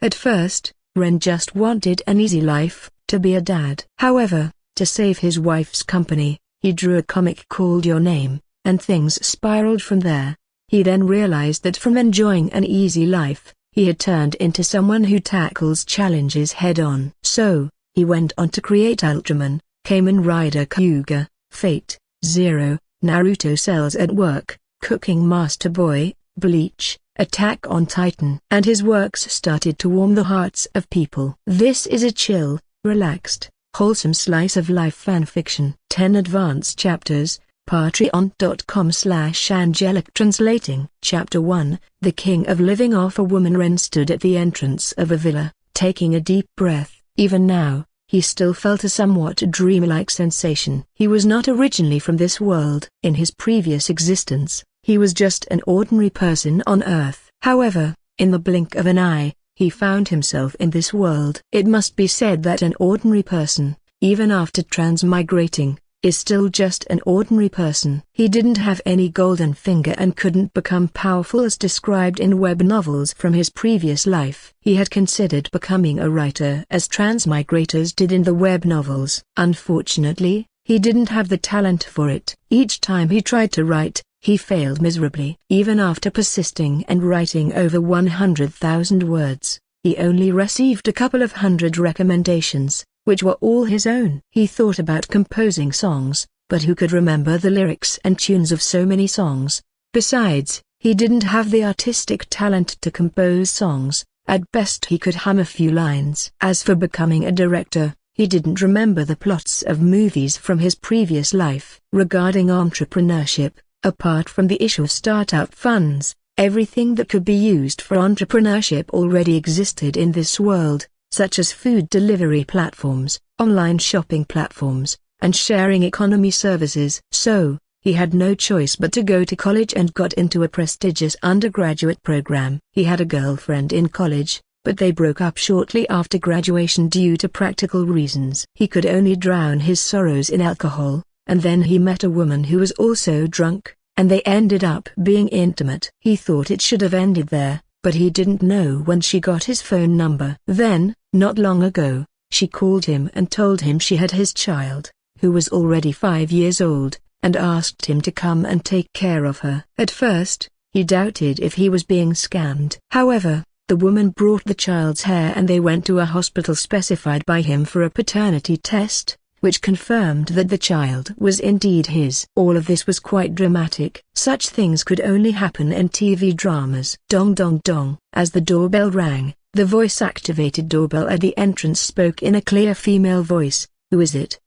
At first, Ren just wanted an easy life, to be a dad. However, to save his wife's company, he drew a comic called Your Name, and things spiraled from there. He then realized that from enjoying an easy life, he had turned into someone who tackles challenges head-on. So, he went on to create Ultraman, Kamen Rider Kyuga, Fate, Zero, Naruto Cells at Work, Cooking Master Boy, Bleach, Attack on Titan. And his works started to warm the hearts of people. This is a chill, relaxed, wholesome slice of life fanfiction. 10 advanced chapters, patreon.com/angelic translating. Chapter 1, The King of Living Off a Woman. Ren stood at the entrance of a villa, taking a deep breath. Even now, he still felt a somewhat dreamlike sensation. He was not originally from this world. In his previous existence, he was just an ordinary person on Earth. However, in the blink of an eye, he found himself in this world. It must be said that an ordinary person, even after transmigrating, is still just an ordinary person. He didn't have any golden finger and couldn't become powerful as described in web novels from his previous life. He had considered becoming a writer as transmigrators did in the web novels. Unfortunately, he didn't have the talent for it. Each time he tried to write, he failed miserably. Even after persisting and writing over 100,000 words, he only received a couple of hundred recommendations, which were all his own. He thought about composing songs, but who could remember the lyrics and tunes of so many songs? Besides, he didn't have the artistic talent to compose songs. At best he could hum a few lines. As for becoming a director, he didn't remember the plots of movies from his previous life. Regarding entrepreneurship, apart from the issue of startup funds, everything that could be used for entrepreneurship already existed in this world, such as food delivery platforms, online shopping platforms, and sharing economy services. So, he had no choice but to go to college and got into a prestigious undergraduate program. He had a girlfriend in college, but they broke up shortly after graduation due to practical reasons. He could only drown his sorrows in alcohol, and then he met a woman who was also drunk, and they ended up being intimate. He thought it should have ended there, but he didn't know when she got his phone number. Then, not long ago, she called him and told him she had his child, who was already 5 years old, and asked him to come and take care of her. At first, he doubted if he was being scammed. However, the woman brought the child's hair and they went to a hospital specified by him for a paternity test, which confirmed that the child was indeed his. All of this was quite dramatic. Such things could only happen in TV dramas. Dong dong dong. As the doorbell rang, the voice-activated doorbell at the entrance spoke in a clear female voice. "Who is it?"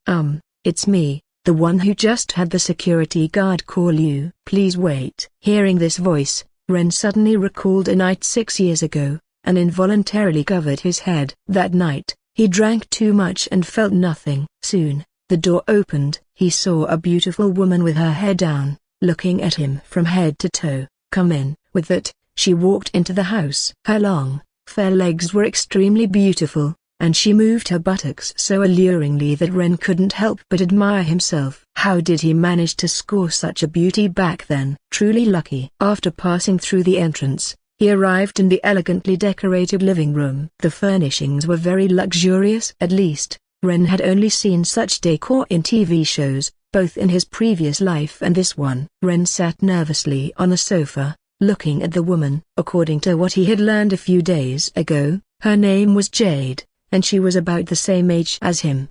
It's me, the one who just had the security guard call you." "Please wait." Hearing this voice, Ren suddenly recalled a night 6 years ago, and involuntarily covered his head. That night, he drank too much and felt nothing. Soon, the door opened. He saw a beautiful woman with her hair down, looking at him from head to toe. "Come in." With that, she walked into the house. Her long, fair legs were extremely beautiful, and she moved her buttocks so alluringly that Ren couldn't help but admire himself. How did he manage to score such a beauty back then? Truly lucky. After passing through the entrance, he arrived in the elegantly decorated living room. The furnishings were very luxurious. At least, Ren had only seen such decor in TV shows, both in his previous life and this one. Ren sat nervously on a sofa, looking at the woman. According to what he had learned a few days ago, her name was Jade, and she was about the same age as him.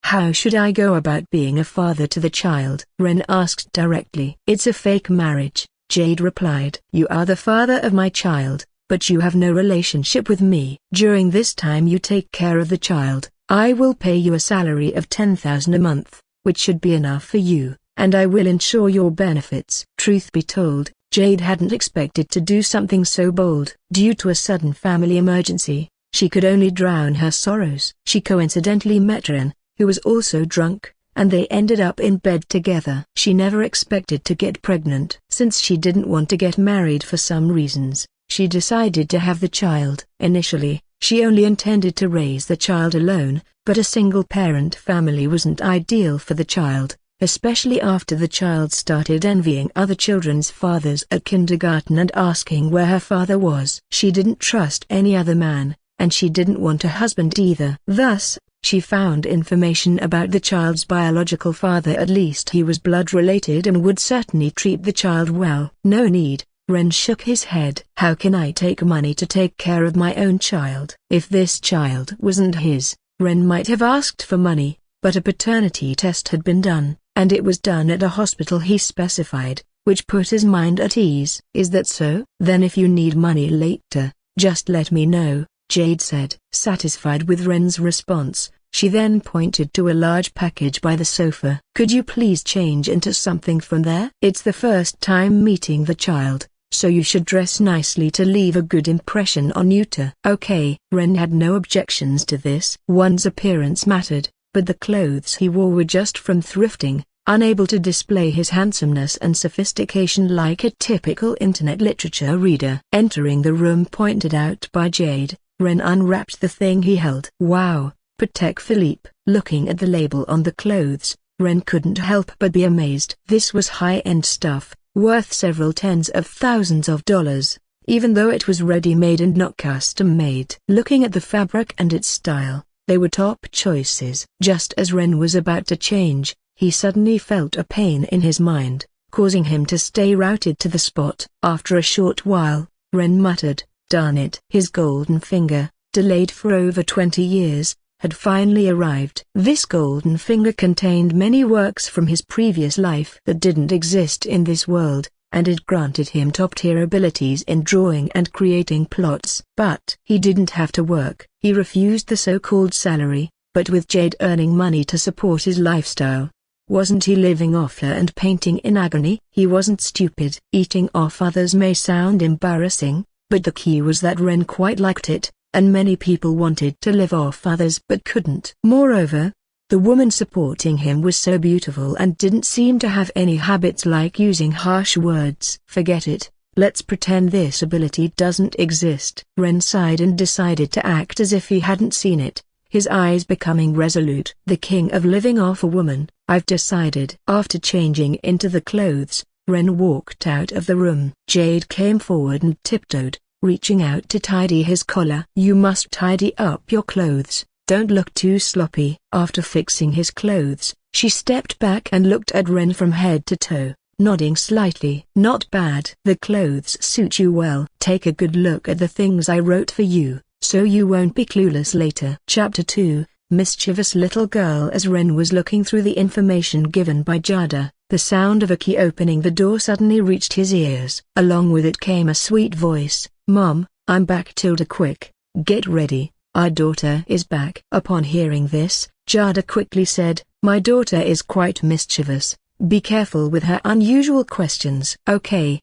How should I go about being a father to the child?" Ren asked directly. "It's a fake marriage," Jade replied. "You are the father of my child, but you have no relationship with me. During this time you take care of the child. I will pay you a salary of 10,000 a month, which should be enough for you, and I will ensure your benefits." Truth be told, Jade hadn't expected to do something so bold. Due to a sudden family emergency, she could only drown her sorrows. She coincidentally met Ren, who was also drunk, and they ended up in bed together. She never expected to get pregnant. Since she didn't want to get married for some reasons, she decided to have the child. Initially, she only intended to raise the child alone, but a single-parent family wasn't ideal for the child, especially after the child started envying other children's fathers at kindergarten and asking where her father was. She didn't trust any other man, and she didn't want a husband either. Thus, she found information about the child's biological father. At least he was blood-related and would certainly treat the child well. No need. Ren shook his head. How can I take money to take care of my own child? If this child wasn't his, Ren might have asked for money, but a paternity test had been done, and it was done at a hospital he specified, which put his mind at ease. Is that so? Then if you need money later, just let me know, Jade said. Satisfied with Ren's response, she then pointed to a large package by the sofa. Could you please change into something from there? It's the first time meeting the child, so you should dress nicely to leave a good impression on Yuta. Okay. Ren had no objections to this. One's appearance mattered, but the clothes he wore were just from thrifting, unable to display his handsomeness and sophistication like a typical internet literature reader. Entering the room pointed out by Jade, Ren unwrapped the thing he held. Wow, Patek Philippe. Looking at the label on the clothes, Ren couldn't help but be amazed. This was high-end stuff, worth several tens of thousands of dollars, even though it was ready-made and not custom-made. Looking at the fabric and its style, they were top choices. Just as Ren was about to change, he suddenly felt a pain in his mind, causing him to stay routed to the spot. After a short while, Ren muttered, "Darn it." His golden finger, delayed for over 20 years, had finally arrived. This golden finger contained many works from his previous life that didn't exist in this world, and it granted him top-tier abilities in drawing and creating plots. But he didn't have to work. He refused the so-called salary, but with Jade earning money to support his lifestyle, wasn't he living off her and painting in agony? He wasn't stupid. Eating off others may sound embarrassing, but the key was that Ren quite liked it, and many people wanted to live off others but couldn't. Moreover, the woman supporting him was so beautiful and didn't seem to have any habits like using harsh words. Forget it, let's pretend this ability doesn't exist. Ren sighed and decided to act as if he hadn't seen it, his eyes becoming resolute. The king of living off a woman, I've decided. After changing into the clothes, Ren walked out of the room. Jade came forward and tiptoed, reaching out to tidy his collar. You must tidy up your clothes, don't look too sloppy. After fixing his clothes, she stepped back and looked at Ren from head to toe, nodding slightly. Not bad. The clothes suit you well. Take a good look at the things I wrote for you, so you won't be clueless later. Chapter 2, Mischievous Little Girl. As Ren was looking through the information given by Jada, the sound of a key opening the door suddenly reached his ears. Along with it came a sweet voice. Mom, I'm back. Quick, get ready, our daughter is back. Upon hearing this, Jada quickly said, my daughter is quite mischievous, be careful with her unusual questions. Okay.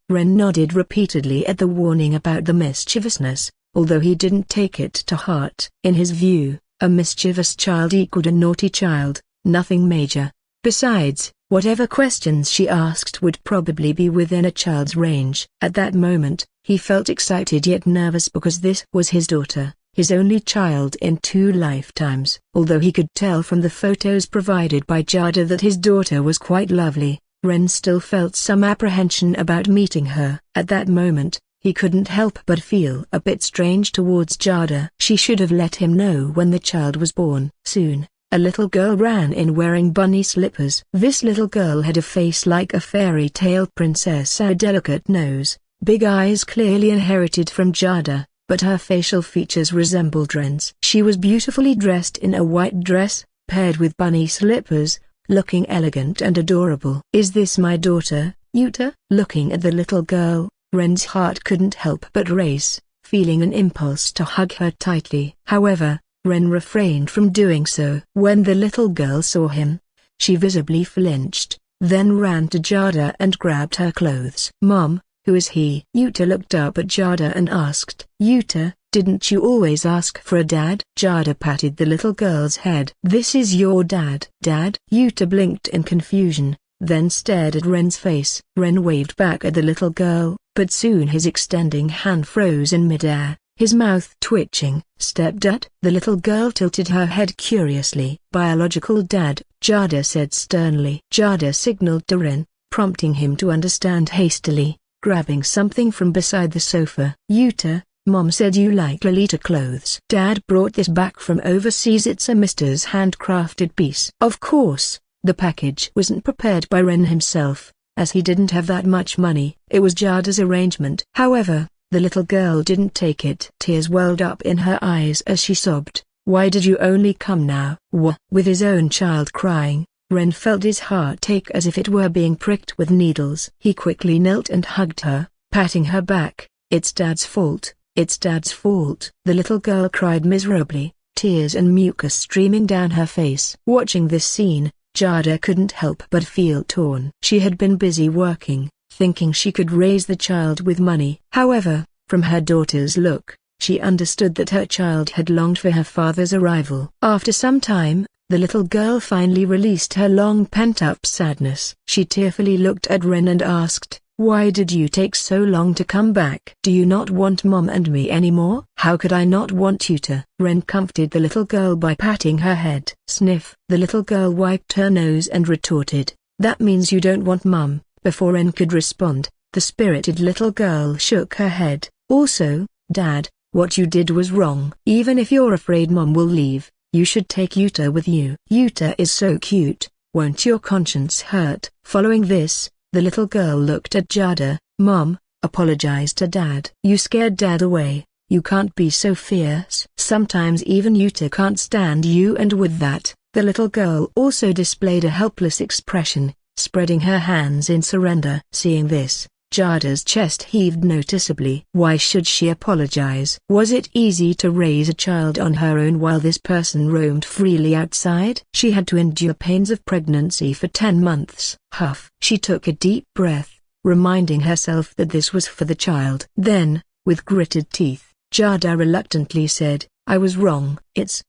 Ren nodded repeatedly at the warning about the mischievousness, although he didn't take it to heart. In his view, a mischievous child equaled a naughty child, nothing major. Besides, whatever questions she asked would probably be within a child's range. At that moment, he felt excited yet nervous because this was his daughter, his only child in 2 lifetimes. Although he could tell from the photos provided by Jada that his daughter was quite lovely, Ren still felt some apprehension about meeting her. At that moment, he couldn't help but feel a bit strange towards Jada. She should have let him know when the child was born. Soon, a little girl ran in wearing bunny slippers. This little girl had a face like a fairy tale princess, a delicate nose, big eyes clearly inherited from Jada, but her facial features resembled Ren's. She was beautifully dressed in a white dress, paired with bunny slippers, looking elegant and adorable. Is this my daughter, Yuta? Looking at the little girl, Ren's heart couldn't help but race, feeling an impulse to hug her tightly. However, Ren refrained from doing so. When the little girl saw him, she visibly flinched, then ran to Jada and grabbed her clothes. Mom, who is he? Yuta looked up at Jada and asked. Yuta, didn't you always ask for a dad? Jada patted the little girl's head. This is your dad. Dad? Yuta blinked in confusion, then stared at Ren's face. Ren waved back at the little girl, but soon his extending hand froze in midair, his mouth twitching. Stepdad? The little girl tilted her head curiously. Biological dad, Jada said sternly. Jada signaled to Ren, prompting him to understand hastily, grabbing something from beside the sofa. Yuta, Mom said you like Lolita clothes. Dad brought this back from overseas. It's a Mister's handcrafted piece. Of course, the package wasn't prepared by Ren himself, as he didn't have that much money. It was Jada's arrangement. However, the little girl didn't take it. Tears welled up in her eyes as she sobbed. Why did you only come now? With his own child crying, Ren felt his heart ache as if it were being pricked with needles. He quickly knelt and hugged her, patting her back. It's Dad's fault. It's Dad's fault. The little girl cried miserably, tears and mucus streaming down her face. Watching this scene, Jada couldn't help but feel torn. She had been busy working, thinking she could raise the child with money. However, from her daughter's look, she understood that her child had longed for her father's arrival. After some time, the little girl finally released her long pent-up sadness. She tearfully looked at Ren and asked, "Why did you take so long to come back? Do you not want Mom and me anymore?" "How could I not want you to?" Ren comforted the little girl by patting her head. Sniff. The little girl wiped her nose and retorted, "That means you don't want Mom." Before Ren could respond, the spirited little girl shook her head. "Also, Dad, what you did was wrong. Even if you're afraid Mom will leave, you should take Yuta with you. Yuta is so cute, won't your conscience hurt?" Following this, the little girl looked at Jada. "Mom, apologize to Dad." "You scared Dad away. You can't be so fierce. Sometimes even Yuta can't stand you." And with that, the little girl also displayed a helpless expression, spreading her hands in surrender. Seeing this, Jada's chest heaved noticeably. Why should she apologize? Was it easy to raise a child on her own while this person roamed freely outside? She had to endure pains of pregnancy for 10 months. Huff. She took a deep breath, reminding herself that this was for the child. Then, with gritted teeth, Jada reluctantly said, "I was wrong." It's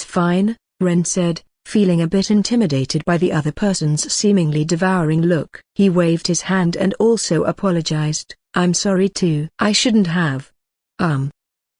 fine," Ren said, feeling a bit intimidated by the other person's seemingly devouring look. He waved his hand and also apologized. "I'm sorry too. I shouldn't have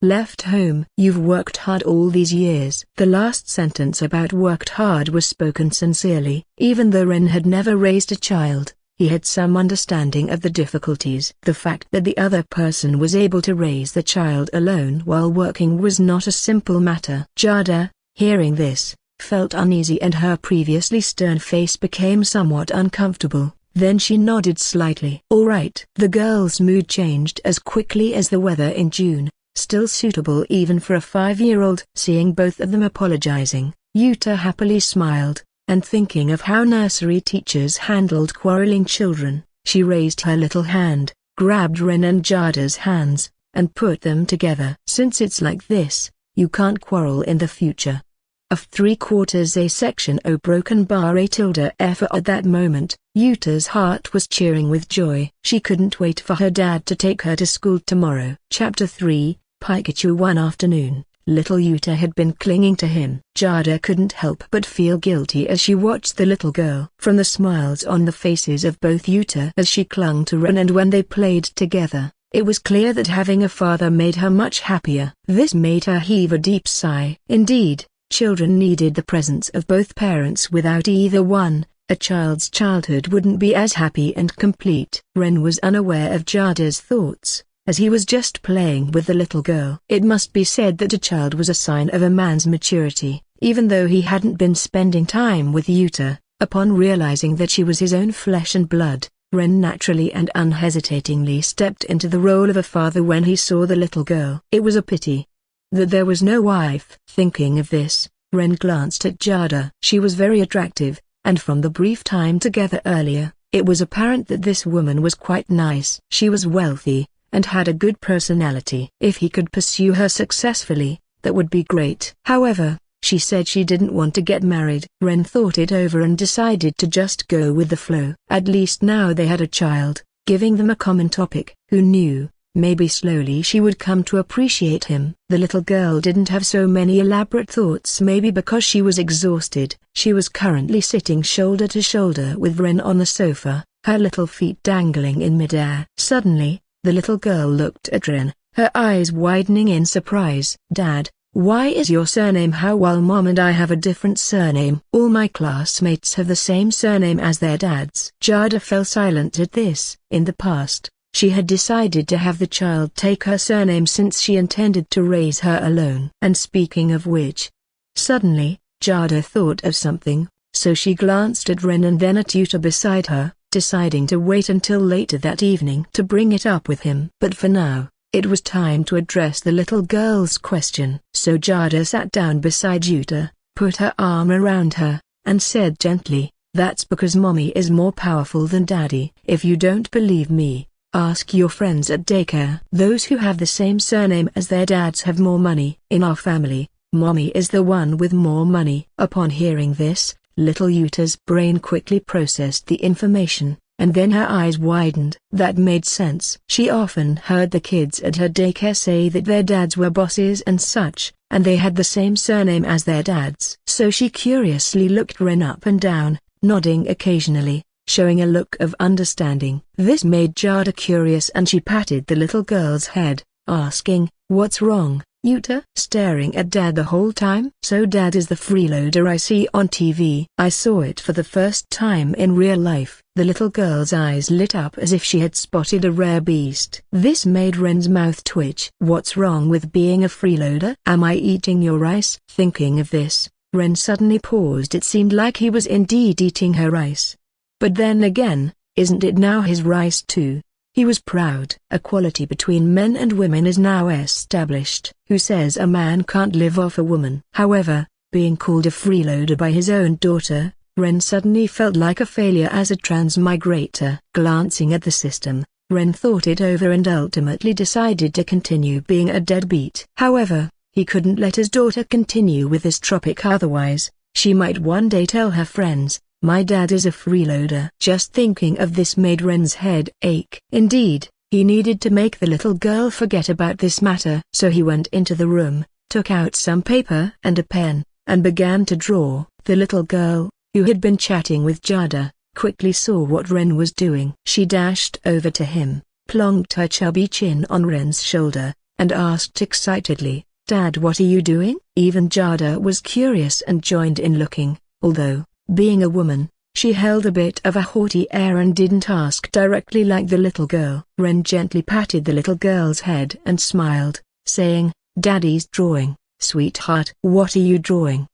left home." "You've worked hard all these years." The last sentence about worked hard was spoken sincerely. Even though Ren had never raised a child, he had some understanding of the difficulties. The fact that the other person was able to raise the child alone while working was not a simple matter. Jada, hearing this, felt uneasy and her previously stern face became somewhat uncomfortable. Then she nodded slightly. "All right." The girl's mood changed as quickly as the weather in June, still suitable even for a 5-year-old. Seeing both of them apologizing, Yuta happily smiled, and thinking of how nursery teachers handled quarreling children, she raised her little hand, grabbed Ren and Jada's hands, and put them together. "Since it's like this, you can't quarrel in the future." Of 3/4 a section O broken bar a tilde F. At that moment, Yuta's heart was cheering with joy. She couldn't wait for her dad to take her to school tomorrow. Chapter 3, Pikachu. One afternoon, little Yuta had been clinging to him. Jada couldn't help but feel guilty as she watched the little girl. From the smiles on the faces of both Yuta as she clung to Ren and when they played together, it was clear that having a father made her much happier. This made her heave a deep sigh. Indeed, children needed the presence of both parents. Without either one, a child's childhood wouldn't be as happy and complete. Ren was unaware of Jada's thoughts, as he was just playing with the little girl. It must be said that a child was a sign of a man's maturity. Even though he hadn't been spending time with Yuta, upon realizing that she was his own flesh and blood, Ren naturally and unhesitatingly stepped into the role of a father when he saw the little girl. It was a pity that there was no wife. Thinking of this, Ren glanced at Jada. She was very attractive, and from the brief time together earlier, it was apparent that this woman was quite nice. She was wealthy, and had a good personality. If he could pursue her successfully, that would be great. However, she said she didn't want to get married. Ren thought it over and decided to just go with the flow. At least now they had a child, giving them a common topic. Who knew? Maybe slowly she would come to appreciate him. The little girl didn't have so many elaborate thoughts, maybe because she was exhausted. She was currently sitting shoulder to shoulder with Ren on the sofa, her little feet dangling in midair. Suddenly, the little girl looked at Ren, her eyes widening in surprise. "Dad, why is your surname How while Mom and I have a different surname? All my classmates have the same surname as their dads." Jada fell silent at this. In the past, She had decided to have the child take her surname since she intended to raise her alone. And speaking of which, suddenly, Jada thought of something, so she glanced at Ren and then at Yuta beside her, deciding to wait until later that evening to bring it up with him. But for now, it was time to address the little girl's question. So Jada sat down beside Yuta, put her arm around her, and said gently, "That's because Mommy is more powerful than Daddy. If you don't believe me, ask your friends at daycare. Those who have the same surname as their dads have more money. In our family, Mommy is the one with more money." Upon hearing this, little Yuta's brain quickly processed the information, and then her eyes widened. That made sense. She often heard the kids at her daycare say that their dads were bosses and such, and they had the same surname as their dads. So she curiously looked Ren up and down, nodding occasionally, showing a look of understanding. This made Jada curious and she patted the little girl's head, asking, "What's wrong, Yuta?" "Staring at Dad the whole time." "So Dad is the freeloader I see on TV." "I saw it for the first time in real life." The little girl's eyes lit up as if she had spotted a rare beast. This made Ren's mouth twitch. "What's wrong with being a freeloader?" "Am I eating your rice?" Thinking of this, Ren suddenly paused. It seemed like he was indeed eating her rice. But then again, isn't it now his rice too? He was proud. Equality between men and women is now established. Who says a man can't live off a woman? However, being called a freeloader by his own daughter, Ren suddenly felt like a failure as a transmigrator. Glancing at the system, Ren thought it over and ultimately decided to continue being a deadbeat. However, he couldn't let his daughter continue with this tropic, otherwise, she might one day tell her friends, "My dad is a freeloader." Just thinking of this made Ren's head ache. Indeed, he needed to make the little girl forget about this matter. So he went into the room, took out some paper and a pen, and began to draw. The little girl, who had been chatting with Jada, quickly saw what Ren was doing. She dashed over to him, plonked her chubby chin on Ren's shoulder, and asked excitedly, "Dad, what are you doing?" Even Jada was curious and joined in looking, although, being a woman, she held a bit of a haughty air and didn't ask directly like the little girl. Ren gently patted the little girl's head and smiled, saying, "Daddy's drawing, sweetheart." "What are you drawing?"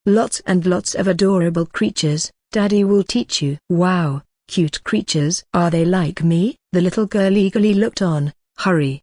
Lots and lots of adorable creatures. Daddy will teach you." "Wow, cute creatures. Are they like me?" The little girl eagerly looked on. Hurry,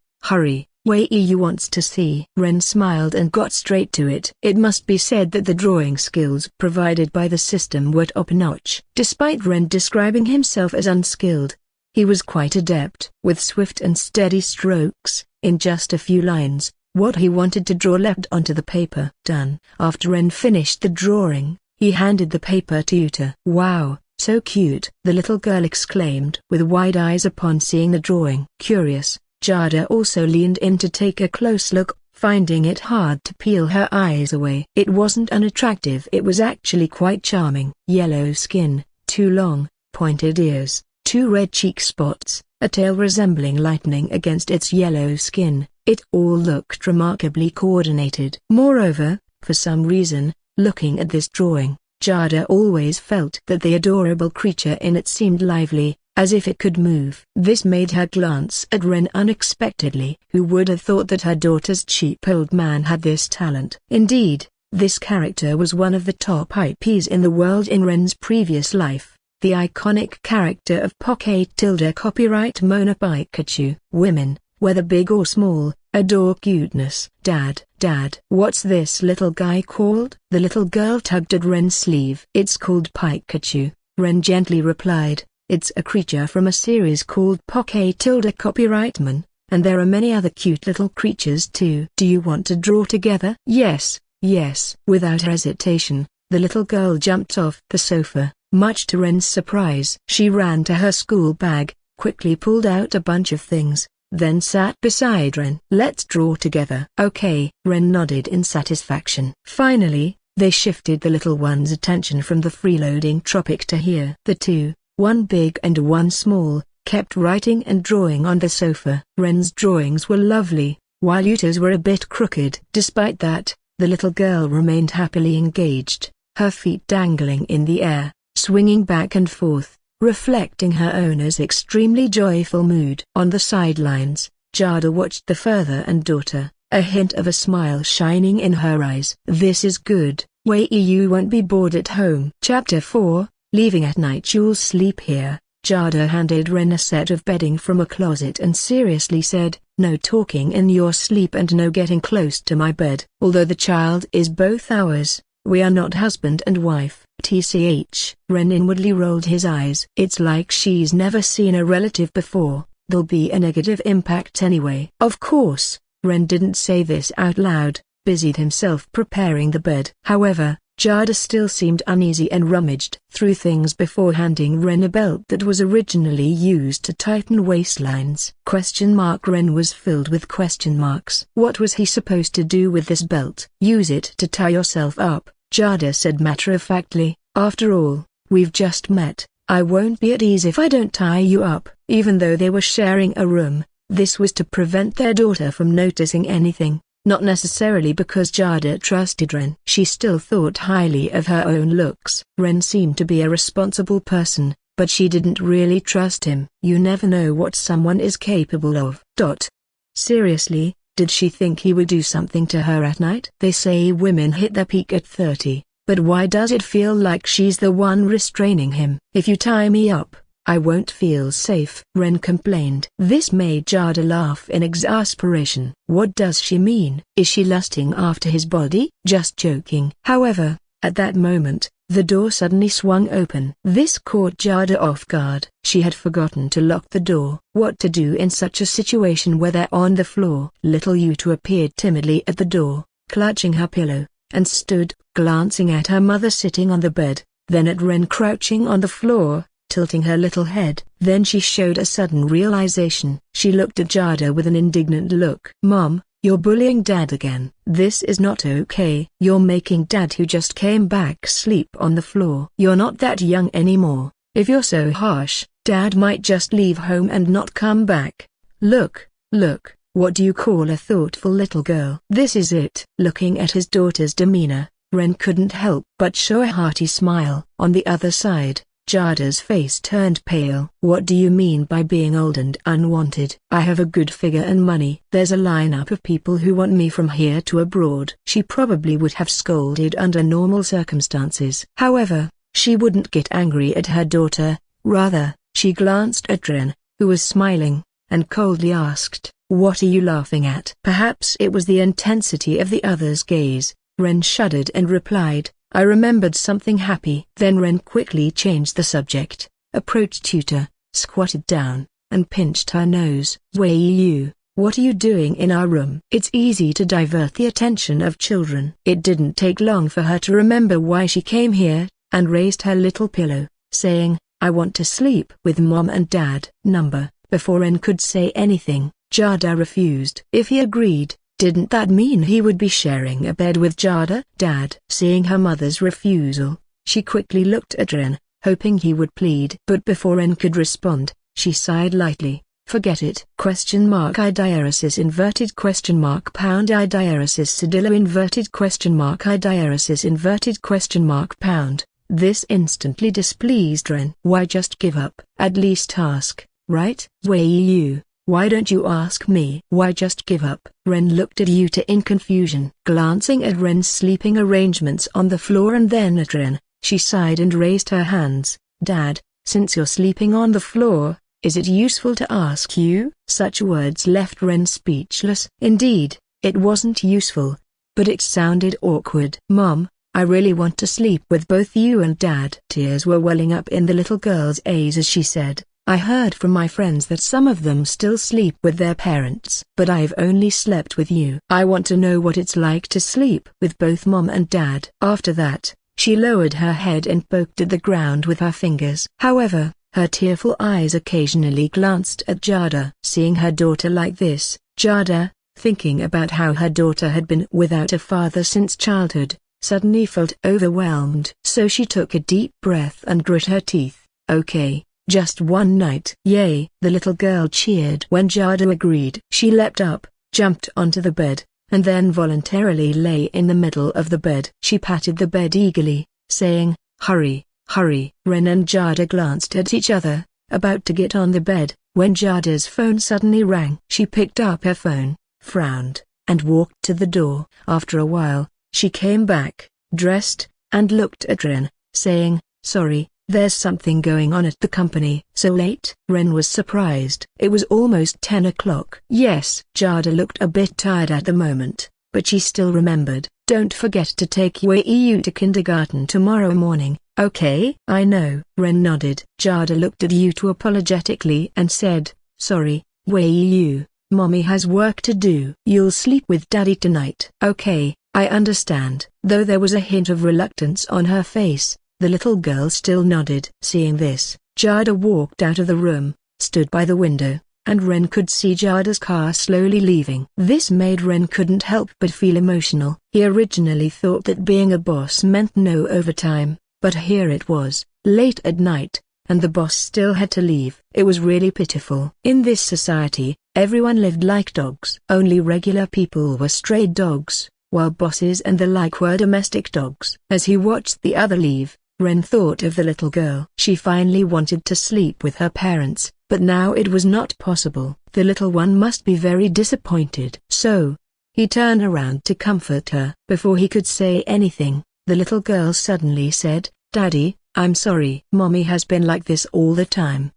wait, you wants to see." Ren smiled and got straight to it. It must be said that the drawing skills provided by the system were top-notch. Despite Ren describing himself as unskilled, he was quite adept. With swift and steady strokes, in just a few lines, what he wanted to draw leapt onto the paper. Done. After Ren finished the drawing, he handed the paper to Yuta. "Wow, so cute," the little girl exclaimed with wide eyes upon seeing the drawing. Curious, Jada also leaned in to take a close look, finding it hard to peel her eyes away. It wasn't unattractive, it was actually quite charming. Yellow skin, 2 long, pointed ears, 2 red cheek spots, a tail resembling lightning against its yellow skin. It all looked remarkably coordinated. Moreover, for some reason, looking at this drawing, Jada always felt that the adorable creature in it seemed lively, as if it could move. This made her glance at Ren unexpectedly. Who would have thought that her daughter's cheap old man had this talent? Indeed, this character was one of the top IPs in the world in Ren's previous life, the iconic character of Poke Tilde copyright Mona Pikachu. Women, whether big or small, adore cuteness. Dad, what's this little guy called?" The little girl tugged at Ren's sleeve. "It's called Pikachu," Ren gently replied. "It's a creature from a series called Poke Tilde copyright Mon, and there are many other cute little creatures too." "Do you want to draw together?" Yes. Without hesitation, the little girl jumped off the sofa, much to Ren's surprise. She ran to her school bag, quickly pulled out a bunch of things, then sat beside Ren. "Let's draw together." "Okay." Ren nodded in satisfaction. Finally, they shifted the little one's attention from the freeloading tropic to here. The two, one big and one small, kept writing and drawing on the sofa. Ren's drawings were lovely, while Yuta's were a bit crooked. Despite that, the little girl remained happily engaged, her feet dangling in the air, swinging back and forth, reflecting her owner's extremely joyful mood. On the sidelines, Jada watched the father and daughter, a hint of a smile shining in her eyes. "This is good, Wei, you won't be bored at home." Chapter 4, Leaving at night. "You'll sleep here." Jada handed Ren a set of bedding from a closet and seriously said, "No talking in your sleep and no getting close to my bed. Although the child is both ours, we are not husband and wife." TCH. Ren inwardly rolled his eyes. It's like she's never seen a relative before. There'll be a negative impact anyway. Of course, Ren didn't say this out loud, busied himself preparing the bed. However, Jada still seemed uneasy and rummaged through things before handing Ren a belt that was originally used to tighten waistlines. Ren was filled with question marks. What was he supposed to do with this belt? "Use it to tie yourself up," Jada said matter-of-factly. "After all, we've just met. I won't be at ease if I don't tie you up." Even though they were sharing a room, this was to prevent their daughter from noticing anything. Not necessarily because Jada trusted Ren. She still thought highly of her own looks. Ren seemed to be a responsible person, but she didn't really trust him. You never know what someone is capable of. Seriously, did she think he would do something to her at night? They say women hit their peak at 30, but why does it feel like she's the one restraining him? "If you tie me up, I won't feel safe," Ren complained. This made Jada laugh in exasperation. What does she mean? Is she lusting after his body? Just joking. However, at that moment, the door suddenly swung open. This caught Jada off guard. She had forgotten to lock the door. What to do in such a situation where they're on the floor? Little Yuta appeared timidly at the door, clutching her pillow, and stood, glancing at her mother sitting on the bed, then at Ren crouching on the floor, tilting her little head. Then she showed a sudden realization. She looked at Jada with an indignant look. "Mom, you're bullying Dad again. This is not okay. You're making Dad, who just came back, sleep on the floor. You're not that young anymore. If you're so harsh, Dad might just leave home and not come back. Look, what do you call a thoughtful little girl?" This is it. Looking at his daughter's demeanor, Ren couldn't help but show a hearty smile. On the other side, Jada's face turned pale. "What do you mean by being old and unwanted? I have a good figure and money. There's a lineup of people who want me from here to abroad." She probably would have scolded under normal circumstances. However, she wouldn't get angry at her daughter. Rather, she glanced at Ren, who was smiling, and coldly asked, "What are you laughing at?" Perhaps it was the intensity of the other's gaze. Ren shuddered and replied, "I remembered something happy." Then Ren quickly changed the subject, approached Yuta, squatted down, and pinched her nose. "Wei Yu, what are you doing in our room?" It's easy to divert the attention of children. It didn't take long for her to remember why she came here, and raised her little pillow, saying, "I want to sleep with Mom and Dad." Before Ren could say anything, Jada refused. If he agreed, didn't that mean he would be sharing a bed with Jada? Dad. Seeing her mother's refusal, she quickly looked at Ren, hoping he would plead. But before Ren could respond, she sighed lightly. "Forget it. Idiaresis inverted question mark pound Idiaresis sedilla inverted question mark Idiaresis inverted question mark pound." This instantly displeased Ren. Why just give up? At least ask, right? Wei Yu, why don't you ask me? Why just give up? Ren looked at Yuta in confusion. Glancing at Ren's sleeping arrangements on the floor and then at Ren, she sighed and raised her hands. "Dad, since you're sleeping on the floor, is it useful to ask you?" Such words left Ren speechless. Indeed, it wasn't useful, but it sounded awkward. "Mom, I really want to sleep with both you and Dad." Tears were welling up in the little girl's eyes as she said, "I heard from my friends that some of them still sleep with their parents. But I've only slept with you. I want to know what it's like to sleep with both Mom and Dad." After that, she lowered her head and poked at the ground with her fingers. However, her tearful eyes occasionally glanced at Jada. Seeing her daughter like this, Jada, thinking about how her daughter had been without a father since childhood, suddenly felt overwhelmed. So she took a deep breath and grit her teeth. "Okay. Just one night." "Yay!" the little girl cheered when Jada agreed. She leapt up, jumped onto the bed, and then voluntarily lay in the middle of the bed. She patted the bed eagerly, saying, "Hurry, Hurry! Ren and Jada glanced at each other, about to get on the bed, when Jada's phone suddenly rang. She picked up her phone, frowned, and walked to the door. After a while, she came back, dressed, and looked at Ren, saying, "Sorry, there's something going on at the company." "So late?" Ren was surprised. It was almost 10 o'clock. "Yes." Jada looked a bit tired at the moment, but she still remembered. "Don't forget to take Wei-Yu to kindergarten tomorrow morning, okay?" "I know." Ren nodded. Jada looked at Yutu apologetically and said, "Sorry, Wei-Yu, Mommy has work to do." "You'll sleep with Daddy tonight." "Okay, I understand." Though there was a hint of reluctance on her face, the little girl still nodded. Seeing this, Jada walked out of the room, stood by the window, and Ren could see Jada's car slowly leaving. This made Ren couldn't help but feel emotional. He originally thought that being a boss meant no overtime, but here it was, late at night, and the boss still had to leave. It was really pitiful. In this society, everyone lived like dogs. Only regular people were stray dogs, while bosses and the like were domestic dogs. As he watched the other leave, Ren thought of the little girl. She finally wanted to sleep with her parents, but now it was not possible. The little one must be very disappointed. So, he turned around to comfort her. Before he could say anything, the little girl suddenly said, "Daddy, I'm sorry. Mommy has been like this all the time.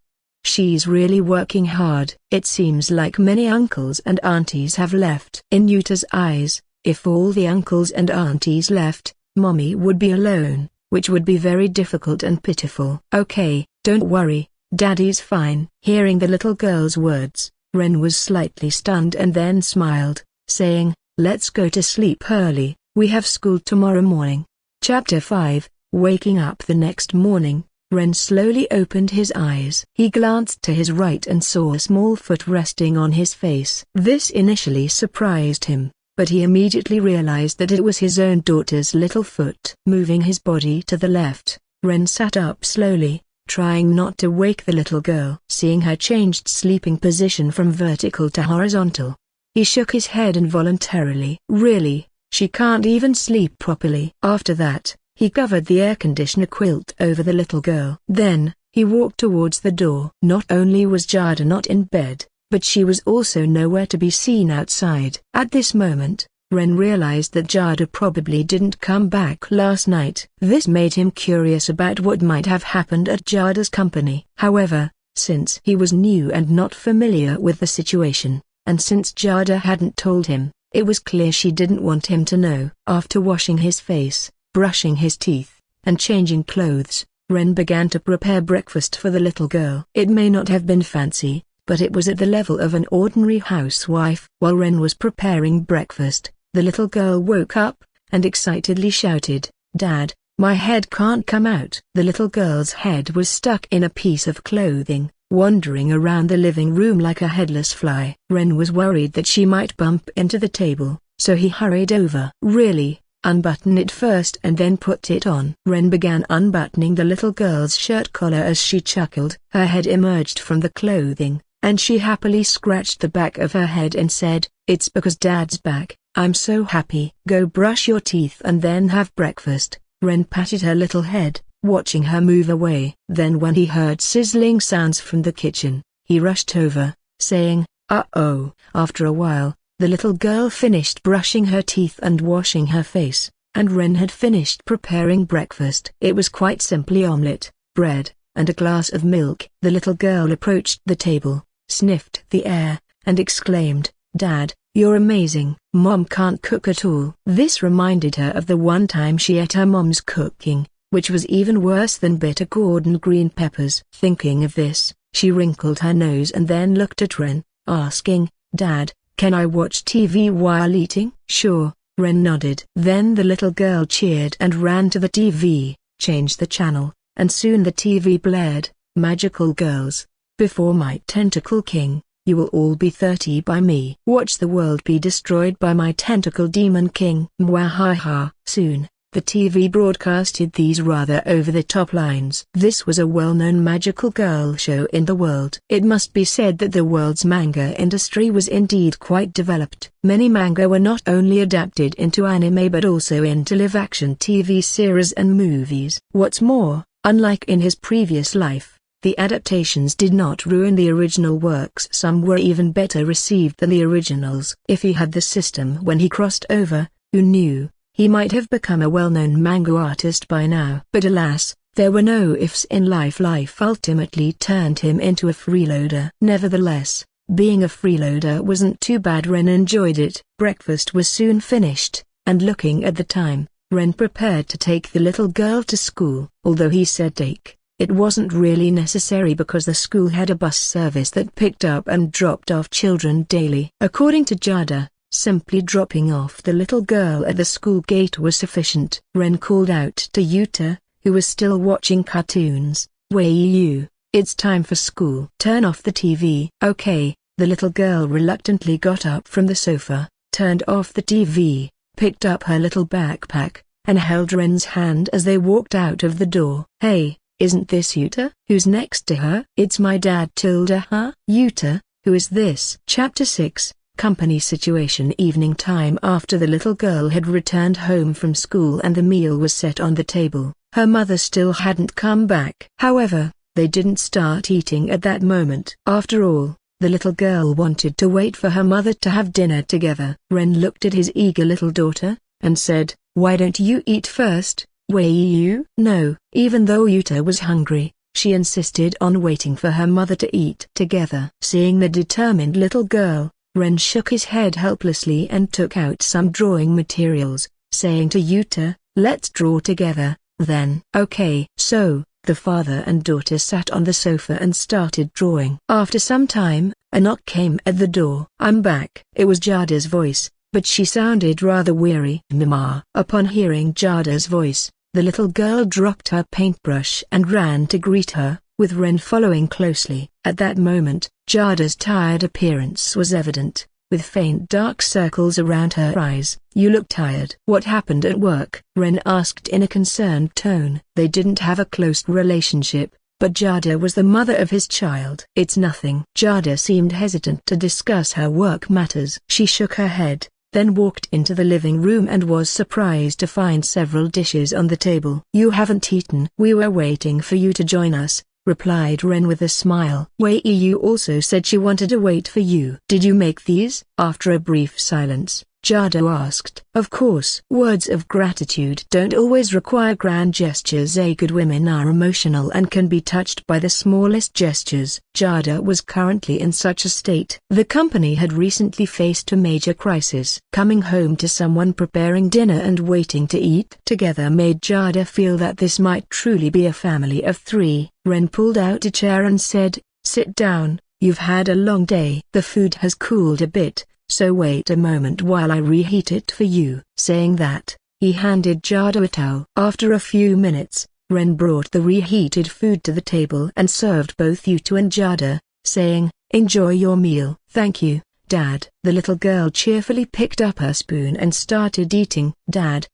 She's really working hard." It seems like many uncles and aunties have left. In Yuta's eyes, if all the uncles and aunties left, Mommy would be alone, which would be very difficult and pitiful. "Okay, don't worry, Daddy's fine." Hearing the little girl's words, Ren was slightly stunned and then smiled, saying, "Let's go to sleep early, we have school tomorrow morning." Chapter 5. Waking up the next morning, Ren slowly opened his eyes. He glanced to his right and saw a small foot resting on his face. This initially surprised him, but he immediately realized that it was his own daughter's little foot. Moving his body to the left, Ren sat up slowly, trying not to wake the little girl. Seeing her changed sleeping position from vertical to horizontal, he shook his head involuntarily. Really, she can't even sleep properly. After that, he covered the air conditioner quilt over the little girl. Then, he walked towards the door. Not only was Jada not in bed, but she was also nowhere to be seen outside. At this moment, Ren realized that Jada probably didn't come back last night. This made him curious about what might have happened at Jada's company. However, since he was new and not familiar with the situation, and since Jada hadn't told him, it was clear she didn't want him to know. After washing his face, brushing his teeth, and changing clothes, Ren began to prepare breakfast for the little girl. It may not have been fancy, but it was at the level of an ordinary housewife. While Ren was preparing breakfast, the little girl woke up, and excitedly shouted, "Dad, my head can't come out." The little girl's head was stuck in a piece of clothing, wandering around the living room like a headless fly. Ren was worried that she might bump into the table, so he hurried over. "Really? Unbutton it first and then put it on." Ren began unbuttoning the little girl's shirt collar as she chuckled. Her head emerged from the clothing, and she happily scratched the back of her head and said, "It's because Dad's back, I'm so happy." "Go brush your teeth and then have breakfast." Ren patted her little head, watching her move away. Then when he heard sizzling sounds from the kitchen, he rushed over, saying, "Uh-oh." After a while, the little girl finished brushing her teeth and washing her face, and Ren had finished preparing breakfast. It was quite simply omelette, bread, and a glass of milk. The little girl approached the table, sniffed the air, and exclaimed, "Dad, you're amazing." Mom can't cook at all. This reminded her of the one time she ate her mom's cooking, which was even worse than bitter Gordon green peppers. Thinking of this, she wrinkled her nose and then looked at Ren, asking, "Dad, can I watch TV while eating?" "Sure." Ren nodded. Then the little girl cheered and ran to the TV, changed the channel, and soon the TV blared, "Magical girls, before my tentacle king, you will all be 30 by me. Watch the world be destroyed by my tentacle demon king." Mwahaha. Soon, the TV broadcasted these rather over-the-top lines. This was a well-known magical girl show in the world. It must be said that the world's manga industry was indeed quite developed. Many manga were not only adapted into anime but also into live-action TV series and movies. What's more, Unlike in his previous life, the adaptations did not ruin the original works. Some were even better received than the originals. If he had the system when he crossed over, who knew, he might have become a well-known manga artist by now. But alas, there were no ifs in life. Life ultimately turned him into a freeloader. Nevertheless, being a freeloader wasn't too bad. Ren enjoyed it. Breakfast was soon finished, and looking at the time, Ren prepared to take the little girl to school. Although he said take, it wasn't really necessary because the school had a bus service that picked up and dropped off children daily. According to Jada, simply dropping off the little girl at the school gate was sufficient. Ren called out to Yuta, who was still watching cartoons, "Wei-yu, it's time for school. Turn off the TV." "Okay." The little girl reluctantly got up from the sofa, turned off the TV, picked up her little backpack, and held Ren's hand as they walked out of the door. "Hey, isn't this Yuta?" "Who's next to her?" "It's my dad." Huh? "Yuta, who is this?" Chapter 6, Company Situation. Evening time. After the little girl had returned home from school and the meal was set on the table, her mother still hadn't come back. However, they didn't start eating at that moment. After all, the little girl wanted to wait for her mother to have dinner together. Ren looked at his eager little daughter, and said, "Why don't you eat first, Wei-yu?" No. Even though Yuta was hungry, she insisted on waiting for her mother to eat together. Seeing the determined little girl, Ren shook his head helplessly and took out some drawing materials, saying to Yuta, "Let's draw together, then." "Okay." So, the father and daughter sat on the sofa and started drawing. After some time, a knock came at the door. "I'm back." It was Jada's voice, but she sounded rather weary. "Mama." Upon hearing Jada's voice, the little girl dropped her paintbrush and ran to greet her, with Ren following closely. At that moment, Jada's tired appearance was evident, with faint dark circles around her eyes. "You look tired." "What happened at work?" Ren asked in a concerned tone. They didn't have a close relationship, but Jada was the mother of his child. "It's nothing." Jada seemed hesitant to discuss her work matters. She shook her head, then walked into the living room and was surprised to find several dishes on the table. "You haven't eaten." "We were waiting for you to join us," replied Ren with a smile. "Wei-yu also said she wanted to wait for you." "Did you make these?" After a brief silence, Jada asked. "Of course." Words of gratitude don't always require grand gestures. Good women are emotional and can be touched by the smallest gestures. Jada was currently in such a state. The company had recently faced a major crisis. Coming home to someone preparing dinner and waiting to eat together made Jada feel that this might truly be a family of three. Ren pulled out a chair and said, "Sit down, you've had a long day." "The food has cooled a bit, so wait a moment while I reheat it for you." Saying that, he handed Jada a towel. After a few minutes, Ren brought the reheated food to the table and served both Yuta and Jada, saying, "Enjoy your meal." "Thank you, Dad." The little girl cheerfully picked up her spoon and started eating. Dad,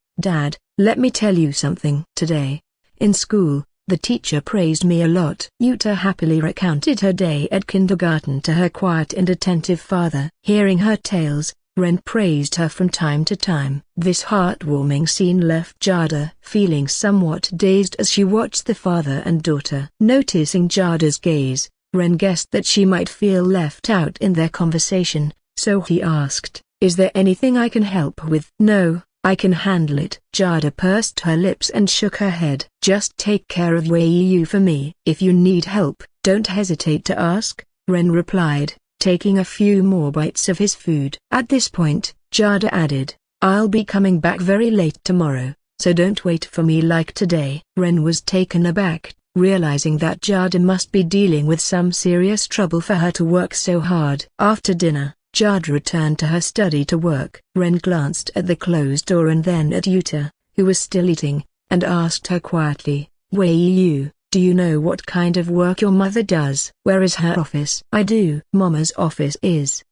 let me tell you something." "Today, in school, the teacher praised me a lot." Yuta happily recounted her day at kindergarten to her quiet and attentive father. Hearing her tales, Ren praised her from time to time. This heartwarming scene left Jada feeling somewhat dazed as she watched the father and daughter. Noticing Jada's gaze, Ren guessed that she might feel left out in their conversation, so he asked, "Is there anything I can help with?" "No, I can handle it." Jada pursed her lips and shook her head. "Just take care of Wei-yu for me." "If you need help, don't hesitate to ask," Ren replied, taking a few more bites of his food. At this point, Jada added, "I'll be coming back very late tomorrow, so don't wait for me like today." Ren was taken aback, realizing that Jada must be dealing with some serious trouble for her to work so hard. After dinner, Jada returned to her study to work. Ren glanced at the closed door and then at Yuta, who was still eating, and asked her quietly, "Wei-yu, do you know what kind of work your mother does?" "Where is her office?" "I do. Mama's office is ...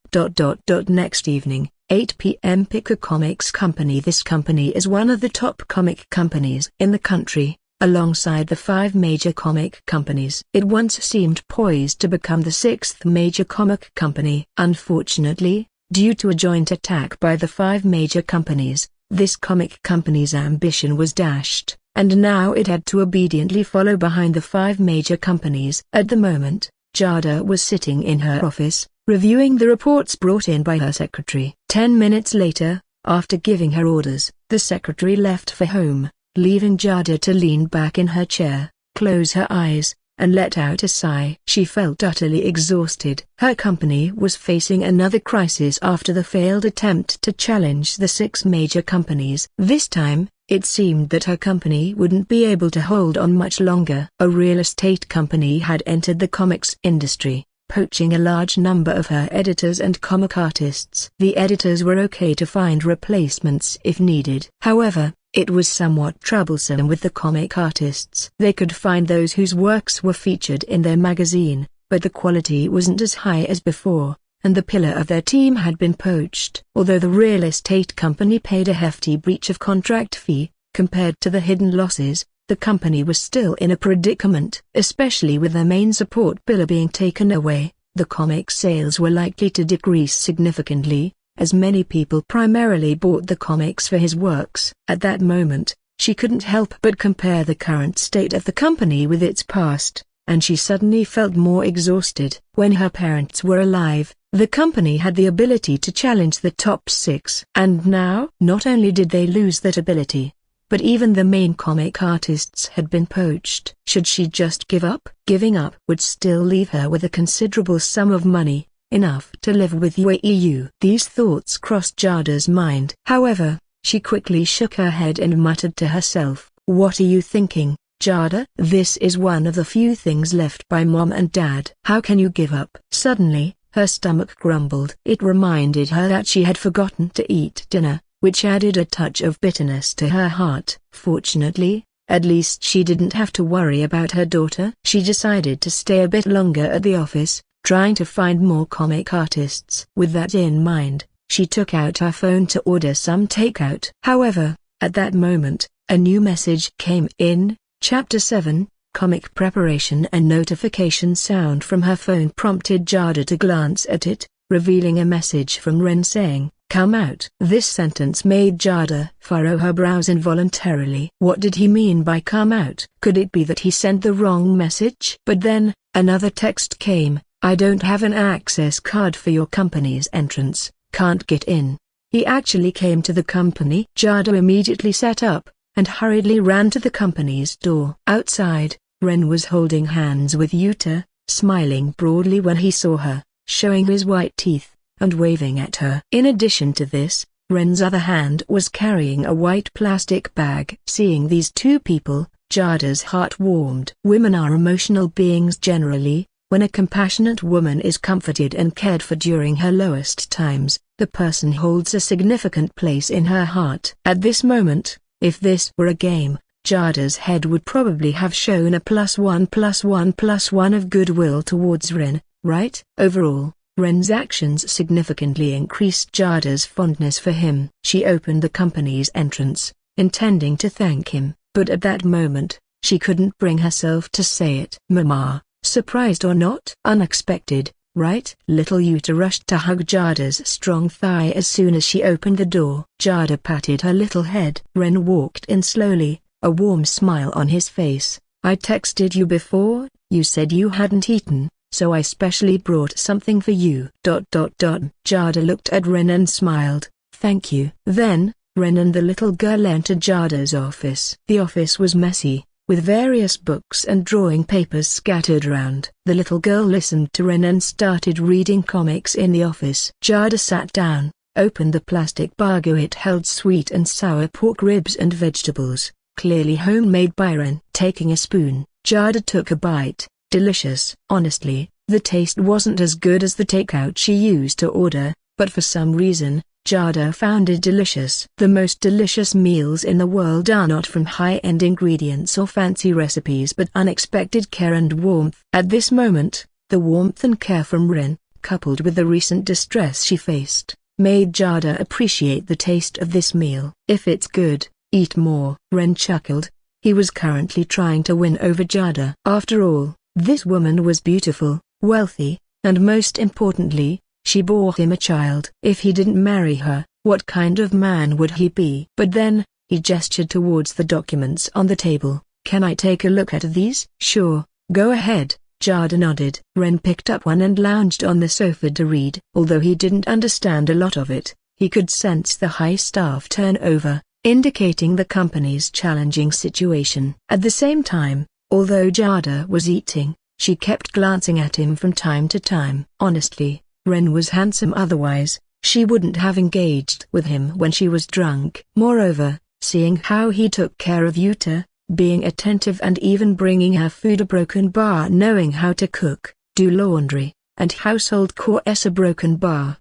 Next evening, 8 p.m. Pick a Comics Company. This company is one of the top comic companies in the country, alongside the 5 major comic companies. It once seemed poised to become the 6th major comic company. Unfortunately, due to a joint attack by the 5 major companies, this comic company's ambition was dashed. and now it had to obediently follow behind the 5 major companies. At the moment, Jada was sitting in her office, reviewing the reports brought in by her secretary. 10 minutes later, after giving her orders, the secretary left for home, leaving Jada to lean back in her chair, close her eyes, and let out a sigh. She felt utterly exhausted. Her company was facing another crisis after the failed attempt to challenge the 6 major companies. This time, it seemed that her company wouldn't be able to hold on much longer. A real estate company had entered the comics industry, poaching a large number of her editors and comic artists. The editors were okay to find replacements if needed. However, it was somewhat troublesome with the comic artists. They could find those whose works were featured in their magazine, but the quality wasn't as high as before, and the pillar of their team had been poached. Although the real estate company paid a hefty breach of contract fee, compared to the hidden losses, the company was still in a predicament. Especially with their main support pillar being taken away, the comic sales were likely to decrease significantly, as many people primarily bought the comics for his works. At that moment, she couldn't help but compare the current state of the company with its past, and she suddenly felt more exhausted. When her parents were alive, the company had the ability to challenge the top 6. And now, not only did they lose that ability, but even the main comic artists had been poached. Should she just give up? Giving up would still leave her with a considerable sum of money, enough to live with UAEU. These thoughts crossed Jada's mind. However, she quickly shook her head and muttered to herself, "What are you thinking, Jada? This is one of the few things left by Mom and Dad. How can you give up?" Suddenly, her stomach grumbled. It reminded her that she had forgotten to eat dinner, which added a touch of bitterness to her heart. Fortunately, at least she didn't have to worry about her daughter. She decided to stay a bit longer at the office, trying to find more comic artists. With that in mind, she took out her phone to order some takeout. However, at that moment, a new message came in. Chapter 7, Comic Preparation. A notification sound from her phone prompted Jada to glance at it, revealing a message from Ren saying, "Come out." This sentence made Jada furrow her brows involuntarily. What did he mean by come out? Could it be that he sent the wrong message? But then, another text came. "I don't have an access card for your company's entrance, can't get in." He actually came to the company. Jada immediately sat up, and hurriedly ran to the company's door. Outside, Ren was holding hands with Yuta, smiling broadly when he saw her, showing his white teeth, and waving at her. In addition to this, Ren's other hand was carrying a white plastic bag. Seeing these two people, Jada's heart warmed. Women are emotional beings generally. When a compassionate woman is comforted and cared for during her lowest times, the person holds a significant place in her heart. At this moment, if this were a game, Jada's head would probably have shown a +1+1+1 of goodwill towards Ren, right? Overall, Ren's actions significantly increased Jada's fondness for him. She opened the company's entrance, intending to thank him, but at that moment, she couldn't bring herself to say it. "Mama, surprised or not?" "Unexpected, right?" Little Yuta rushed to hug Jada's strong thigh as soon as she opened the door. Jada patted her little head. Ren walked in slowly, a warm smile on his face. "I texted you before, you said you hadn't eaten, so I specially brought something for you." Jada looked at Ren and smiled. "Thank you." Then, Ren and the little girl entered Jada's office. The office was messy, with various books and drawing papers scattered around. The little girl listened to Ren and started reading comics in the office. Jada sat down, opened the plastic bag. It held sweet and sour pork ribs and vegetables, clearly homemade by Ren. Taking a spoon, Jada took a bite. Delicious. Honestly, the taste wasn't as good as the takeout she used to order, but for some reason, Jada found it delicious. The most delicious meals in the world are not from high-end ingredients or fancy recipes but unexpected care and warmth. At this moment, the warmth and care from Ren, coupled with the recent distress she faced, made Jada appreciate the taste of this meal. "If it's good, eat more." Ren chuckled. He was currently trying to win over Jada. After all, this woman was beautiful, wealthy, and most importantly, she bore him a child. If he didn't marry her, what kind of man would he be? But then, He gestured towards the documents on the table. "Can I take a look at these?" "Sure, go ahead." Jada nodded. Ren picked up one and lounged on the sofa to read. Although he didn't understand a lot of it, he could sense the high staff turnover, indicating the company's challenging situation. At the same time, although Jada was eating, she kept glancing at him from time to time. Honestly, Ren was handsome, otherwise she wouldn't have engaged with him when she was drunk. Moreover, seeing how he took care of Yuta, being attentive and even bringing her food, a broken bar, knowing how to cook, do laundry, and household chores, a broken bar.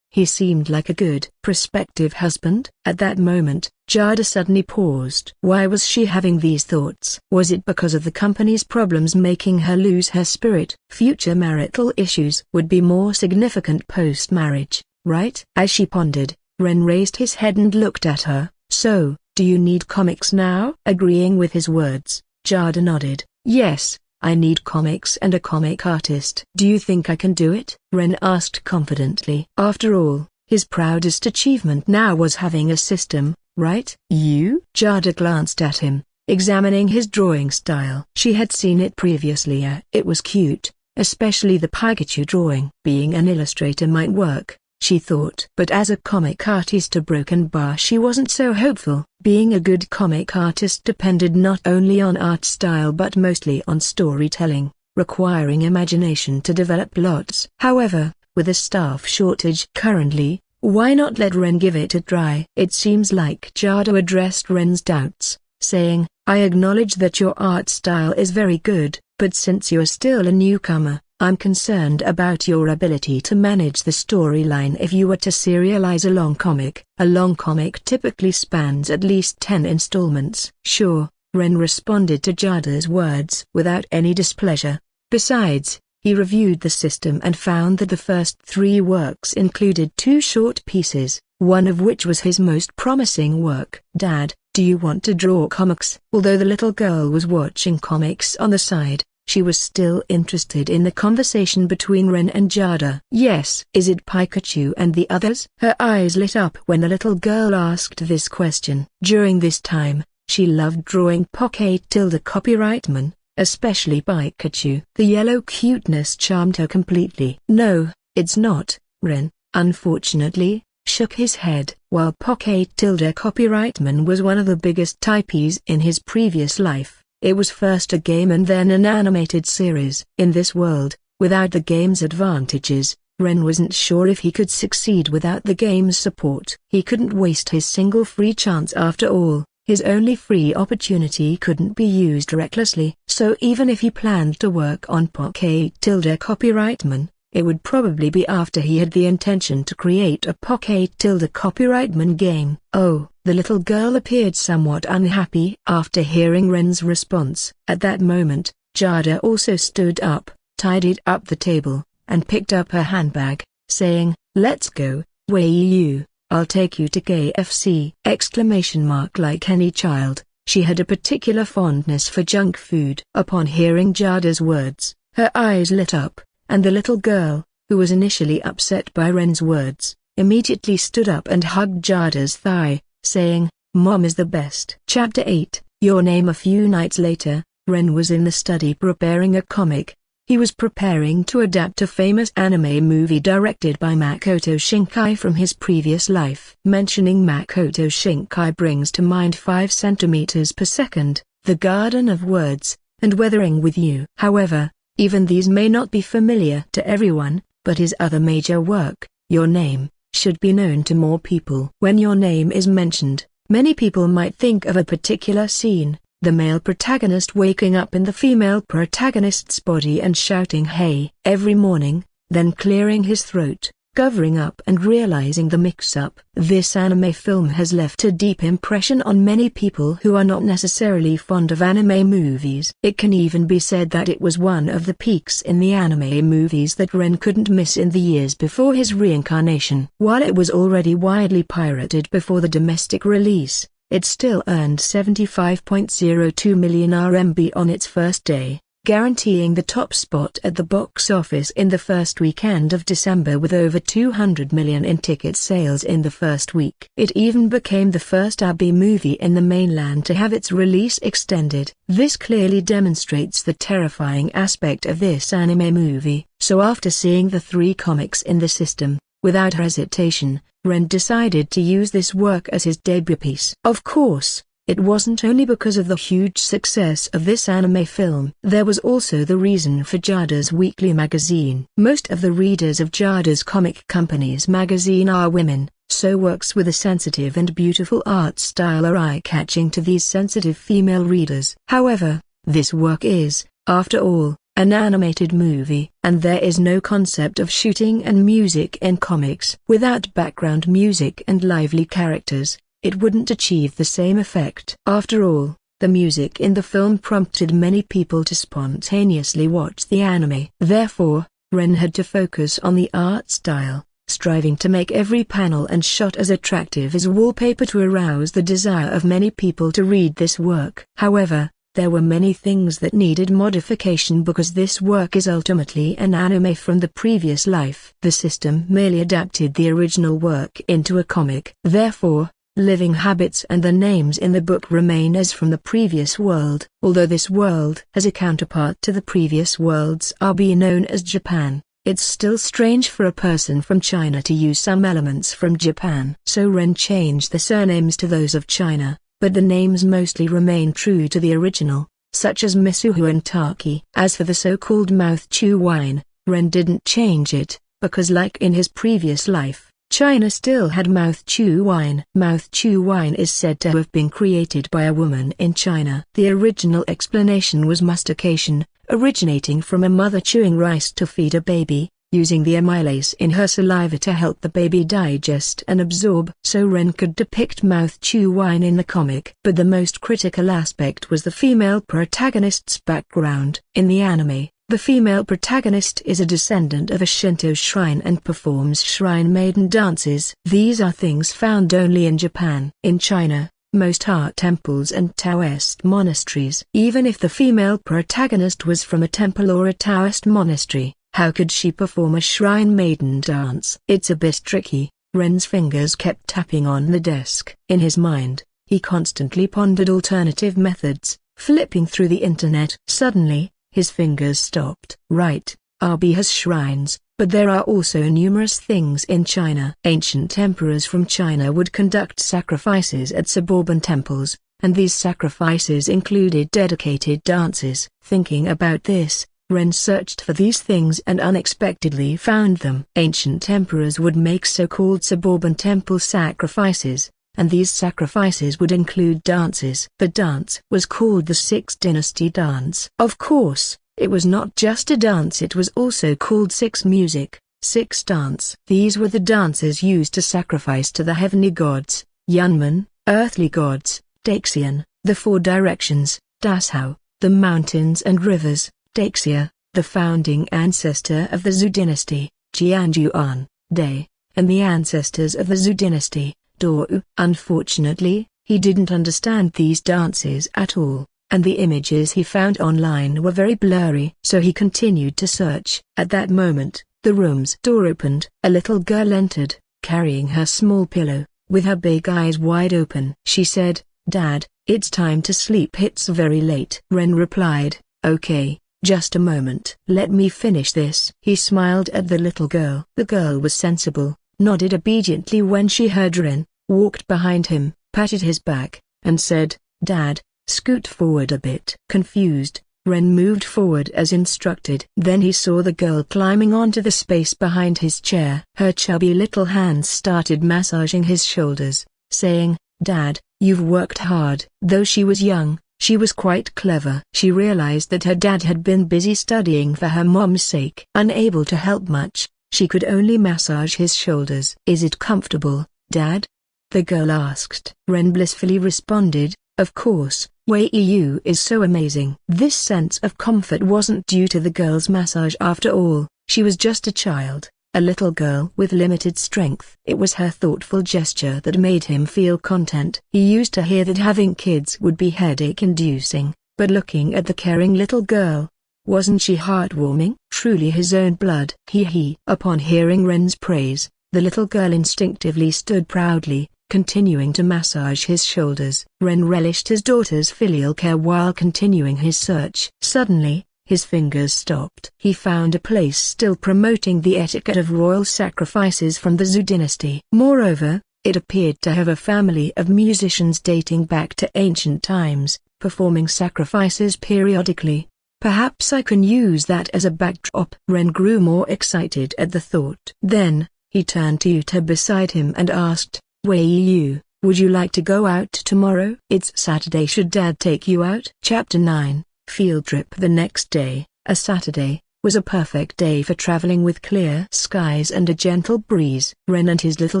He seemed like a good prospective husband. At that moment, Jada suddenly paused. Why was she having these thoughts? Was it because of the company's problems making her lose her spirit? Future marital issues would be more significant post-marriage, right? As she pondered, Ren raised his head and looked at her. "So, do you need comics now?" Agreeing with his words, Jada nodded. "Yes, I need comics and a comic artist." "Do you think I can do it?" Ren asked confidently. After all, his proudest achievement now was having a system, right? "You?" Jada glanced at him, examining his drawing style. She had seen it previously. It was cute, especially the Pikachu drawing. Being an illustrator might work, she thought. But as a comic artist, a broken bar, she wasn't so hopeful. Being a good comic artist depended not only on art style but mostly on storytelling, requiring imagination to develop plots. However, with a staff shortage currently, why not let Ren give it a try? It seems like Jada addressed Ren's doubts, saying, "I acknowledge that your art style is very good, but since you're still a newcomer, I'm concerned about your ability to manage the storyline if you were to serialize a long comic." A long comic typically spans at least 10 installments. "Sure," Ren responded to Jada's words without any displeasure. Besides, he reviewed the system and found that the first 3 works included 2 short pieces, one of which was his most promising work. "Dad, do you want to draw comics?" Although the little girl was watching comics on the side, she was still interested in the conversation between Ren and Jada. "Yes." "Is it Pikachu and the others?" Her eyes lit up when the little girl asked this question. During this time, she loved drawing Copyrightman, especially Pikachu. The yellow cuteness charmed her completely. "No, it's not," Ren, unfortunately, shook his head. While Copyrightman was one of the biggest types in his previous life, it was first a game and then an animated series. In this world, without the game's advantages, Ren wasn't sure if he could succeed without the game's support. He couldn't waste his single free chance. After all, his only free opportunity couldn't be used recklessly. So even if he planned to work on Copyrightman, it would probably be after he had the intention to create a Copyrightman game. "Oh." The little girl appeared somewhat unhappy after hearing Ren's response. At that moment, Jada also stood up, tidied up the table, and picked up her handbag, saying, "Let's go, Wei Yu, I'll take you to KFC!" Like any child, she had a particular fondness for junk food. Upon hearing Jada's words, her eyes lit up, and the little girl, who was initially upset by Ren's words, immediately stood up and hugged Jada's thigh, saying, "Mom is the best." Chapter 8, Your Name. A few nights later, Ren was in the study preparing a comic. He was preparing to adapt a famous anime movie directed by Makoto Shinkai from his previous life. Mentioning Makoto Shinkai brings to mind 5 centimeters per second, The Garden of Words, and Weathering with You. However, even these may not be familiar to everyone, but his other major work, Your Name, should be known to more people. When Your Name is mentioned, many people might think of a particular scene, the male protagonist waking up in the female protagonist's body and shouting "Hey" every morning, then clearing his throat, covering up and realizing the mix-up. This anime film has left a deep impression on many people who are not necessarily fond of anime movies. It can even be said that it was one of the peaks in the anime movies that Ren couldn't miss in the years before his reincarnation. While it was already widely pirated before the domestic release, it still earned 75.02 million RMB on its first day. guaranteeing the top spot at the box office in the first weekend of December with over 200 million in ticket sales in the first week. It even became the first Abi movie in the mainland to have its release extended. This clearly demonstrates the terrifying aspect of this anime movie. So after seeing the 3 comics in the system, without hesitation, Ren decided to use this work as his debut piece. Of course, it wasn't only because of the huge success of this anime film. There was also the reason for Jada's weekly magazine. Most of the readers of Jada's Comic Company's magazine are women, so works with a sensitive and beautiful art style are eye-catching to these sensitive female readers. However, this work is, after all, an animated movie, and there is no concept of shooting and music in comics. Without background music and lively characters, it wouldn't achieve the same effect. After all, the music in the film prompted many people to spontaneously watch the anime. Therefore, Ren had to focus on the art style, striving to make every panel and shot as attractive as wallpaper to arouse the desire of many people to read this work. However, there were many things that needed modification because this work is ultimately an anime from the previous life. The system merely adapted the original work into a comic. Therefore, living habits and the names in the book remain as from the previous world. Although this world has a counterpart to the previous worlds are being known as Japan, it's still strange for a person from China to use some elements from Japan. So Ren changed the surnames to those of China, but the names mostly remain true to the original, such as Misuhu and Taki. As for the so-called mouth chew wine, Ren didn't change it, because like in his previous life, China still had mouth chew wine. Mouth chew wine is said to have been created by a woman in China. The original explanation was mastication, originating from a mother chewing rice to feed a baby, using the amylase in her saliva to help the baby digest and absorb. So Ren could depict mouth chew wine in the comic. But the most critical aspect was the female protagonist's background. In the anime, the female protagonist is a descendant of a Shinto shrine and performs shrine maiden dances. These are things found only in Japan. In China, most are temples and Taoist monasteries. Even if the female protagonist was from a temple or a Taoist monastery, how could she perform a shrine maiden dance? It's a bit tricky. Ren's fingers kept tapping on the desk. In his mind, he constantly pondered alternative methods, flipping through the internet. Suddenly, his fingers stopped. Right, Abi has shrines, but there are also numerous things in China. Ancient emperors from China would conduct sacrifices at suburban temples, and these sacrifices included dedicated dances. Thinking about this, Ren searched for these things and unexpectedly found them. Ancient emperors would make so-called suburban temple sacrifices, and these sacrifices would include dances. The dance was called the Six Dynasty Dance. Of course, it was not just a dance, it was also called Six Music, Six Dance. These were the dances used to sacrifice to the heavenly gods, Yunmen, earthly gods, Daxian, the four directions, Dashao, the mountains and rivers, Daxia, the founding ancestor of the Zhou dynasty, Jianjuan, Day, and the ancestors of the Zhou dynasty, Dou. Unfortunately, he didn't understand these dances at all, and the images he found online were very blurry. So he continued to search. At that moment, the room's door opened. A little girl entered, carrying her small pillow, with her big eyes wide open. She said, "Dad, it's time to sleep, it's very late." Ren replied, "Okay, just a moment. Let me finish this." He smiled at the little girl. The girl was sensible, nodded obediently when she heard Ren, walked behind him, patted his back, and said, "Dad, scoot forward a bit." Confused, Ren moved forward as instructed. Then he saw the girl climbing onto the space behind his chair. Her chubby little hands started massaging his shoulders, saying, "Dad, you've worked hard." Though she was young, she was quite clever. She realized that her dad had been busy studying for her mom's sake. Unable to help much, she could only massage his shoulders. "Is it comfortable, Dad?" the girl asked. Ren blissfully responded, "Of course, Wei Yu is so amazing." This sense of comfort wasn't due to the girl's massage after all. She was just a child, a little girl with limited strength. It was her thoughtful gesture that made him feel content. He used to hear that having kids would be headache-inducing, but looking at the caring little girl, Wasn't she heartwarming? Truly his own blood. He. Upon hearing Ren's praise, the little girl instinctively stood proudly, continuing to massage his shoulders. Ren relished his daughter's filial care while continuing his search. Suddenly, his fingers stopped. He found a place still promoting the etiquette of royal sacrifices from the Zhou dynasty. Moreover, it appeared to have a family of musicians dating back to ancient times, performing sacrifices periodically. Perhaps I can use that as a backdrop. Ren grew more excited at the thought. Then, he turned to Yuta beside him and asked, Wei Yu, would you like to go out tomorrow? It's Saturday. Should Dad take you out? Chapter 9. Field trip. The next day, a Saturday, was a perfect day for traveling with clear skies and a gentle breeze. Ren and his little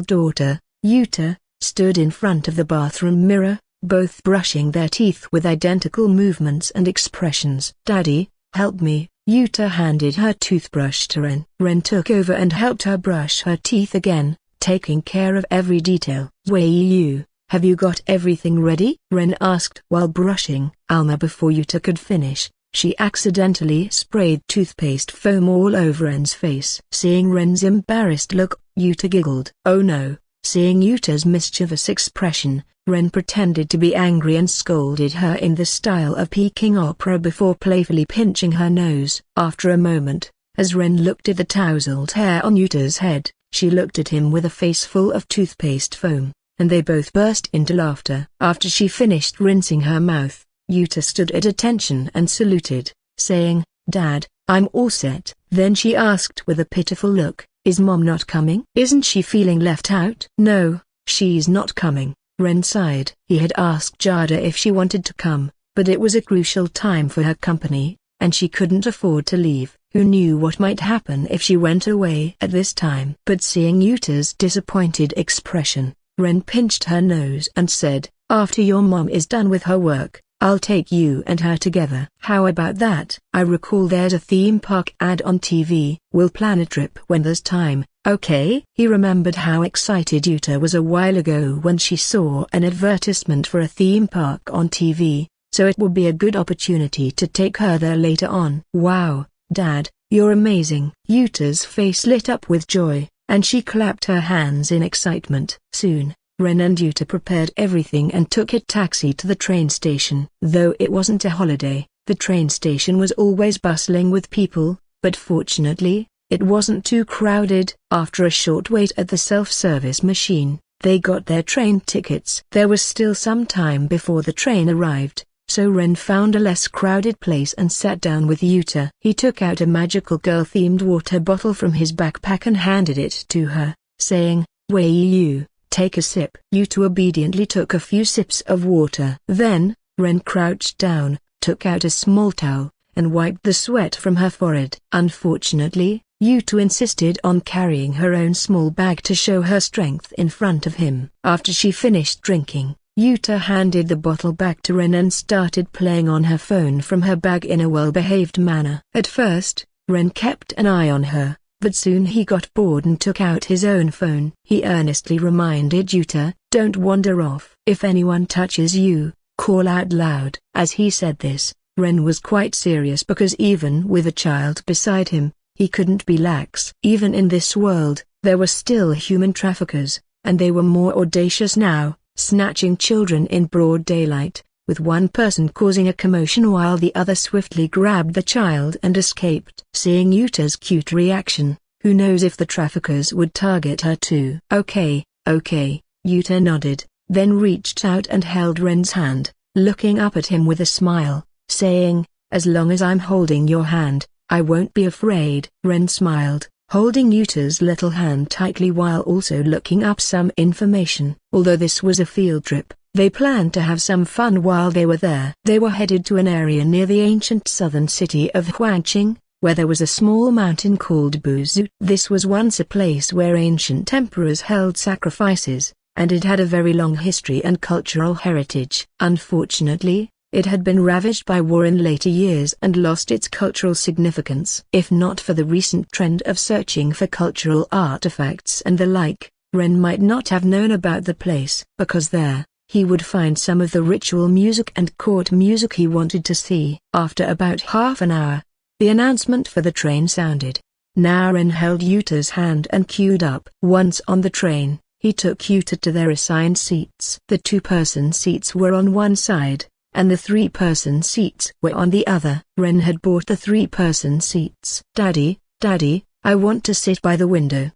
daughter, Yuta, stood in front of the bathroom mirror, both brushing their teeth with identical movements and expressions. Daddy, help me. Yuta handed her toothbrush to Ren. Ren took over and helped her brush her teeth again, taking care of every detail. Wei Yu, have you got everything ready? Ren asked while brushing. Alma. Before Yuta could finish, she accidentally sprayed toothpaste foam all over Ren's face. Seeing Ren's embarrassed look, Yuta giggled. Oh no. Seeing Yuta's mischievous expression, Ren pretended to be angry and scolded her in the style of Peking opera before playfully pinching her nose. After a moment, as Ren looked at the tousled hair on Yuta's head, she looked at him with a face full of toothpaste foam, and they both burst into laughter. After she finished rinsing her mouth, Yuta stood at attention and saluted, saying, Dad, I'm all set. Then she asked with a pitiful look, Is Mom not coming? Isn't she feeling left out? No, she's not coming. Ren sighed. He had asked Jada if she wanted to come, but it was a crucial time for her company, and she couldn't afford to leave. Who knew what might happen if she went away at this time? But seeing Yuta's disappointed expression, Ren pinched her nose and said, After your mom is done with her work, I'll take you and her together. How about that? I recall there's a theme park ad on TV. We'll plan a trip when there's time, okay? He remembered how excited Yuta was a while ago when she saw an advertisement for a theme park on TV, so it would be a good opportunity to take her there later on. Wow, Dad, you're amazing. Yuta's face lit up with joy, and she clapped her hands in excitement. Soon, Ren and Yuta prepared everything and took a taxi to the train station. Though it wasn't a holiday, the train station was always bustling with people, but fortunately, it wasn't too crowded. After a short wait at the self-service machine, they got their train tickets. There was still some time before the train arrived, so Ren found a less crowded place and sat down with Yuta. He took out a magical girl-themed water bottle from his backpack and handed it to her, saying, Wei Yu, take a sip. Yuta obediently took a few sips of water. Then, Ren crouched down, took out a small towel, and wiped the sweat from her forehead. Unfortunately, Yuta insisted on carrying her own small bag to show her strength in front of him. After she finished drinking, Yuta handed the bottle back to Ren and started playing on her phone from her bag in a well-behaved manner. At first, Ren kept an eye on her, but soon he got bored and took out his own phone. He earnestly reminded Yuta, Don't wander off. If anyone touches you, call out loud. As he said this, Ren was quite serious because even with a child beside him, he couldn't be lax. Even in this world, there were still human traffickers, and they were more audacious now, snatching children in broad daylight, with one person causing a commotion while the other swiftly grabbed the child and escaped. Seeing Yuta's cute reaction, who knows if the traffickers would target her too? Okay, Yuta nodded, then reached out and held Ren's hand, looking up at him with a smile, saying, As long as I'm holding your hand, I won't be afraid. Ren smiled, holding Yuta's little hand tightly while also looking up some information. Although this was a field trip, they planned to have some fun while they were there. They were headed to an area near the ancient southern city of Huangqing, where there was a small mountain called Buzhu. This was once a place where ancient emperors held sacrifices, and it had a very long history and cultural heritage. Unfortunately, it had been ravaged by war in later years and lost its cultural significance. If not for the recent trend of searching for cultural artifacts and the like, Ren might not have known about the place. Because there, he would find some of the ritual music and court music he wanted to see. After about half an hour, The announcement for the train sounded. Now Ren held Yuta's hand and queued up. Once on the train, he took Yuta to their assigned seats. The two-person seats were on one side, and the three-person seats were on the other. Ren had bought the three-person seats. "Daddy, Daddy, I want to sit by the window,"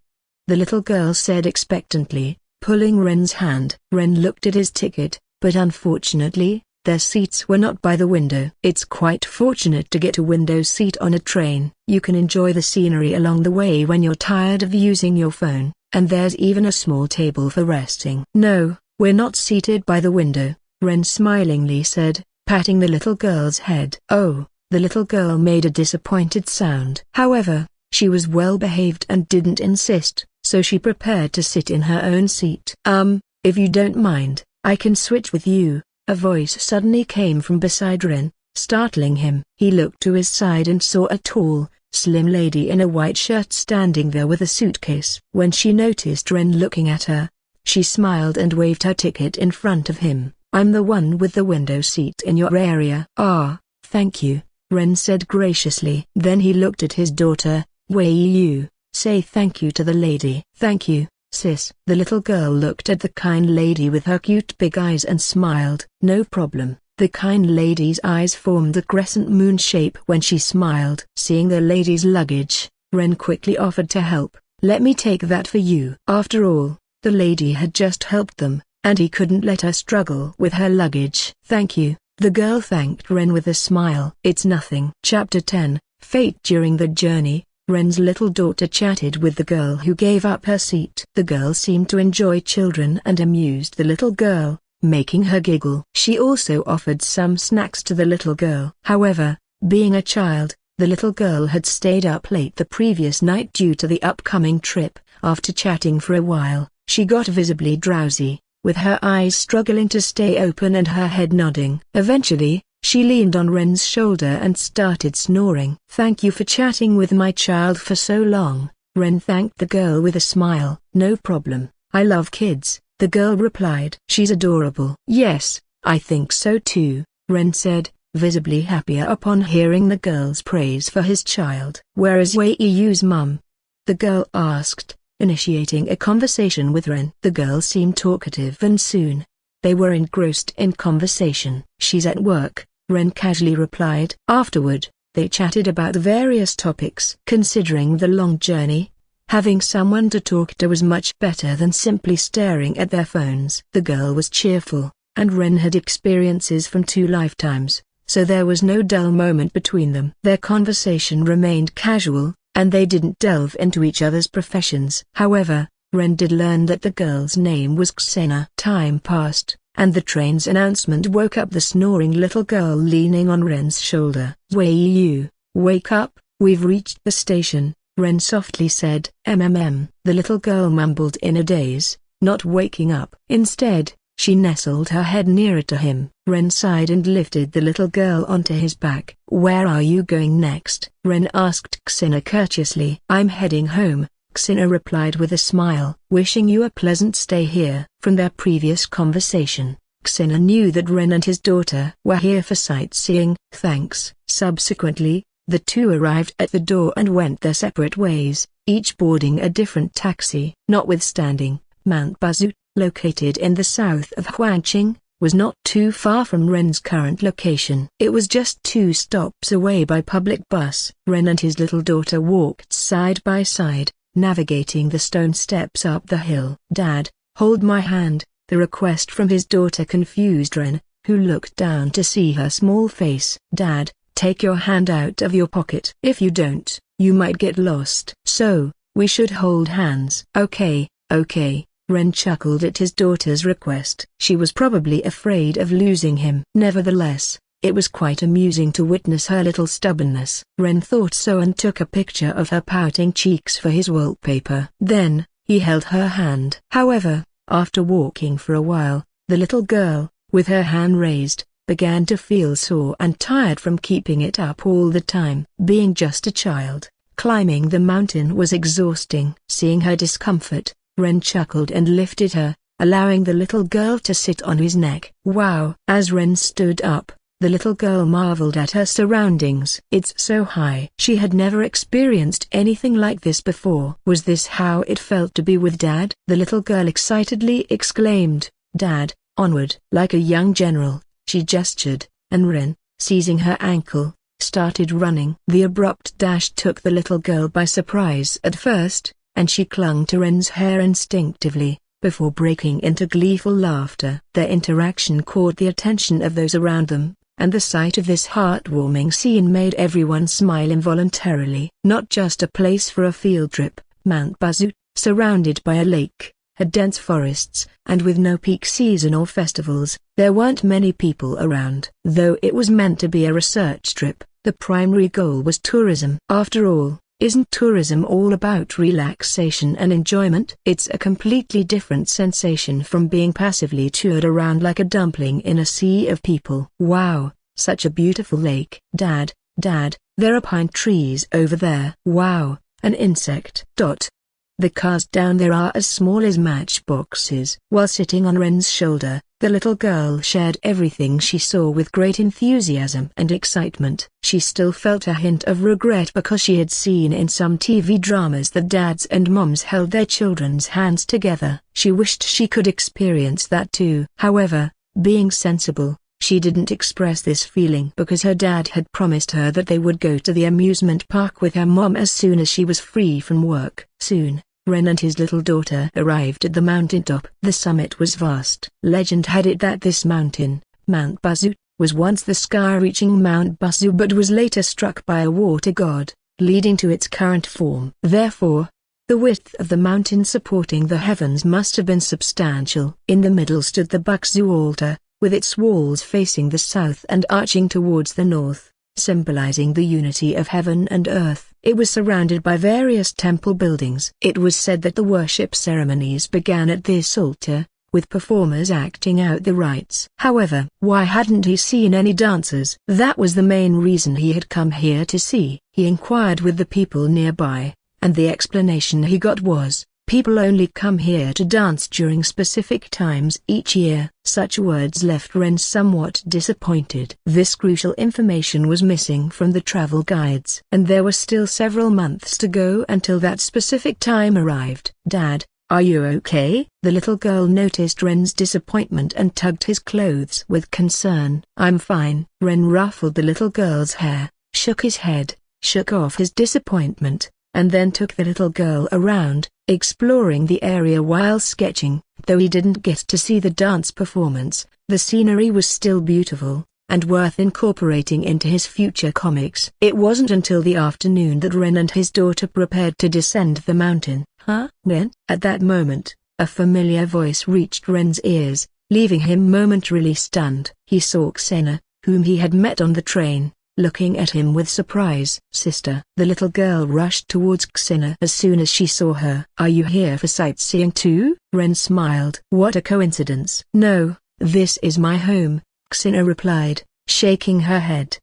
the little girl said expectantly, pulling Ren's hand. Ren looked at his ticket, but unfortunately, their seats were not by the window. "It's quite fortunate to get a window seat on a train. You can enjoy the scenery along the way when you're tired of using your phone, and there's even a small table for resting." "No, we're not seated by the window," Ren smilingly said, patting the little girl's head. "Oh," the little girl made a disappointed sound. However, she was well behaved and didn't insist, so she prepared to sit in her own seat. If you don't mind, I can switch with you," a voice suddenly came from beside Ren, startling him. He looked to his side and saw a tall, slim lady in a white shirt standing there with a suitcase. When she noticed Ren looking at her, she smiled and waved her ticket in front of him. "I'm the one with the window seat in your area." "Ah, thank you," Ren said graciously. Then he looked at his daughter. "Wei Yu, say thank you to the lady." "Thank you, sis." The little girl looked at the kind lady with her cute big eyes and smiled. "No problem." The kind lady's eyes formed the crescent moon shape when she smiled. Seeing the lady's luggage, Ren quickly offered to help. "Let me take that for you." After all, the lady had just helped them, and he couldn't let her struggle with her luggage. "Thank you." The girl thanked Ren with a smile. "It's nothing." Chapter 10, Fate. During the journey, Ren's little daughter chatted with the girl who gave up her seat. The girl seemed to enjoy children and amused the little girl, making her giggle. She also offered some snacks to the little girl. However, being a child, the little girl had stayed up late the previous night due to the upcoming trip. After chatting for a while, she got visibly drowsy, with her eyes struggling to stay open and her head nodding. Eventually, she leaned on Ren's shoulder and started snoring. "Thank you for chatting with my child for so long," Ren thanked the girl with a smile. "No problem, I love kids," the girl replied. "She's adorable." "Yes, I think so too," Ren said, visibly happier upon hearing the girl's praise for his child. "Where is Wei Yu's mum?" the girl asked, initiating a conversation with Ren. The girl seemed talkative and soon they were engrossed in conversation. "She's at work," Ren casually replied. Afterward, they chatted about various topics. Considering the long journey, having someone to talk to was much better than simply staring at their phones. The girl was cheerful, and Ren had experiences from 2 lifetimes, so there was no dull moment between them. Their conversation remained casual, and they didn't delve into each other's professions. However, Ren did learn that the girl's name was Xena. Time passed, and the train's announcement woke up the snoring little girl leaning on Ren's shoulder. "Wei Yu, wake up, we've reached the station," Ren softly said. The little girl mumbled in a daze, not waking up. Instead, she nestled her head nearer to him. Ren sighed and lifted the little girl onto his back. "Where are you going next?" Ren asked Xena courteously. "I'm heading home," Xena replied with a smile. "Wishing you a pleasant stay here." From their previous conversation, Xena knew that Ren and his daughter were here for sightseeing. "Thanks." Subsequently, the two arrived at the door and went their separate ways, each boarding a different taxi. Notwithstanding, Mount Bazut, located in the south of Huangqing, was not too far from Ren's current location. It was just 2 stops away by public bus. Ren and his little daughter walked side by side, navigating the stone steps up the hill. "Dad, hold my hand." The request from his daughter confused Ren, who looked down to see her small face. "Dad, take your hand out of your pocket. If you don't, you might get lost." "So, we should hold hands." Okay. Ren chuckled at his daughter's request. She was probably afraid of losing him. Nevertheless, it was quite amusing to witness her little stubbornness. Ren thought so and took a picture of her pouting cheeks for his wallpaper. Then, he held her hand. However, after walking for a while, the little girl, with her hand raised, began to feel sore and tired from keeping it up all the time. Being just a child, climbing the mountain was exhausting. Seeing her discomfort, Ren chuckled and lifted her, allowing the little girl to sit on his neck. "Wow!" As Ren stood up, The little girl marveled at her surroundings. It's so high. She had never experienced anything like this before. Was this how it felt to be with Dad? The little girl excitedly exclaimed, "Dad, onward!" Like a young general, she gestured, and Ren, seizing her ankle, started running. The abrupt dash took the little girl by surprise at first, and she clung to Ren's hair instinctively, before breaking into gleeful laughter. Their interaction caught the attention of those around them, and the sight of this heartwarming scene made everyone smile involuntarily. Not just a place for a field trip, Mount Bazu, surrounded by a lake, had dense forests, and with no peak season or festivals, there weren't many people around. Though it was meant to be a research trip, the primary goal was tourism. After all, isn't tourism all about relaxation and enjoyment? It's a completely different sensation from being passively toured around like a dumpling in a sea of people. Wow, such a beautiful lake. Dad, there are pine trees over there. Wow, an insect. The cars down there are as small as matchboxes. While sitting on Ren's shoulder, the little girl shared everything she saw with great enthusiasm and excitement. She still felt a hint of regret because she had seen in some TV dramas that dads and moms held their children's hands together. She wished she could experience that too. However, being sensible, she didn't express this feeling because her dad had promised her that they would go to the amusement park with her mom as soon as she was free from work. Soon, Ren and his little daughter arrived at the mountaintop. The summit was vast. Legend had it that this mountain, Mount Bazu, was once the sky-reaching Mount Bazu but was later struck by a water god, leading to its current form. Therefore, the width of the mountain supporting the heavens must have been substantial. In the middle stood the Bazu altar, with its walls facing the south and arching towards the north, symbolizing the unity of heaven and earth. It was surrounded by various temple buildings. It was said that the worship ceremonies began at this altar, with performers acting out the rites. However, why hadn't he seen any dancers? That was the main reason he had come here to see. He inquired with the people nearby, and the explanation he got was, people only come here to dance during specific times each year. Such words left Ren somewhat disappointed. This crucial information was missing from the travel guides. And there were still several months to go until that specific time arrived. Dad, are you okay? The little girl noticed Ren's disappointment and tugged his clothes with concern. I'm fine. Ren ruffled the little girl's hair, shook his head, shook off his disappointment, and then took the little girl around, exploring the area while sketching. Though he didn't get to see the dance performance, the scenery was still beautiful, and worth incorporating into his future comics. It wasn't until the afternoon that Ren and his daughter prepared to descend the mountain. Huh? Ren? At that moment, a familiar voice reached Ren's ears, leaving him momentarily stunned. He saw Xena, whom he had met on the train, looking at him with surprise. Sister. The little girl rushed towards Xena as soon as she saw her. Are you here for sightseeing too? Ren smiled. What a coincidence. No, this is my home, Xena replied, shaking her head.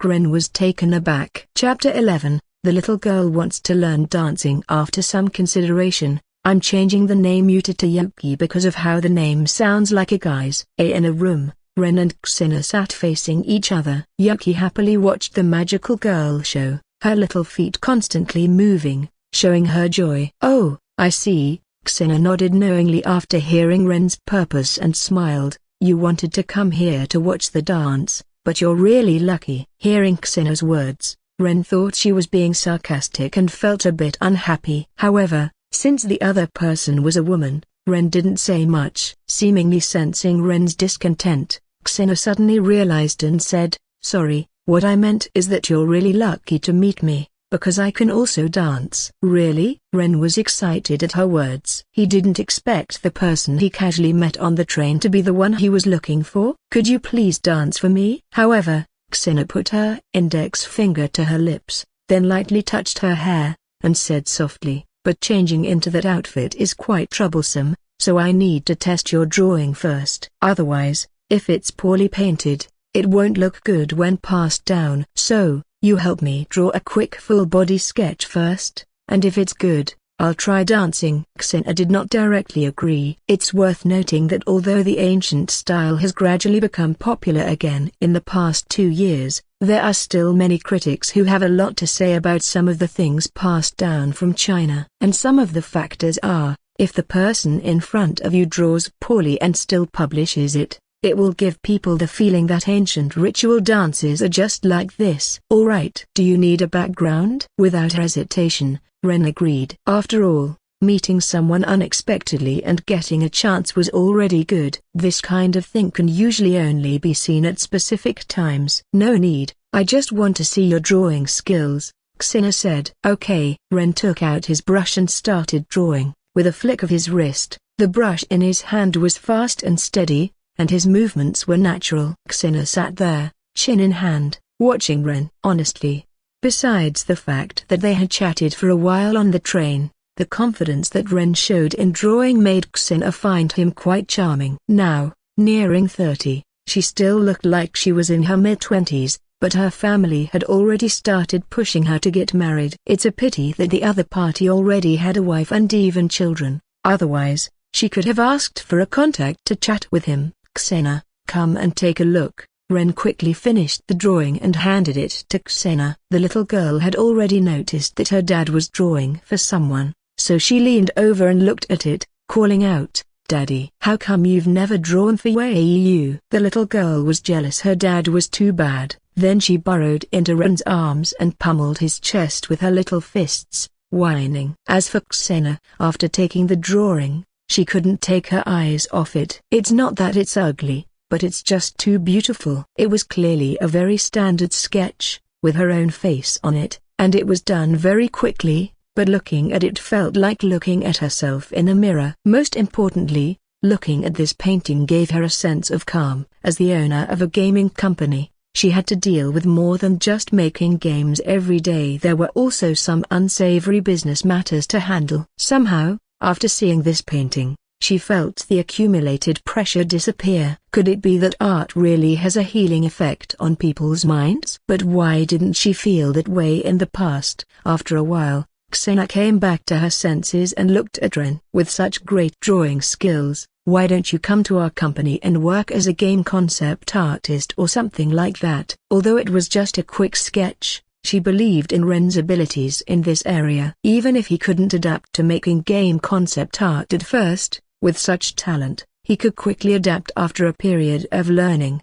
Ren was taken aback. Chapter 11. The little girl wants to learn dancing. After some consideration, I'm changing the name Yuta to Yuki because of how the name sounds like a guy's. In a room, Ren and Xena sat facing each other. Yuki happily watched the magical girl show, her little feet constantly moving, showing her joy. Oh, I see, Xena nodded knowingly after hearing Ren's purpose and smiled. You wanted to come here to watch the dance, but you're really lucky. Hearing Xena's words, Ren thought she was being sarcastic and felt a bit unhappy. However, since the other person was a woman, Ren didn't say much. Seemingly sensing Ren's discontent, Xena suddenly realized and said, sorry, what I meant is that you're really lucky to meet me, because I can also dance. Really? Ren was excited at her words. He didn't expect the person he casually met on the train to be the one he was looking for. Could you please dance for me? However, Xena put her index finger to her lips, then lightly touched her hair, and said softly, but changing into that outfit is quite troublesome, so I need to test your drawing first. Otherwise, if it's poorly painted, it won't look good when passed down. So, you help me draw a quick full body sketch first, and if it's good, I'll try dancing." Xena did not directly agree. It's worth noting that although the ancient style has gradually become popular again in the past 2 years, there are still many critics who have a lot to say about some of the things passed down from China. And some of the factors are, if the person in front of you draws poorly and still publishes it, it will give people the feeling that ancient ritual dances are just like this. "Alright. Do you need a background?" Without hesitation, Ren agreed. After all, meeting someone unexpectedly and getting a chance was already good. This kind of thing can usually only be seen at specific times. "No need, I just want to see your drawing skills," Xena said. "Okay." Ren took out his brush and started drawing. With a flick of his wrist, the brush in his hand was fast and steady, and his movements were natural. Xena sat there, chin in hand, watching Ren. Honestly, besides the fact that they had chatted for a while on the train, the confidence that Ren showed in drawing made Xena find him quite charming. Now, nearing 30, she still looked like she was in her mid-20s, but her family had already started pushing her to get married. It's a pity that the other party already had a wife and even children, otherwise, she could have asked for a contact to chat with him. "Xena, come and take a look." Ren quickly finished the drawing and handed it to Xena. The little girl had already noticed that her dad was drawing for someone, so she leaned over and looked at it, calling out, "Daddy, how come you've never drawn for Wei?" The little girl was jealous her dad was too bad. Then she burrowed into Ren's arms and pummeled his chest with her little fists, whining. As for Xena, after taking the drawing, she couldn't take her eyes off it. "It's not that it's ugly, but it's just too beautiful." It was clearly a very standard sketch, with her own face on it, and it was done very quickly, but looking at it felt like looking at herself in a mirror. Most importantly, looking at this painting gave her a sense of calm. As the owner of a gaming company, she had to deal with more than just making games every day. There were also some unsavory business matters to handle. Somehow, after seeing this painting, she felt the accumulated pressure disappear. Could it be that art really has a healing effect on people's minds? But why didn't she feel that way in the past? After a while, Xena came back to her senses and looked at Ren. "With such great drawing skills, why don't you come to our company and work as a game concept artist or something like that?" Although it was just a quick sketch, she believed in Ren's abilities in this area. Even if he couldn't adapt to making game concept art at first, with such talent, he could quickly adapt after a period of learning.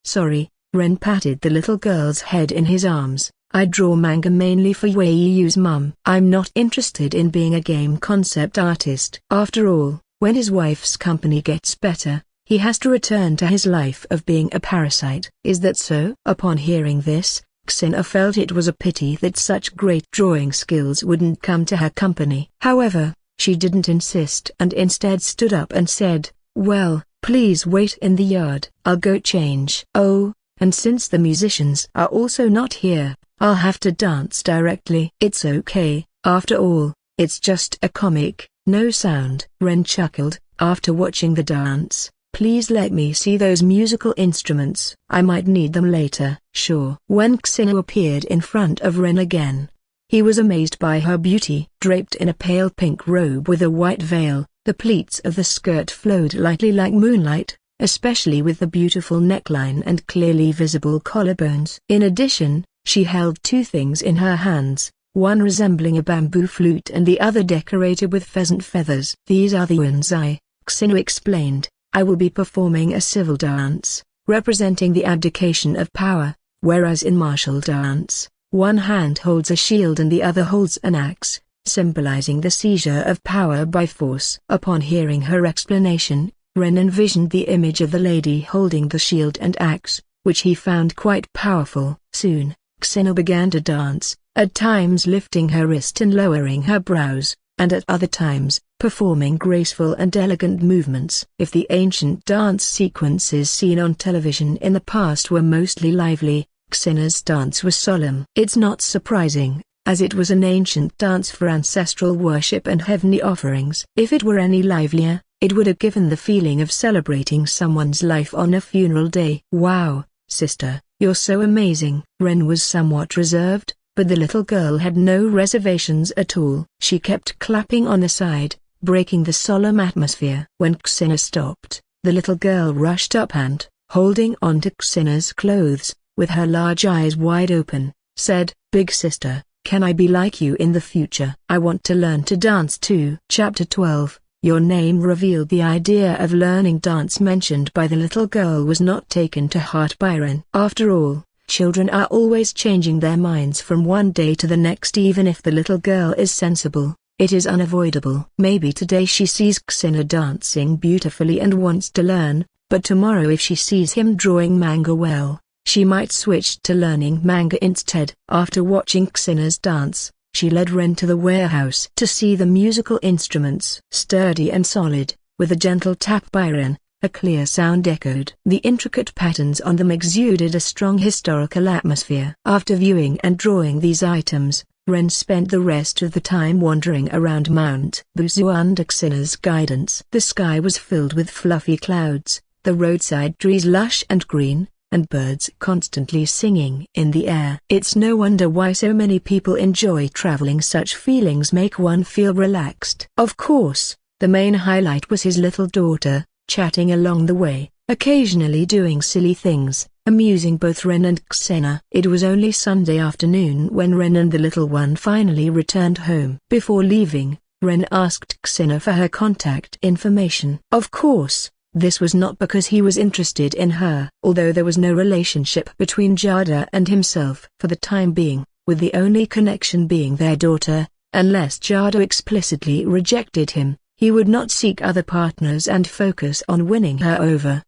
Sorry," Ren patted the little girl's head in his arms. "I draw manga mainly for Weiyu's mum. I'm not interested in being a game concept artist." After all, when his wife's company gets better, he has to return to his life of being a parasite. "Is that so?" Upon hearing this, Xena felt it was a pity that such great drawing skills wouldn't come to her company. However, she didn't insist and instead stood up and said, "Well, please wait in the yard. I'll go change." "Oh, and since the musicians are also not here, I'll have to dance directly." "It's okay, after all, it's just a comic, no sound." Ren chuckled, after watching the dance. "Please let me see those musical instruments. I might need them later." "Sure." When Xena appeared in front of Ren again, he was amazed by her beauty. Draped in a pale pink robe with a white veil, the pleats of the skirt flowed lightly like moonlight, especially with the beautiful neckline and clearly visible collarbones. In addition, she held two things in her hands, one resembling a bamboo flute and the other decorated with pheasant feathers. "These are the Yunzai," Xena explained. "I will be performing a civil dance, representing the abdication of power, whereas in martial dance, one hand holds a shield and the other holds an axe, symbolizing the seizure of power by force." Upon hearing her explanation, Ren envisioned the image of the lady holding the shield and axe, which he found quite powerful. Soon, Xena began to dance, at times lifting her wrist and lowering her brows, and at other times, performing graceful and elegant movements. If the ancient dance sequences seen on television in the past were mostly lively, Xena's dance was solemn. It's not surprising, as it was an ancient dance for ancestral worship and heavenly offerings. If it were any livelier, it would have given the feeling of celebrating someone's life on a funeral day. "Wow, sister, you're so amazing." Ren was somewhat reserved, but the little girl had no reservations at all. She kept clapping on the side, breaking the solemn atmosphere. When Xena stopped, the little girl rushed up and, holding onto Xena's clothes, with her large eyes wide open, said, "Big sister, can I be like you in the future? I want to learn to dance too." Chapter 12. Your Name revealed the idea of learning dance mentioned by the little girl was not taken to heart by Ren. After all, children are always changing their minds from one day to the next. Even if the little girl is sensible, it is unavoidable. Maybe today she sees Xena dancing beautifully and wants to learn, but tomorrow if she sees him drawing manga well, she might switch to learning manga instead. After watching Xena's dance, she led Ren to the warehouse to see the musical instruments. Sturdy and solid, with a gentle tap by Ren, a clear sound echoed. The intricate patterns on them exuded a strong historical atmosphere. After viewing and drawing these items, Ren spent the rest of the time wandering around Mount Buzu under Xena's guidance. The sky was filled with fluffy clouds, the roadside trees lush and green, and birds constantly singing in the air. It's no wonder why so many people enjoy traveling. Such feelings make one feel relaxed. Of course, the main highlight was his little daughter, chatting along the way, occasionally doing silly things, amusing both Ren and Xena. It was only Sunday afternoon when Ren and the little one finally returned home. Before leaving, Ren asked Xena for her contact information. Of course, this was not because he was interested in her. Although there was no relationship between Jada and himself for the time being, with the only connection being their daughter, unless Jada explicitly rejected him, he would not seek other partners and focus on winning her over.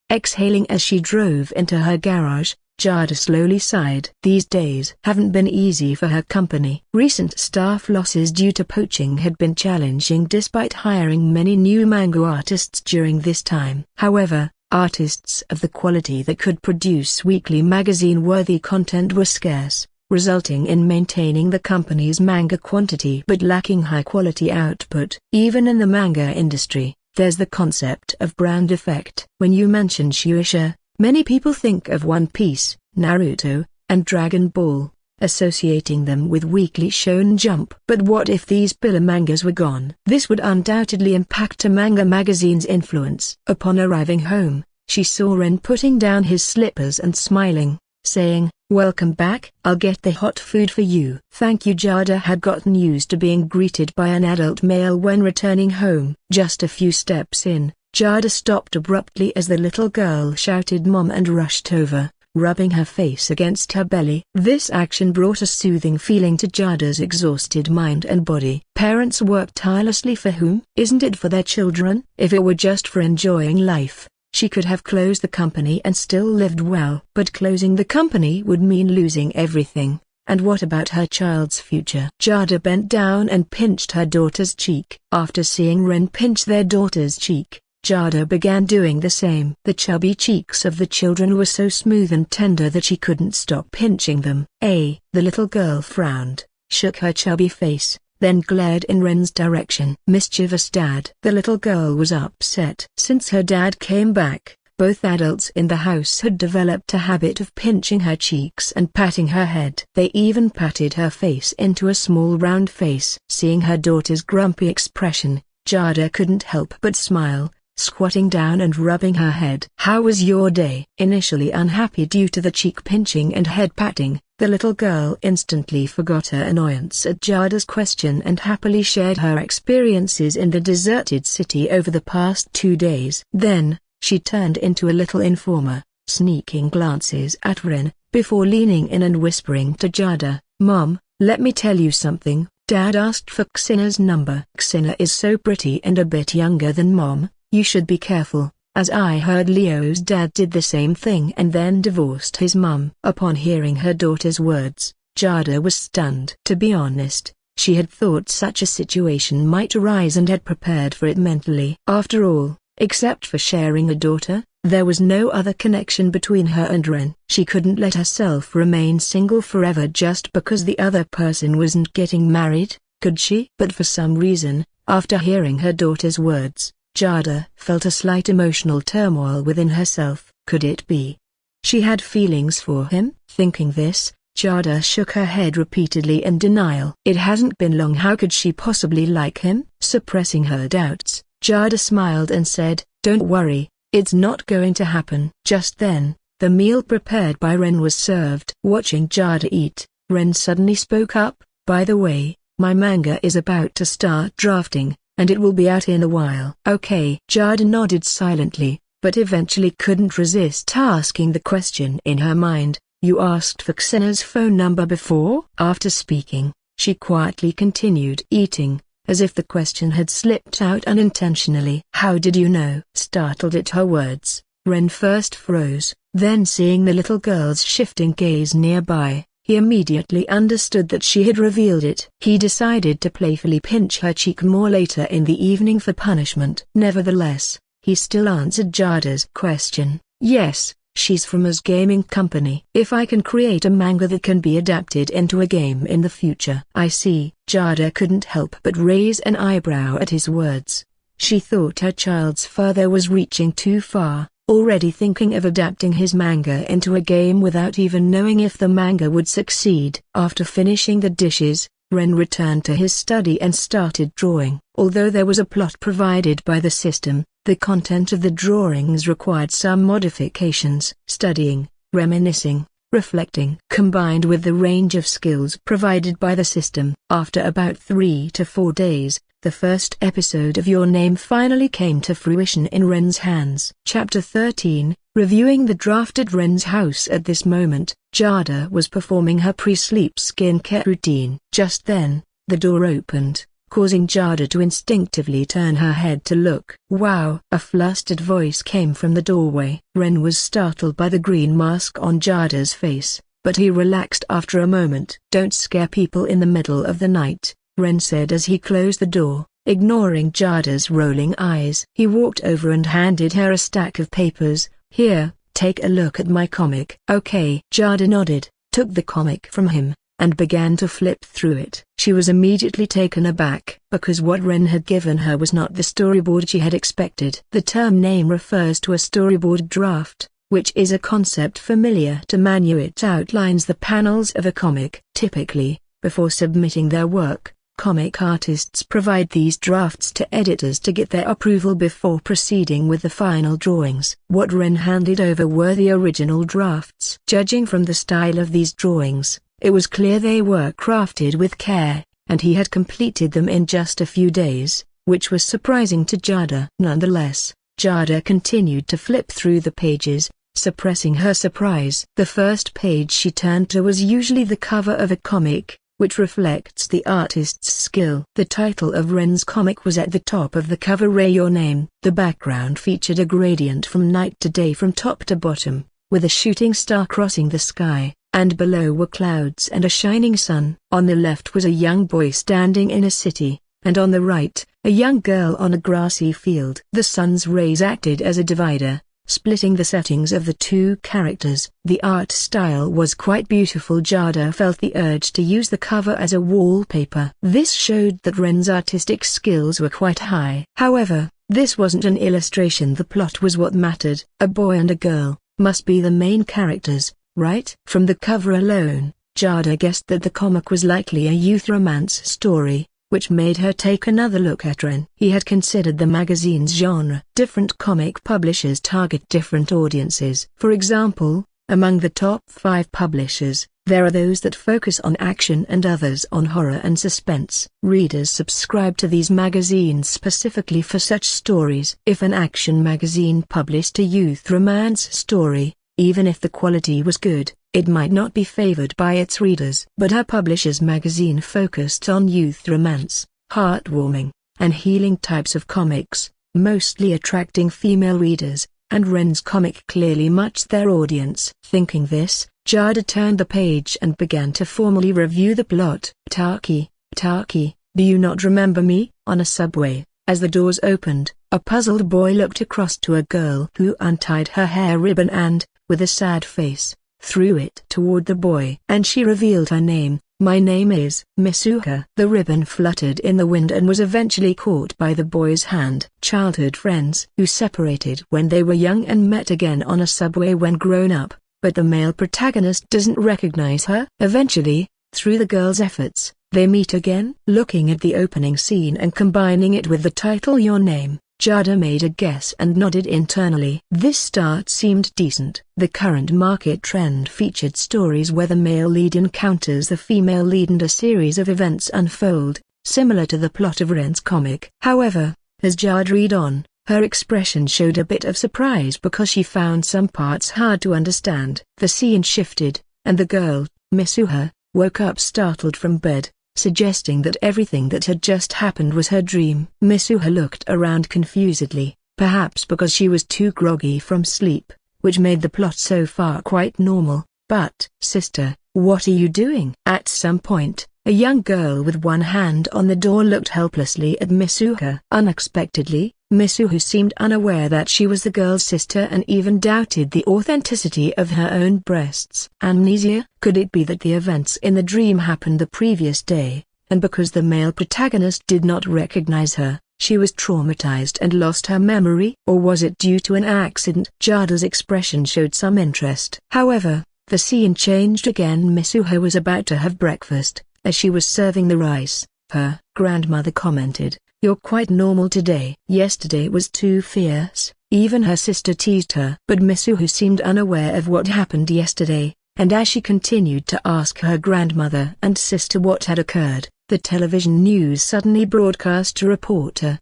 Exhaling as she drove into her garage, Jada slowly sighed. These days haven't been easy for her company. Recent staff losses due to poaching had been challenging despite hiring many new manga artists during this time. However, artists of the quality that could produce weekly magazine-worthy content were scarce, resulting in maintaining the company's manga quantity but lacking high-quality output. Even in the manga industry, there's the concept of brand effect. When you mention Shueisha, many people think of One Piece, Naruto, and Dragon Ball, associating them with Weekly Shonen Jump. But what if these pillar mangas were gone? This would undoubtedly impact a manga magazine's influence. Upon arriving home, she saw Ren putting down his slippers and smiling, saying, "Welcome back. I'll get the hot food for you." Thank you. Jada had gotten used to being greeted by an adult male when returning home. Just a few steps in, Jada stopped abruptly as the little girl shouted "Mom" and rushed over, rubbing her face against her belly. This action brought a soothing feeling to Jada's exhausted mind and body. Parents work tirelessly for whom? Isn't it for their children? If it were just for enjoying life, she could have closed the company and still lived well. But closing the company would mean losing everything. And what about her child's future? Jada bent down and pinched her daughter's cheek. After seeing Ren pinch their daughter's cheek, Jada began doing the same. The chubby cheeks of the children were so smooth and tender that she couldn't stop pinching them. The little girl frowned, shook her chubby face, then glared in Ren's direction. Mischievous dad. The little girl was upset. Since her dad came back, both adults in the house had developed a habit of pinching her cheeks and patting her head. They even patted her face into a small round face. Seeing her daughter's grumpy expression, Jada couldn't help but smile, squatting down and rubbing her head. "How was your day?" Initially unhappy due to the cheek pinching and head patting, the little girl instantly forgot her annoyance at Jada's question and happily shared her experiences in the deserted city over the past 2 days. Then, she turned into a little informer, sneaking glances at Ren, before leaning in and whispering to Jada, "Mom, let me tell you something. Dad asked for Xena's number. Xena is so pretty and a bit younger than Mom. You should be careful, as I heard Leo's dad did the same thing and then divorced his mum." Upon hearing her daughter's words, Jada was stunned. To be honest, she had thought such a situation might arise and had prepared for it mentally. After all, except for sharing a daughter, there was no other connection between her and Ren. She couldn't let herself remain single forever just because the other person wasn't getting married, could she? But for some reason, after hearing her daughter's words, Jada felt a slight emotional turmoil within herself. Could it be she had feelings for him? Thinking this, Jada shook her head repeatedly in denial. It hasn't been long. How could she possibly like him? Suppressing her doubts, Jada smiled and said, "Don't worry, it's not going to happen." Just then, the meal prepared by Ren was served. Watching Jada eat, Ren suddenly spoke up, "By the way, my manga is about to start drafting, and it will be out in a while." "Okay." Jada nodded silently, but eventually couldn't resist asking the question in her mind. "You asked for Xena's phone number before?" After speaking, she quietly continued eating, as if the question had slipped out unintentionally. "How did you know?" Startled at her words, Ren first froze, then seeing the little girl's shifting gaze nearby, he immediately understood that she had revealed it. He decided to playfully pinch her cheek more later in the evening for punishment. Nevertheless, he still answered Jada's question. "Yes, she's from Us Gaming Company. If I can create a manga that can be adapted into a game in the future." "I see." Jada couldn't help but raise an eyebrow at his words. She thought her child's father was reaching too far, already thinking of adapting his manga into a game without even knowing if the manga would succeed. After finishing the dishes, Ren returned to his study and started drawing. Although there was a plot provided by the system, the content of the drawings required some modifications. Studying, reminiscing, reflecting combined with the range of skills provided by the system. After about 3 to 4 days, the first episode of Your Name finally came to fruition in Ren's hands. Chapter 13, Reviewing the draft at Ren's house. At this moment, Jada was performing her pre-sleep skincare routine. Just then, the door opened, causing Jada to instinctively turn her head to look. "Wow!" A flustered voice came from the doorway. Ren was startled by the green mask on Jada's face, but he relaxed after a moment. "Don't scare people in the middle of the night," Ren said as he closed the door, ignoring Jada's rolling eyes. He walked over and handed her a stack of papers. "Here, take a look at my comic." "Okay." Jada nodded, took the comic from him, and began to flip through it. She was immediately taken aback, because what Ren had given her was not the storyboard she had expected. The term name refers to a storyboard draft, which is a concept familiar to manu. It outlines the panels of a comic. Typically, before submitting their work, comic artists provide these drafts to editors to get their approval before proceeding with the final drawings. What Ren handed over were the original drafts. Judging from the style of these drawings, it was clear they were crafted with care, and he had completed them in just a few days, which was surprising to Jada. Nonetheless, Jada continued to flip through the pages, suppressing her surprise. The first page she turned to was usually the cover of a comic, which reflects the artist's skill. The title of Ren's comic was at the top of the cover, Your Name. The background featured a gradient from night to day from top to bottom, with a shooting star crossing the sky, and below were clouds and a shining sun. On the left was a young boy standing in a city, and on the right, a young girl on a grassy field. The sun's rays acted as a divider, splitting the settings of the two characters. The art style was quite beautiful. Jada felt the urge to use the cover as a wallpaper. This showed that Ren's artistic skills were quite high. However, this wasn't an illustration. The plot was what mattered. A boy and a girl must be the main characters, right? From the cover alone, Jada guessed that the comic was likely a youth romance story, which made her take another look at Ren. He had considered the magazine's genre. Different comic publishers target different audiences. For example, among the top 5 publishers, there are those that focus on action and others on horror and suspense. Readers subscribe to these magazines specifically for such stories. If an action magazine published a youth romance story, even if the quality was good, it might not be favored by its readers. But her publisher's magazine focused on youth romance, heartwarming, and healing types of comics, mostly attracting female readers, and Ren's comic clearly matched their audience. Thinking this, Jada turned the page and began to formally review the plot. "Taki, Taki, do you not remember me?" On a subway, as the doors opened, a puzzled boy looked across to a girl who untied her hair ribbon and, with a sad face, threw it toward the boy. And she revealed her name. "My name is Misuha." The ribbon fluttered in the wind and was eventually caught by the boy's hand. Childhood friends who separated when they were young and met again on a subway when grown up, but the male protagonist doesn't recognize her. Eventually, through the girl's efforts, they meet again. Looking at the opening scene and combining it with the title Your Name, Jada made a guess and nodded internally. This start seemed decent. The current market trend featured stories where the male lead encounters the female lead and a series of events unfold, similar to the plot of Ren's comic. However, as Jada read on, her expression showed a bit of surprise because she found some parts hard to understand. The scene shifted, and the girl, Misuha, woke up startled from bed, suggesting that everything that had just happened was her dream. Misuha looked around confusedly, perhaps because she was too groggy from sleep, which made the plot so far quite normal. But, sister, what are you doing? At some point, a young girl with one hand on the door looked helplessly at Misuha. Unexpectedly, Misuha seemed unaware that she was the girl's sister and even doubted the authenticity of her own breasts. Amnesia? Could it be that the events in the dream happened the previous day, and because the male protagonist did not recognize her, she was traumatized and lost her memory? Or was it due to an accident? Jada's expression showed some interest. However, the scene changed again. Misuha was about to have breakfast. As she was serving the rice, her grandmother commented, "You're quite normal today." Yesterday was too fierce. Even her sister teased her. But Misuha seemed unaware of what happened yesterday, and as she continued to ask her grandmother and sister what had occurred, the television news suddenly broadcast a reporter.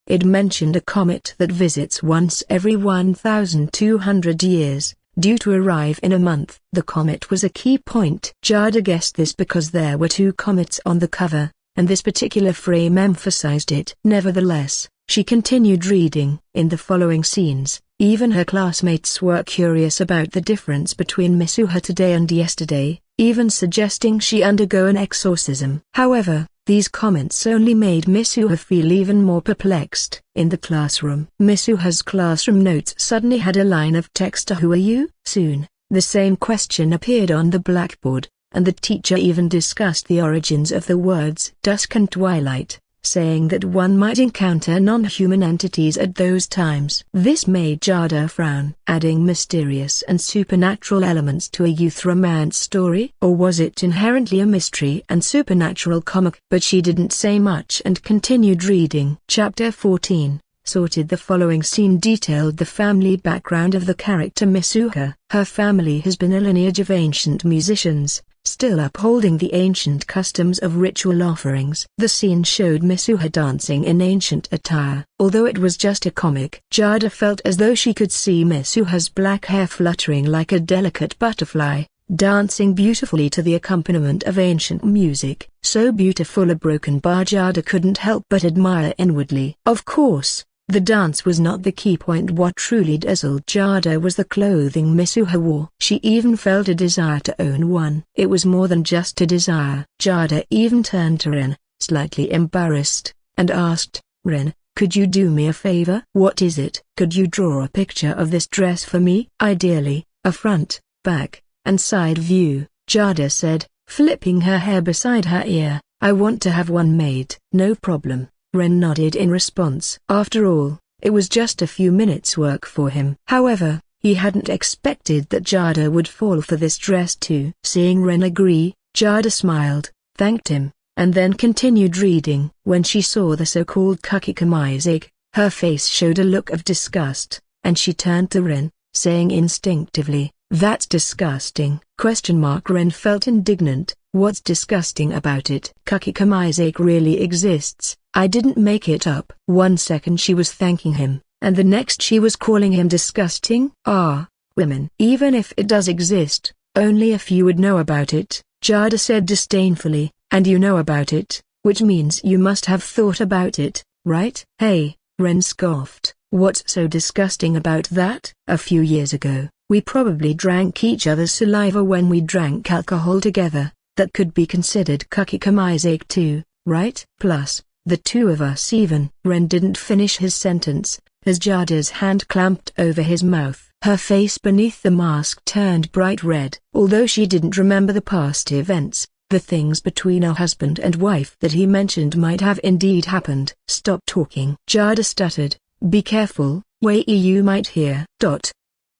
It mentioned a comet that visits once every 1,200 years, due to arrive in a month. The comet was a key point. Jada guessed this because there were two comets on the cover, and this particular frame emphasized it. Nevertheless, she continued reading. In the following scenes, even her classmates were curious about the difference between Misuha today and yesterday, even suggesting she undergo an exorcism. However, these comments only made Misuha feel even more perplexed. In the classroom, Misuha's classroom notes suddenly had a line of text, "Who are you?" Soon, the same question appeared on the blackboard, and the teacher even discussed the origins of the words dusk and twilight, saying that one might encounter non-human entities at those times. This made Jada frown. Adding mysterious and supernatural elements to a youth romance story? Or was it inherently a mystery and supernatural comic? But she didn't say much and continued reading. Chapter 14. Sorted. The following scene detailed the family background of the character Misuha. Her family has been a lineage of ancient musicians, still upholding the ancient customs of ritual offerings. The scene showed Misuha dancing in ancient attire. Although it was just a comic, Jada felt as though she could see Misuha's black hair fluttering like a delicate butterfly, dancing beautifully to the accompaniment of ancient music. So beautiful a broken bar Jada couldn't help but admire inwardly. Of course, the dance was not the key point. What truly dazzled Jada was the clothing Misuha wore. She even felt a desire to own one. It was more than just a desire. Jada even turned to Ren, slightly embarrassed, and asked, "Ren, could you do me a favor?" "What is it?" "Could you draw a picture of this dress for me? Ideally, a front, back, and side view," Jada said, flipping her hair beside her ear. "I want to have one made." "No problem," Ren nodded in response. After all, it was just a few minutes' work for him. However, he hadn't expected that Jada would fall for this dress too. Seeing Ren agree, Jada smiled, thanked him, and then continued reading. When she saw the so-called kakikomaizig, her face showed a look of disgust, and she turned to Ren, saying instinctively, "That's disgusting." Ren felt indignant. "What's disgusting about it?" "Kakikomaizig really exists. I didn't make it up." One second she was thanking him, and the next she was calling him disgusting. "Ah, women. Even if it does exist, only if you would know about it," Jada said disdainfully, "and you know about it, which means you must have thought about it, right?" "Hey," Ren scoffed, "what's so disgusting about that?" "A few years ago, we probably drank each other's saliva when we drank alcohol together. That could be considered kakikomaizig too, right? Plus, the two of us even." Ren didn't finish his sentence, as Jada's hand clamped over his mouth. Her face beneath the mask turned bright red. Although she didn't remember the past events, the things between a husband and wife that he mentioned might have indeed happened. "Stop talking," Jada stuttered. "Be careful, Wei, you might hear."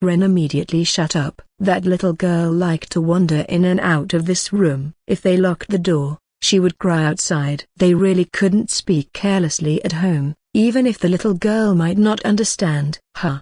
Ren immediately shut up. That little girl liked to wander in and out of this room. If they locked the door, she would cry outside. They really couldn't speak carelessly at home, even if the little girl might not understand.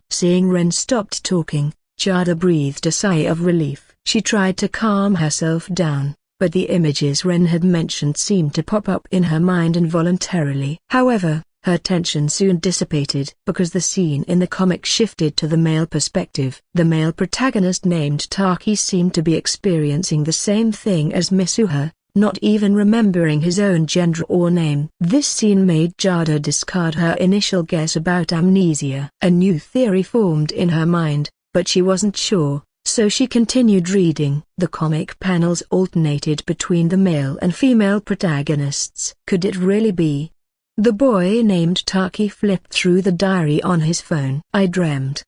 Seeing Ren stopped talking, Jada breathed a sigh of relief. She tried to calm herself down, but the images Ren had mentioned seemed to pop up in her mind involuntarily. However, her tension soon dissipated because the scene in the comic shifted to the male perspective. The male protagonist named Taki seemed to be experiencing the same thing as Misuha, not even remembering his own gender or name. This scene made Jada discard her initial guess about amnesia. A new theory formed in her mind, but she wasn't sure, so she continued reading. The comic panels alternated between the male and female protagonists. Could it really be? The boy named Taki flipped through the diary on his phone. I dreamt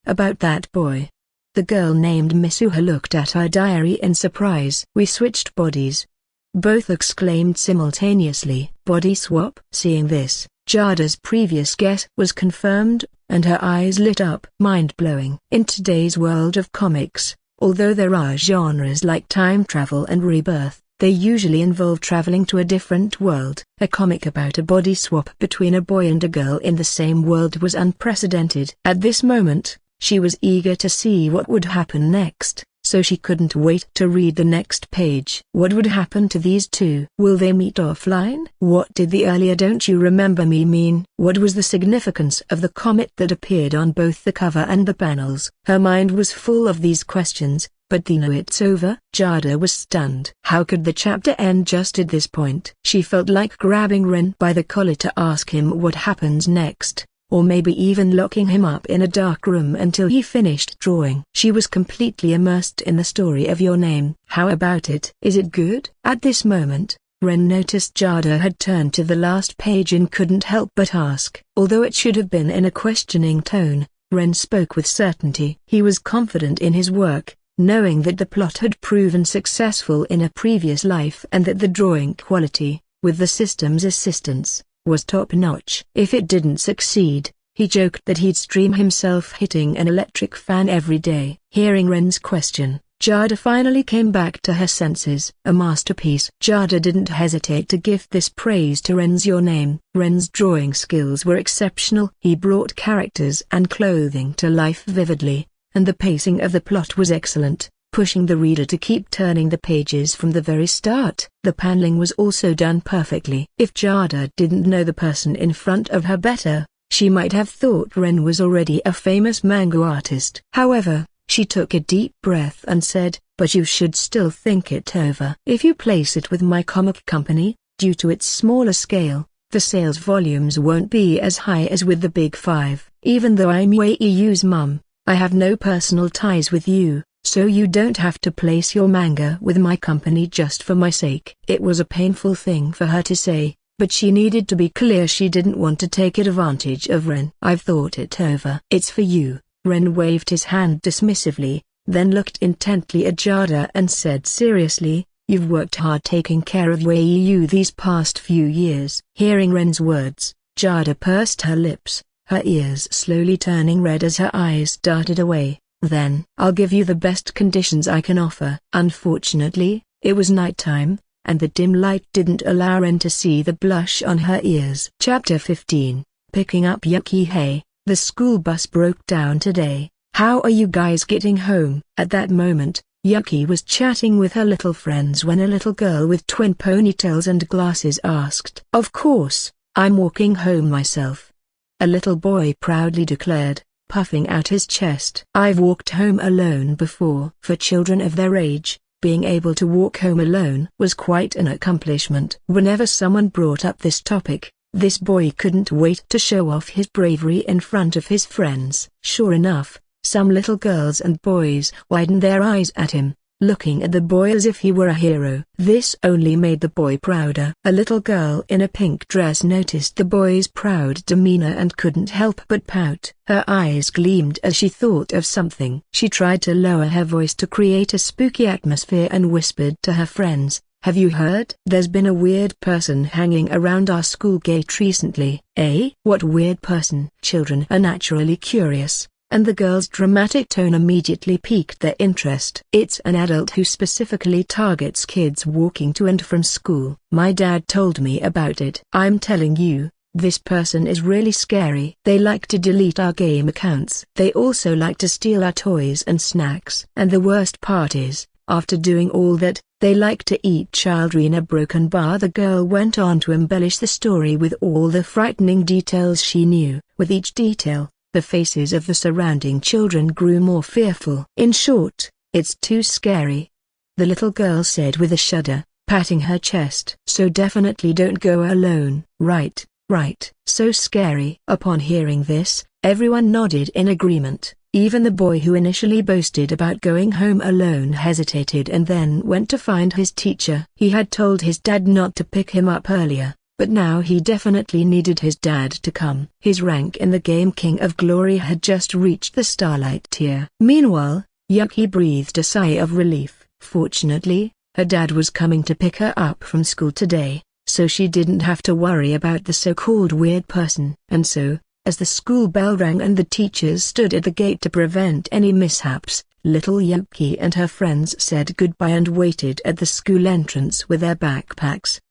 about that boy. The girl named Misuha looked at her diary in surprise. We switched bodies. Both exclaimed simultaneously. Body swap? Seeing this, Jada's previous guess was confirmed, and her eyes lit up. Mind-blowing. In today's world of comics, although there are genres like time travel and rebirth, they usually involve traveling to a different world. A comic about a body swap between a boy and a girl in the same world was unprecedented. At this moment, she was eager to see what would happen next, so she couldn't wait to read the next page. What would happen to these two? Will they meet offline? What did the earlier "don't you remember me" mean? What was the significance of the comet that appeared on both the cover and the panels? Her mind was full of these questions, but now it's over. Jada was stunned. How could the chapter end just at this point? She felt like grabbing Ren by the collar to ask him what happens next, or maybe even locking him up in a dark room until he finished drawing. She was completely immersed in the story of Your Name. How about it? Is it good? At this moment, Ren noticed Jada had turned to the last page and couldn't help but ask. Although it should have been in a questioning tone, Ren spoke with certainty. He was confident in his work, knowing that the plot had proven successful in a previous life and that the drawing quality, with the system's assistance, was top-notch. If it didn't succeed, he joked that he'd stream himself hitting an electric fan every day. Hearing Ren's question, Jada finally came back to her senses. A masterpiece. Jada didn't hesitate to give this praise to Ren's Your Name. Ren's drawing skills were exceptional. He brought characters and clothing to life vividly, and the pacing of the plot was excellent, pushing the reader to keep turning the pages from the very start. The paneling was also done perfectly. If Jada didn't know the person in front of her better, she might have thought Ren was already a famous manga artist. However, she took a deep breath and said, "But you should still think it over. If you place it with my comic company, due to its smaller scale, the sales volumes won't be as high as with the big five. Even though I'm Yu's mum, I have no personal ties with you, so you don't have to place your manga with my company just for my sake." It was a painful thing for her to say, but she needed to be clear she didn't want to take advantage of Ren. "I've thought it over. It's for you." Ren waved his hand dismissively, then looked intently at Jada and said seriously, "You've worked hard taking care of Yu these past few years." Hearing Ren's words, Jada pursed her lips, her ears slowly turning red as her eyes darted away. "Then, I'll give you the best conditions I can offer." Unfortunately, it was nighttime, and the dim light didn't allow Ren to see the blush on her ears. Chapter 15. Picking up Yuki. "Hey, the school bus broke down today. How are you guys getting home?" At that moment, Yuki was chatting with her little friends when a little girl with twin ponytails and glasses asked. "Of course, I'm walking home myself," a little boy proudly declared, puffing out his chest. "I've walked home alone before." For children of their age, being able to walk home alone was quite an accomplishment. Whenever someone brought up this topic, this boy couldn't wait to show off his bravery in front of his friends. Sure enough, some little girls and boys widened their eyes at him, looking at the boy as if he were a hero. This only made the boy prouder. A little girl in a pink dress noticed the boy's proud demeanor and couldn't help but pout. Her eyes gleamed as she thought of something. She tried to lower her voice to create a spooky atmosphere and whispered to her friends, "Have you heard? There's been a weird person hanging around our school gate recently." "Eh? What weird person?" Children are naturally curious, and the girl's dramatic tone immediately piqued their interest. It's an adult who specifically targets kids walking to and from school. My dad told me about it. I'm telling you, this person is really scary. They like to delete our game accounts. They also like to steal our toys and snacks. And the worst part is, after doing all that, they like to eat children in a broken bar. The girl went on to embellish the story with all the frightening details she knew. With each detail, the faces of the surrounding children grew more fearful. In short, it's too scary, the little girl said with a shudder, patting her chest. So definitely don't go alone. Right, right. So scary. Upon hearing this, everyone nodded in agreement. Even the boy who initially boasted about going home alone hesitated and then went to find his teacher. He had told his dad not to pick him up earlier, but now he definitely needed his dad to come. His rank in the game King of Glory had just reached the Starlight tier. Meanwhile, Yuki breathed a sigh of relief. Fortunately, her dad was coming to pick her up from school today, so she didn't have to worry about the so-called weird person. And so, as the school bell rang and the teachers stood at the gate to prevent any mishaps, little Yuki and her friends said goodbye and waited at the school entrance with their backpacks.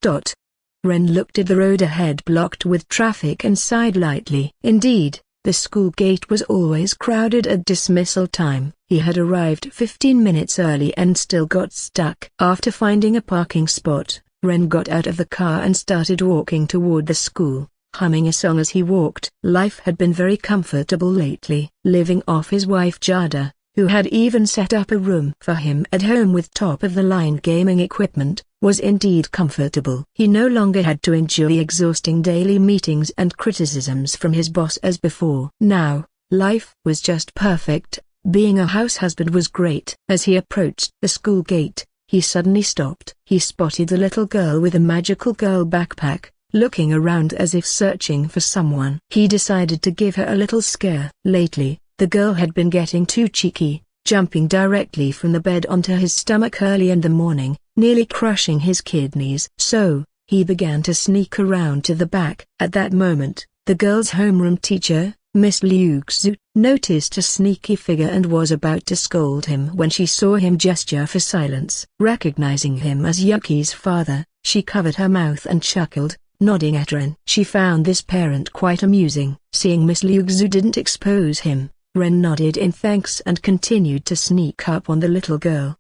Ren looked at the road ahead blocked with traffic and sighed lightly. Indeed, the school gate was always crowded at dismissal time. He had arrived 15 minutes early and still got stuck. After finding a parking spot, Ren got out of the car and started walking toward the school, humming a song as he walked. Life had been very comfortable lately. Living off his wife Jada, who had even set up a room for him at home with top-of-the-line gaming equipment, was indeed comfortable. He no longer had to endure exhausting daily meetings and criticisms from his boss as before. Now, life was just perfect. Being a house husband was great. As he approached the school gate, he suddenly stopped. He spotted the little girl with a magical girl backpack, looking around as if searching for someone. He decided to give her a little scare. Lately, the girl had been getting too cheeky, jumping directly from the bed onto his stomach early in the morning, nearly crushing his kidneys. So, he began to sneak around to the back. At that moment, the girl's homeroom teacher, Miss Liu Xu, noticed a sneaky figure and was about to scold him when she saw him gesture for silence. Recognizing him as Yuki's father, she covered her mouth and chuckled, nodding at Ren. She found this parent quite amusing. Seeing Miss Liu Xu didn't expose him, Ren nodded in thanks and continued to sneak up on the little girl.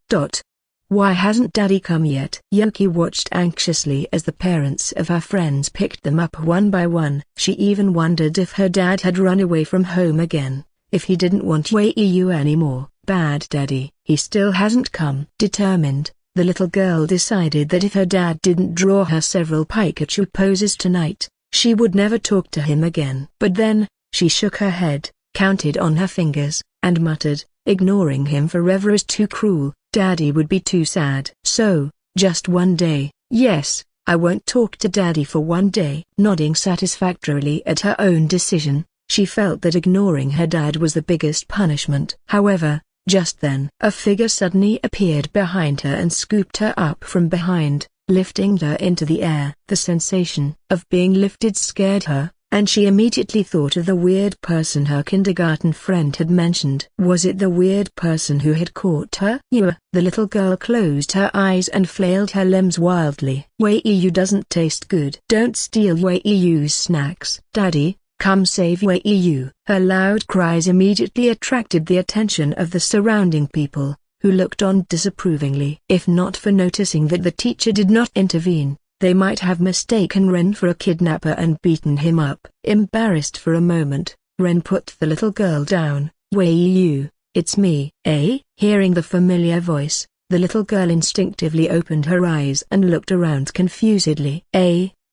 Why hasn't Daddy come yet? Yuki watched anxiously as the parents of her friends picked them up one by one. She even wondered if her dad had run away from home again, if he didn't want Wei Yu anymore. Bad Daddy. He still hasn't come. Determined, the little girl decided that if her dad didn't draw her several Pikachu poses tonight, she would never talk to him again. But then, she shook her head, counted on her fingers, and muttered, ignoring him forever is too cruel. Daddy would be too sad. So, just one day. Yes, I won't talk to Daddy for one day. Nodding satisfactorily at her own decision, she felt that ignoring her dad was the biggest punishment. However, just then, a figure suddenly appeared behind her and scooped her up from behind, lifting her into the air. The sensation of being lifted scared her, and she immediately thought of the weird person her kindergarten friend had mentioned. Was it the weird person who had caught her? The little girl closed her eyes and flailed her limbs wildly. Wei Yu doesn't taste good. Don't steal Wei Yu's snacks. Daddy, come save Wei Yu. Her loud cries immediately attracted the attention of the surrounding people, who looked on disapprovingly. If not for noticing that the teacher did not intervene, they might have mistaken Ren for a kidnapper and beaten him up. Embarrassed for a moment, Ren put the little girl down. Wei Yu, it's me. Hearing the familiar voice, the little girl instinctively opened her eyes and looked around confusedly.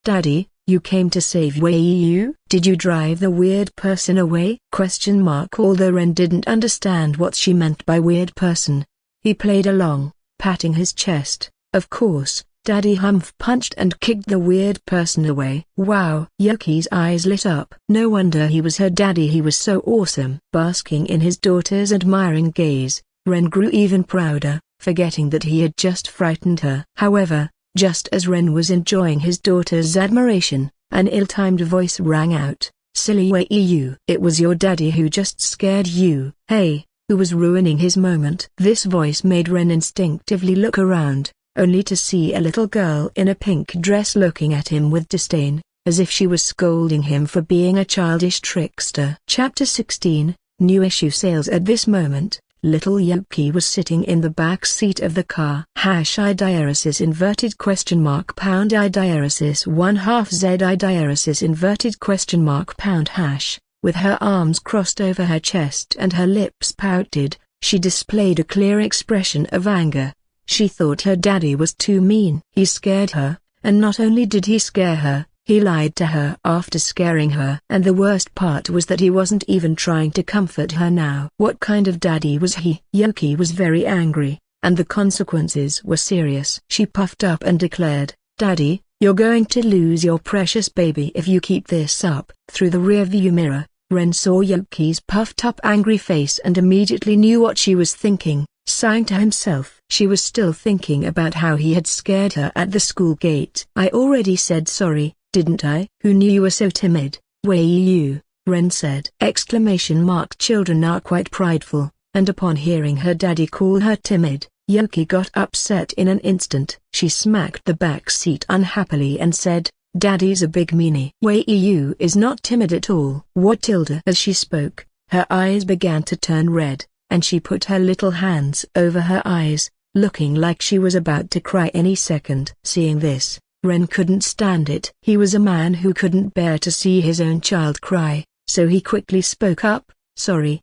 Daddy, you came to save Wei Yu? Did you drive the weird person away? Although Ren didn't understand what she meant by weird person, he played along, patting his chest. Of course, Daddy Humph punched and kicked the weird person away. Wow! Yuki's eyes lit up. No wonder he was her daddy. He was so awesome. Basking in his daughter's admiring gaze, Ren grew even prouder, forgetting that he had just frightened her. However, just as Ren was enjoying his daughter's admiration, an ill-timed voice rang out. Silly way you. It was your daddy who just scared you. Hey, who was ruining his moment? This voice made Ren instinctively look around, only to see a little girl in a pink dress looking at him with disdain, as if she was scolding him for being a childish trickster. Chapter 16, New Issue Sales. At this moment, little Yuki was sitting in the back seat of the car. I diaresis inverted question mark pound I diaresis 1/2 Z I diaresis inverted question mark pound hash. With her arms crossed over her chest and her lips pouted, she displayed a clear expression of anger. She thought her daddy was too mean. He scared her, and not only did he scare her, he lied to her after scaring her. And the worst part was that he wasn't even trying to comfort her now. What kind of daddy was he? Yuki was very angry, and the consequences were serious. She puffed up and declared, "Daddy, you're going to lose your precious baby if you keep this up." Through the rearview mirror, Ren saw Yuki's puffed-up angry face and immediately knew what she was thinking. Sighing to himself, she was still thinking about how he had scared her at the school gate. "I already said sorry, didn't I?" "Who knew you were so timid, Wei Yu?" Ren said. Children are quite prideful, and upon hearing her daddy call her timid, Yuki got upset in an instant. She smacked the back seat unhappily and said, "Daddy's a big meanie." "Wei Yu is not timid at all." "What?" As she spoke, her eyes began to turn red, and she put her little hands over her eyes, looking like she was about to cry any second. Seeing this, Ren couldn't stand it. He was a man who couldn't bear to see his own child cry, so he quickly spoke up, Sorry,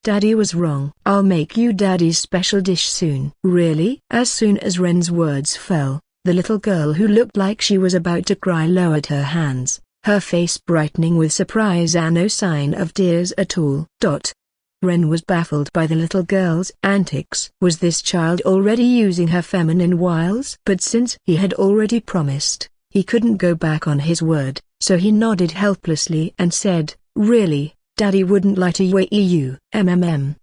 Daddy was wrong. I'll make you Daddy's special dish soon." "Really?" As soon as Ren's words fell, the little girl who looked like she was about to cry lowered her hands, her face brightening with surprise and no sign of tears at all. Ren was baffled by the little girl's antics. Was this child already using her feminine wiles? But since he had already promised, he couldn't go back on his word, so he nodded helplessly and said, "Really, Daddy wouldn't lie to you."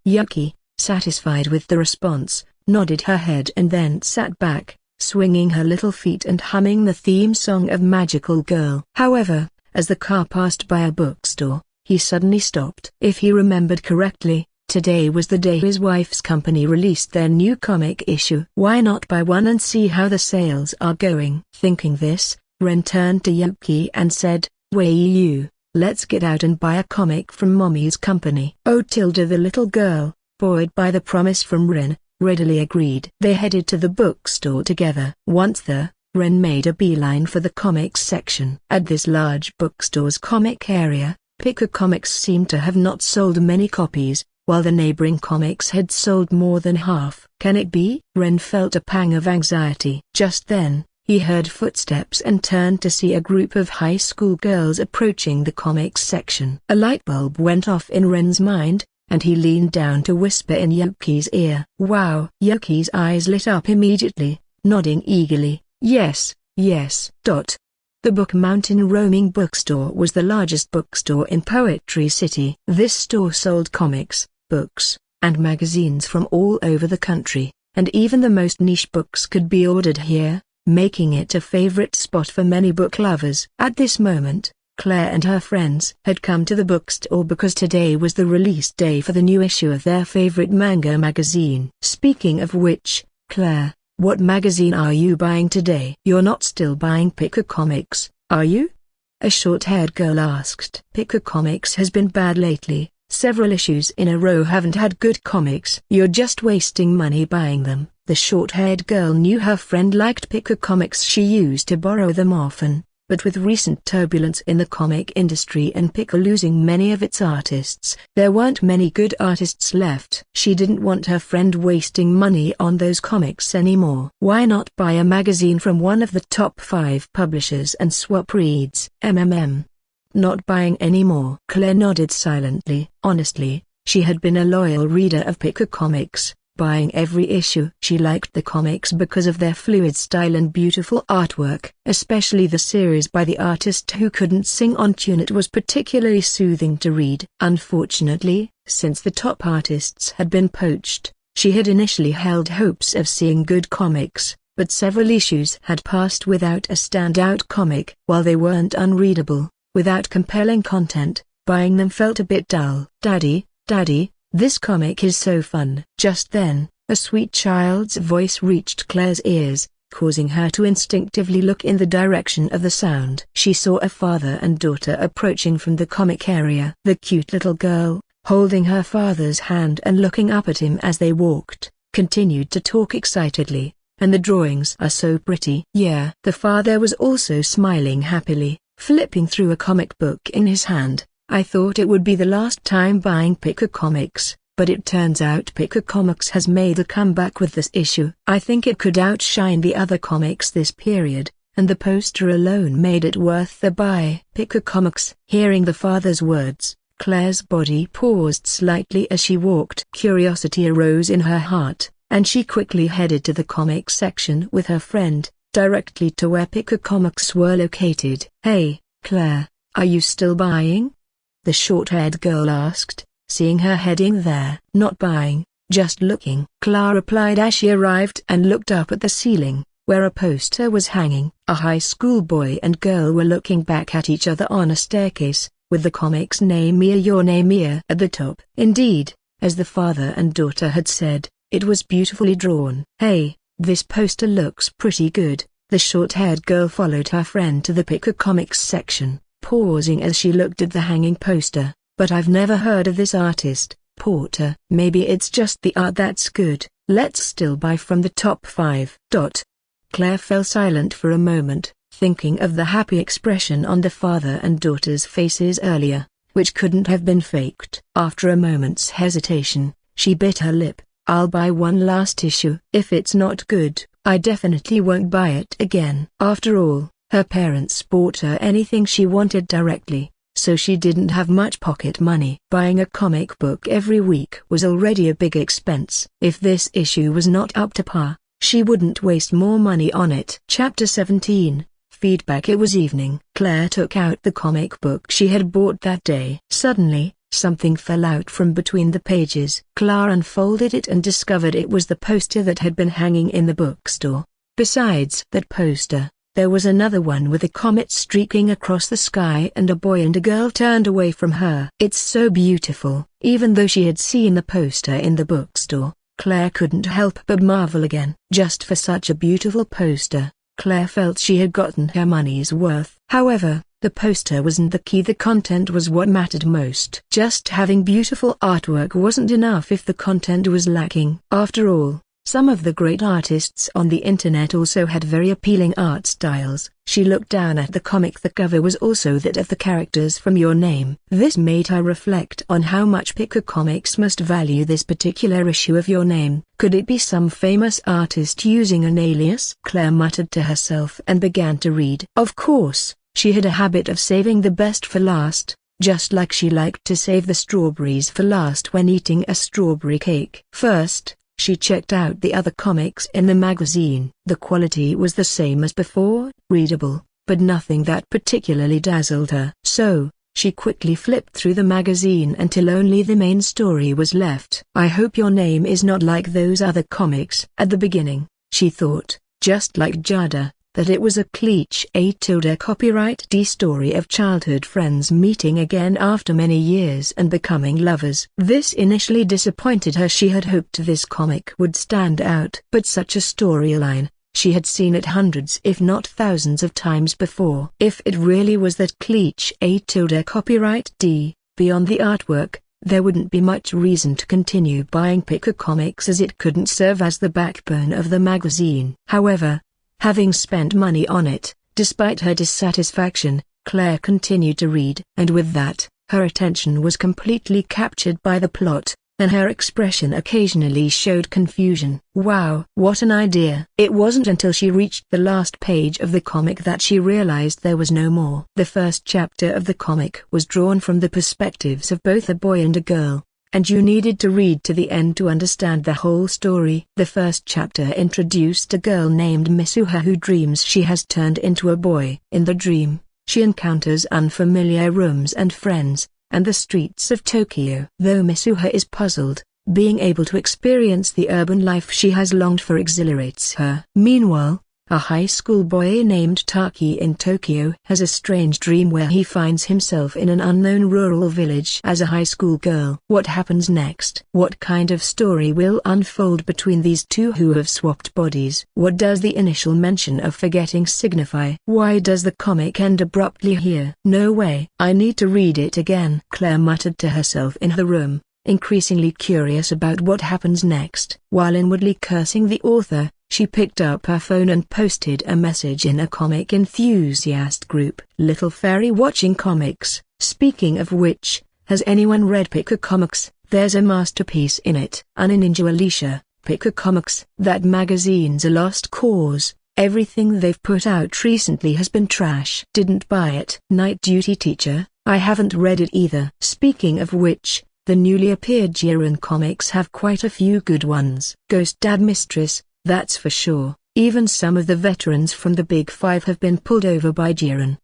Yuki, satisfied with the response, nodded her head and then sat back, swinging her little feet and humming the theme song of Magical Girl. However, as the car passed by a bookstore, he suddenly stopped. If he remembered correctly, today was the day his wife's company released their new comic issue. Why not buy one and see how the sales are going? Thinking this, Ren turned to Yuki and said, "Wei Yu, let's get out and buy a comic from Mommy's company." Oh, the little girl, buoyed by the promise from Ren, readily agreed. They headed to the bookstore together. Once there, Ren made a beeline for the comics section. At this large bookstore's comic area, Picker Comics seemed to have not sold many copies, while the neighboring comics had sold more than half. Can it be? Ren felt a pang of anxiety. Just then, he heard footsteps and turned to see a group of high school girls approaching the comics section. A light bulb went off in Ren's mind, and he leaned down to whisper in Yuki's ear. "Wow!" Yuki's eyes lit up immediately, nodding eagerly, Yes. The Book Mountain Roaming Bookstore was the largest bookstore in Poetry City. This store sold comics, books, and magazines from all over the country, and even the most niche books could be ordered here, making it a favorite spot for many book lovers. At this moment, Claire and her friends had come to the bookstore because today was the release day for the new issue of their favorite manga magazine. Speaking of which, Claire, what magazine are you buying today? You're not still buying Picker Comics, are you? A short-haired girl asked. Picker Comics has been bad lately. Several issues in a row haven't had good comics. You're just wasting money buying them. The short-haired girl knew her friend liked Picker Comics. She used to borrow them often, but with recent turbulence in the comic industry and Picker losing many of its artists, there weren't many good artists left. She didn't want her friend wasting money on those comics anymore. Why not buy a magazine from one of the top 5 publishers and swap reads? Not buying anymore. Claire nodded silently. Honestly, she had been a loyal reader of Picker Comics, buying every issue. She liked the comics because of their fluid style and beautiful artwork. Especially the series by the artist who couldn't sing on tune. It was particularly soothing to read. Unfortunately, since the top artists had been poached, she had initially held hopes of seeing good comics, but several issues had passed without a standout comic. While they weren't unreadable, without compelling content. Buying them felt a bit dull. Daddy, this comic is so fun. Just then, a sweet child's voice reached Claire's ears, causing her to instinctively look in the direction of the sound. She saw a father and daughter approaching from the comic area. The cute little girl, holding her father's hand and looking up at him as they walked, continued to talk excitedly. And the drawings are so pretty. Yeah. The father was also smiling happily, flipping through a comic book in his hand. I thought it would be the last time buying Picker Comics, but it turns out Picker Comics has made a comeback with this issue. I think it could outshine the other comics this period, and the poster alone made it worth the buy. Picker Comics. Hearing the father's words, Claire's body paused slightly as she walked. Curiosity arose in her heart, and she quickly headed to the comic section with her friend, directly to where Picker Comics were located. Hey, Claire, are you still buying? The short-haired girl asked, seeing her heading there. Not buying, just looking, Claire replied as she arrived and looked up at the ceiling, where a poster was hanging. A high school boy and girl were looking back at each other on a staircase, with the comic's name Mia Your Name Mia at the top. Indeed, as the father and daughter had said, it was beautifully drawn. Hey, this poster looks pretty good. The short-haired girl followed her friend to the Picker Comics section, pausing as she looked at the hanging poster. But I've never heard of this artist, Porter. Maybe it's just the art that's good. Let's still buy from the top 5. Claire fell silent for a moment, thinking of the happy expression on the father and daughter's faces earlier, which couldn't have been faked. After a moment's hesitation, she bit her lip. I'll buy one last issue. If it's not good, I definitely won't buy it again. After all, her parents bought her anything she wanted directly, so she didn't have much pocket money. Buying a comic book every week was already a big expense. If this issue was not up to par, she wouldn't waste more money on it. Chapter 17. Feedback. It was evening. Claire took out the comic book she had bought that day. Suddenly, something fell out from between the pages. Claire unfolded it and discovered it was the poster that had been hanging in the bookstore. Besides that poster, there was another one with a comet streaking across the sky and a boy and a girl turned away from her. It's so beautiful. Even though she had seen the poster in the bookstore, Claire couldn't help but marvel again. Just for such a beautiful poster, Claire felt she had gotten her money's worth. However, the poster wasn't the key. The content was what mattered most. Just having beautiful artwork wasn't enough if the content was lacking. After all, some of the great artists on the internet also had very appealing art styles. She looked down at the comic. The cover was also that of the characters from Your Name. This made her reflect on how much Picker Comics must value this particular issue of Your Name. Could it be some famous artist using an alias? Claire muttered to herself and began to read. Of course, she had a habit of saving the best for last, just like she liked to save the strawberries for last when eating a strawberry cake. First, she checked out the other comics in the magazine. The quality was the same as before, readable, but nothing that particularly dazzled her. So, she quickly flipped through the magazine until only the main story was left. I hope Your Name is not like those other comics. At the beginning, she thought, just like Jada, that it was a cliché copyright D story of childhood friends meeting again after many years and becoming lovers. This initially disappointed her. She had hoped this comic would stand out. But such a storyline, she had seen it hundreds if not thousands of times before. If it really was that cliché copyright D, beyond the artwork, there wouldn't be much reason to continue buying Picker Comics as it couldn't serve as the backbone of the magazine. However, having spent money on it, despite her dissatisfaction, Claire continued to read. And with that, her attention was completely captured by the plot, and her expression occasionally showed confusion. Wow, what an idea! It wasn't until she reached the last page of the comic that she realized there was no more. The first chapter of the comic was drawn from the perspectives of both a boy and a girl, and you needed to read to the end to understand the whole story. The first chapter introduced a girl named Misuha who dreams she has turned into a boy. In the dream, she encounters unfamiliar rooms and friends, and the streets of Tokyo. Though Misuha is puzzled, being able to experience the urban life she has longed for exhilarates her. Meanwhile, A high school boy named Taki in Tokyo has a strange dream where he finds himself in an unknown rural village as a high school girl. What happens next? What kind of story will unfold between these two who have swapped bodies? What does the initial mention of forgetting signify? Why does the comic end abruptly here? No way. I need to read it again, Claire muttered to herself in her room, increasingly curious about what happens next. While inwardly cursing the author, she picked up her phone and posted a message in a comic enthusiast group. Little Fairy watching comics. Speaking of which, has anyone read Picker Comics? There's a masterpiece in it. Anna Ninja Alicia, Picker Comics. That magazine's a lost cause. Everything they've put out recently has been trash. Didn't buy it. Night Duty Teacher, I haven't read it either. Speaking of which, the newly appeared Jiren comics have quite a few good ones. Ghost Dad Mistress, that's for sure. Even some of the veterans from the Big Five have been pulled over by Jiren.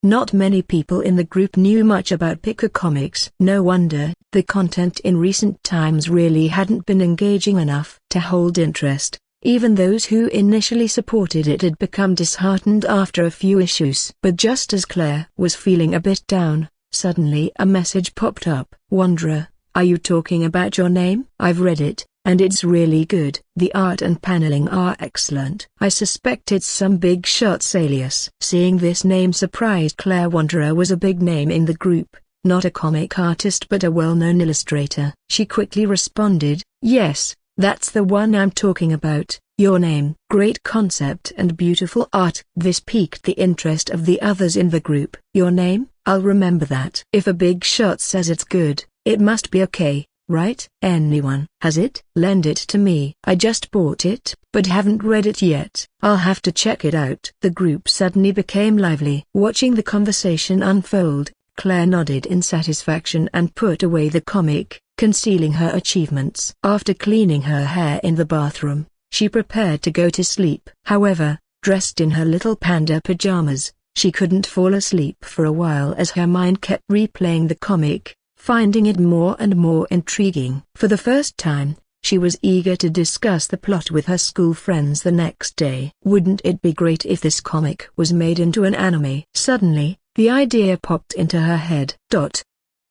Not many people in the group knew much about Picker Comics. No wonder, the content in recent times really hadn't been engaging enough to hold interest. Even those who initially supported it had become disheartened after a few issues. But just as Claire was feeling a bit down, suddenly a message popped up. Wanderer, are you talking about your name? I've read it, and it's really good. The art and paneling are excellent. I suspect it's some big shot's alias. Seeing this name surprised Claire. Wanderer was a big name in the group, not a comic artist but a well-known illustrator. She quickly responded, yes, that's the one I'm talking about. Your name. Great concept and beautiful art. This piqued the interest of the others in the group. Your name? I'll remember that. If a big shot says it's good, it must be okay, right? Anyone has it? Lend it to me. I just bought it, but haven't read it yet. I'll have to check it out. The group suddenly became lively. Watching the conversation unfold, Claire nodded in satisfaction and put away the comic, concealing her achievements. After cleaning her hair in the bathroom, she prepared to go to sleep. However, dressed in her little panda pajamas, she couldn't fall asleep for a while as her mind kept replaying the comic, finding it more and more intriguing. For the first time, she was eager to discuss the plot with her school friends the next day. Wouldn't it be great if this comic was made into an anime? Suddenly, the idea popped into her head.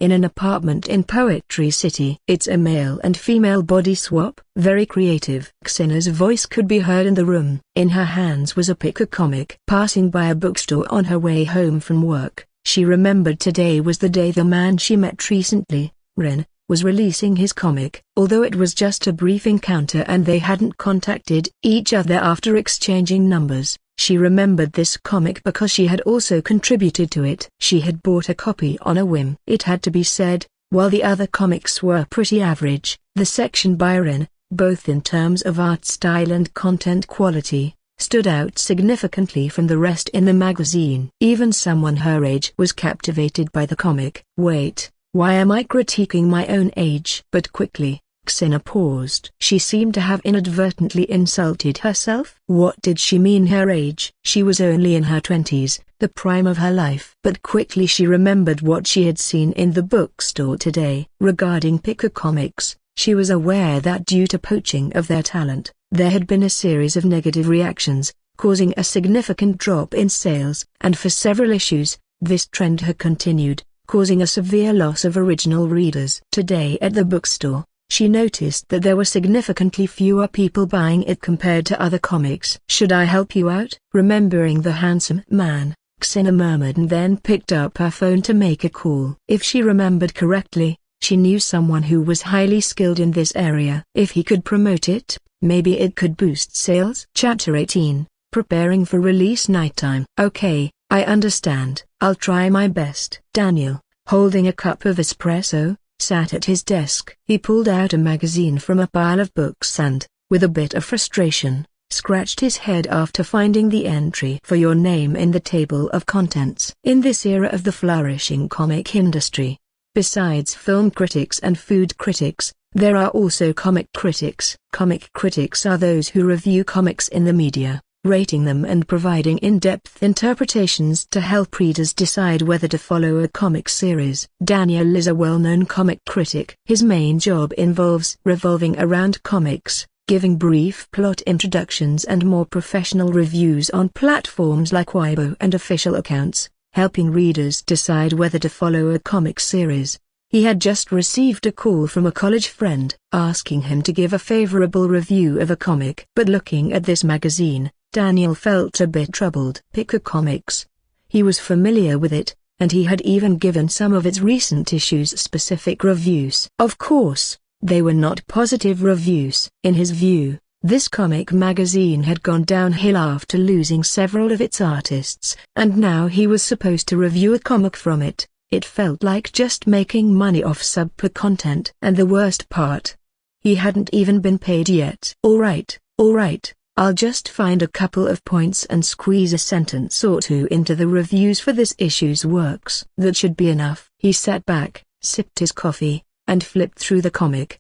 In an apartment in Poetry City. It's a male and female body swap. Very creative. Xena's voice could be heard in the room. In her hands was a Picker comic. Passing by a bookstore on her way home from work, she remembered today was the day the man she met recently, Rin, was releasing his comic. Although it was just a brief encounter and they hadn't contacted each other after exchanging numbers, she remembered this comic because she had also contributed to it. She had bought a copy on a whim. It had to be said, while the other comics were pretty average, the section by Rin, both in terms of art style and content quality, stood out significantly from the rest in the magazine. Even someone her age was captivated by the comic. Wait, why am I critiquing my own age? But quickly, Xena paused. She seemed to have inadvertently insulted herself. What did she mean her age? She was only in her 20s, the prime of her life. But quickly she remembered what she had seen in the bookstore today. Regarding Picker Comics, she was aware that due to poaching of their talent, there had been a series of negative reactions, causing a significant drop in sales, and for several issues, this trend had continued, causing a severe loss of original readers. Today at the bookstore, she noticed that there were significantly fewer people buying it compared to other comics. Should I help you out? Remembering the handsome man, Xena murmured and then picked up her phone to make a call. If she remembered correctly, she knew someone who was highly skilled in this area. If he could promote it, maybe it could boost sales. Chapter 18, Preparing for Release. Nighttime. Okay, I understand. I'll try my best. Daniel, holding a cup of espresso, sat at his desk. He pulled out a magazine from a pile of books and, with a bit of frustration, scratched his head after finding the entry for your name in the table of contents. In this era of the flourishing comic industry, besides film critics and food critics, there are also comic critics. Comic critics are those who review comics in the media, rating them and providing in-depth interpretations to help readers decide whether to follow a comic series. Daniel is a well-known comic critic. His main job involves revolving around comics, giving brief plot introductions and more professional reviews on platforms like Weibo and official accounts, helping readers decide whether to follow a comic series. He had just received a call from a college friend, asking him to give a favorable review of a comic. But looking at this magazine, Daniel felt a bit troubled. Picker Comics. He was familiar with it, and he had even given some of its recent issues specific reviews. Of course, they were not positive reviews. In his view, this comic magazine had gone downhill after losing several of its artists, and now he was supposed to review a comic from it. It felt like just making money off subpar content. And the worst part, he hadn't even been paid yet. All right, I'll just find a couple of points and squeeze a sentence or two into the reviews for this issue's works. That should be enough. He sat back, sipped his coffee, and flipped through the comic.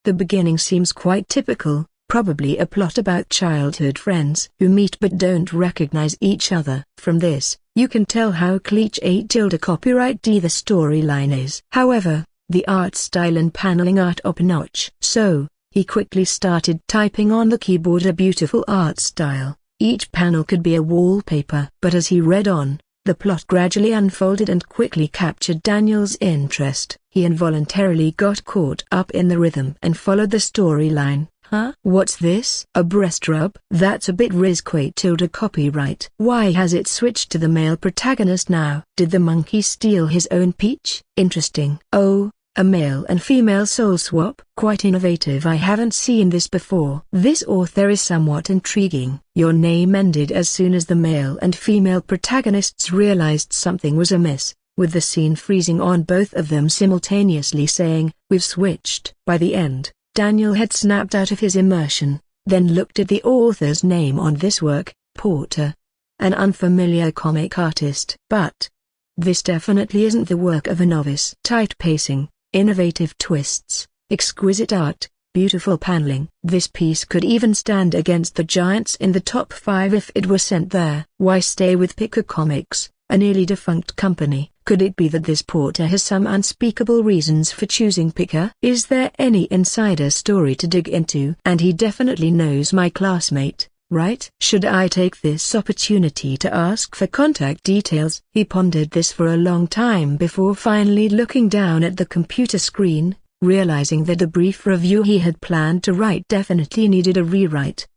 The beginning seems quite typical, probably a plot about childhood friends who meet but don't recognize each other. From this, you can tell how cliche copyright the storyline is. However, the art style and paneling are top-notch. So, he quickly started typing on the keyboard a beautiful art style. Each panel could be a wallpaper. But as he read on, the plot gradually unfolded and quickly captured Daniel's interest. He involuntarily got caught up in the rhythm and followed the storyline. Huh? What's this? A breast rub? That's a bit risque copyright. Why has it switched to the male protagonist now? Did the monkey steal his own peach? Interesting. Oh, a male and female soul swap? Quite innovative. I haven't seen this before. This author is somewhat intriguing. Your name ended as soon as the male and female protagonists realized something was amiss, with the scene freezing on both of them simultaneously saying, "We've switched." By the end, Daniel had snapped out of his immersion, then looked at the author's name on this work, Porter. An unfamiliar comic artist. But this definitely isn't the work of a novice. Tight pacing, innovative twists, exquisite art, beautiful paneling. This piece could even stand against the giants in the top 5 if it were sent there. Why stay with Picker Comics, a nearly defunct company? Could it be that this Porter has some unspeakable reasons for choosing Picker? Is there any insider story to dig into? And he definitely knows my classmate, right? Should I take this opportunity to ask for contact details? He pondered this for a long time before finally looking down at the computer screen, realizing that the brief review he had planned to write definitely needed a rewrite.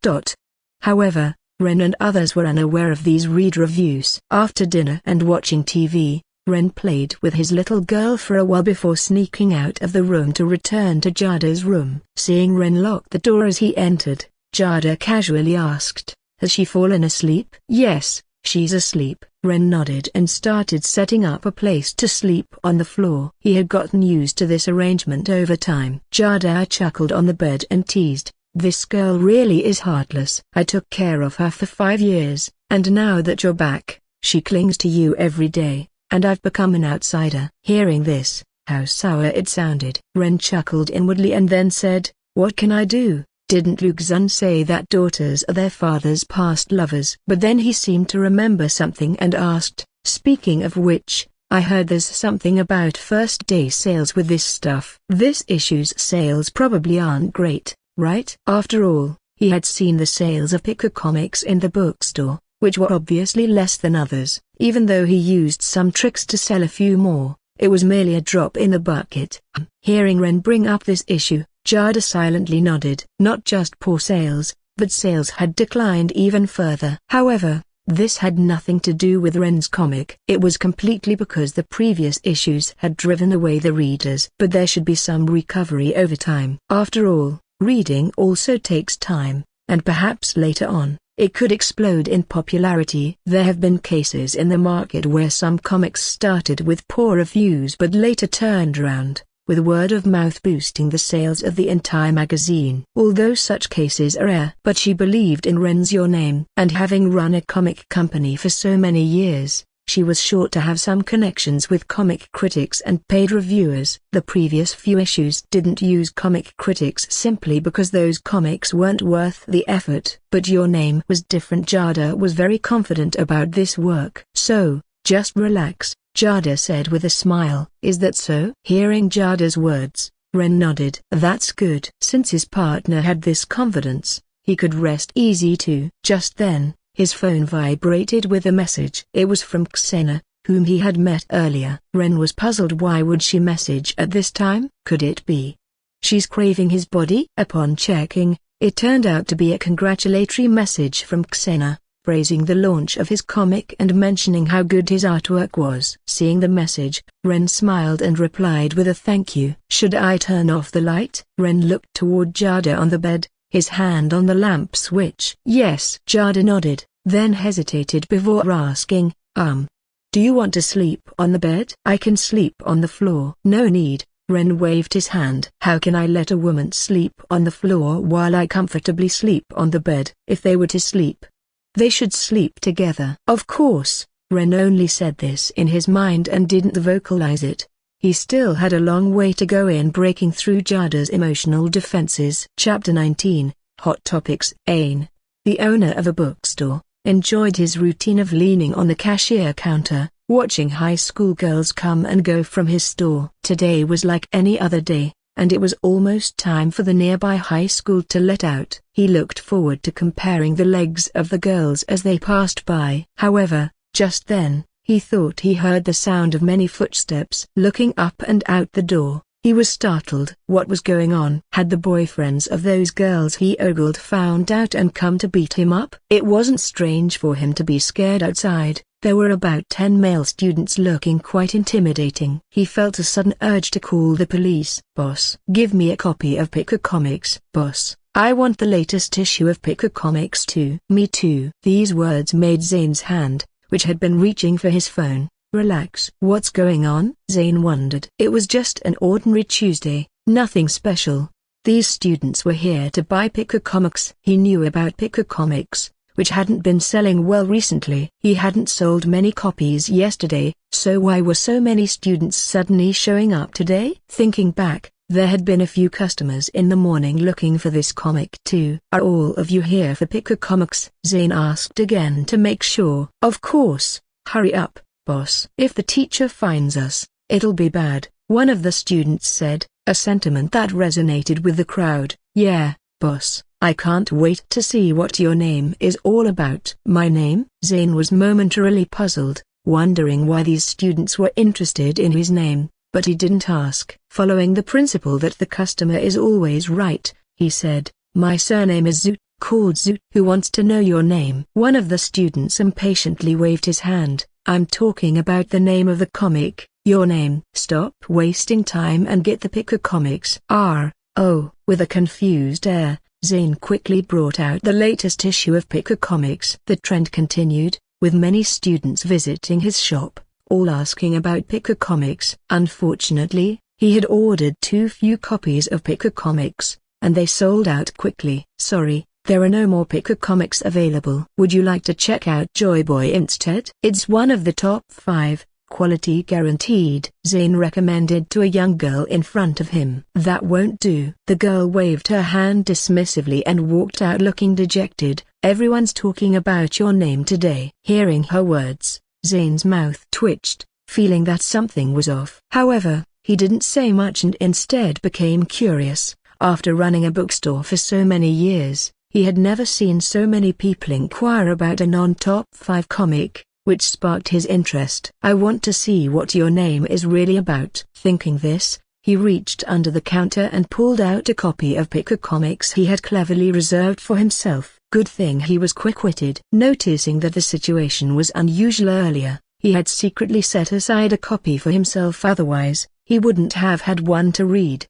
However, Ren and others were unaware of these read reviews. After dinner and watching TV, Ren played with his little girl for a while before sneaking out of the room to return to Jada's room. Seeing Ren lock the door as he entered, Jada casually asked, "Has she fallen asleep?" "Yes, she's asleep." Ren nodded and started setting up a place to sleep on the floor. He had gotten used to this arrangement over time. Jada chuckled on the bed and teased, "This girl really is heartless. I took care of her for 5 years, and now that you're back, she clings to you every day, and I've become an outsider." Hearing this, how sour it sounded. Ren chuckled inwardly and then said, "What can I do? Didn't Luke Zun say that daughters are their father's past lovers?" But then he seemed to remember something and asked, "Speaking of which, I heard there's something about first-day sales with this stuff." This issue's sales probably aren't great, right? After all, he had seen the sales of Picker Comics in the bookstore, which were obviously less than others. Even though he used some tricks to sell a few more, it was merely a drop in the bucket. Hearing Ren bring up this issue, Jada silently nodded. Not just poor sales, but sales had declined even further. However, this had nothing to do with Ren's comic. It was completely because the previous issues had driven away the readers. But there should be some recovery over time. After all, reading also takes time, and perhaps later on, it could explode in popularity. There have been cases in the market where some comics started with poor reviews but later turned around, with word of mouth boosting the sales of the entire magazine. Although such cases are rare. But she believed in Ren's Your Name. And having run a comic company for so many years, she was sure to have some connections with comic critics and paid reviewers. The previous few issues didn't use comic critics simply because those comics weren't worth the effort. But Your Name was different. Jada was very confident about this work. "So, just relax," Jada said with a smile. "Is that so?" Hearing Jada's words, Ren nodded. That's good. Since his partner had this confidence, he could rest easy too. Just then, his phone vibrated with a message. It was from Xena, whom he had met earlier. Ren was puzzled. Why would she message at this time? Could it be she's craving his body? Upon checking, it turned out to be a congratulatory message from Xena, praising the launch of his comic and mentioning how good his artwork was. Seeing the message, Ren smiled and replied with a thank you. Should I turn off the light? Ren looked toward Jada on the bed, his hand on the lamp switch. Yes. Jada nodded, then hesitated before asking, do you want to sleep on the bed? I can sleep on the floor. No need. Ren waved his hand. How can I let a woman sleep on the floor while I comfortably sleep on the bed? If they were to sleep, they should sleep together. Of course, Ren only said this in his mind and didn't vocalize it. He still had a long way to go in breaking through Jada's emotional defenses. Chapter 19, Hot Topics. Ain, the owner of a bookstore, enjoyed his routine of leaning on the cashier counter, watching high school girls come and go from his store. Today was like any other day, and it was almost time for the nearby high school to let out. He looked forward to comparing the legs of the girls as they passed by. However, just then, he thought he heard the sound of many footsteps. Looking up and out the door, he was startled. What was going on? Had the boyfriends of those girls he ogled found out and come to beat him up? It wasn't strange for him to be scared outside. There were about 10 male students looking quite intimidating. He felt a sudden urge to call the police. Boss, give me a copy of Picker Comics. Boss, I want the latest issue of Picker Comics too. Me too. These words made Zane's hand, which had been reaching for his phone, relax. What's going on? Zane wondered. It was just an ordinary Tuesday, nothing special. These students were here to buy Picker Comics. He knew about Picker Comics, which hadn't been selling well recently. He hadn't sold many copies yesterday, so why were so many students suddenly showing up today? Thinking back, there had been a few customers in the morning looking for this comic too. Are all of you here for Picker Comics? Zane asked again to make sure. Of course. Hurry up, boss. If the teacher finds us, it'll be bad, one of the students said, a sentiment that resonated with the crowd. Yeah, boss. I can't wait to see what your name is all about. My name? Zane was momentarily puzzled, wondering why these students were interested in his name, but he didn't ask. Following the principle that the customer is always right, he said, my surname is Zoot, called Zoot. Who wants to know your name? One of the students impatiently waved his hand. I'm talking about the name of the comic, your name. Stop wasting time and get the Picker Comics. With a confused air, Zane quickly brought out the latest issue of Picker Comics. The trend continued, with many students visiting his shop, all asking about Picker Comics. Unfortunately, he had ordered too few copies of Picker Comics, and they sold out quickly. Sorry, there are no more Picker Comics available. Would you like to check out Joy Boy instead? It's one of the top 5. Quality guaranteed, Zane recommended to a young girl in front of him. That won't do. The girl waved her hand dismissively and walked out looking dejected. Everyone's talking about your name today. Hearing her words, Zane's mouth twitched, feeling that something was off. However, he didn't say much and instead became curious. After running a bookstore for so many years, he had never seen so many people inquire about a non-top 5 comic, which sparked his interest. I want to see what your name is really about. Thinking this, he reached under the counter and pulled out a copy of Picker Comics he had cleverly reserved for himself. Good thing he was quick-witted. Noticing that the situation was unusual earlier, he had secretly set aside a copy for himself, otherwise, he wouldn't have had one to read.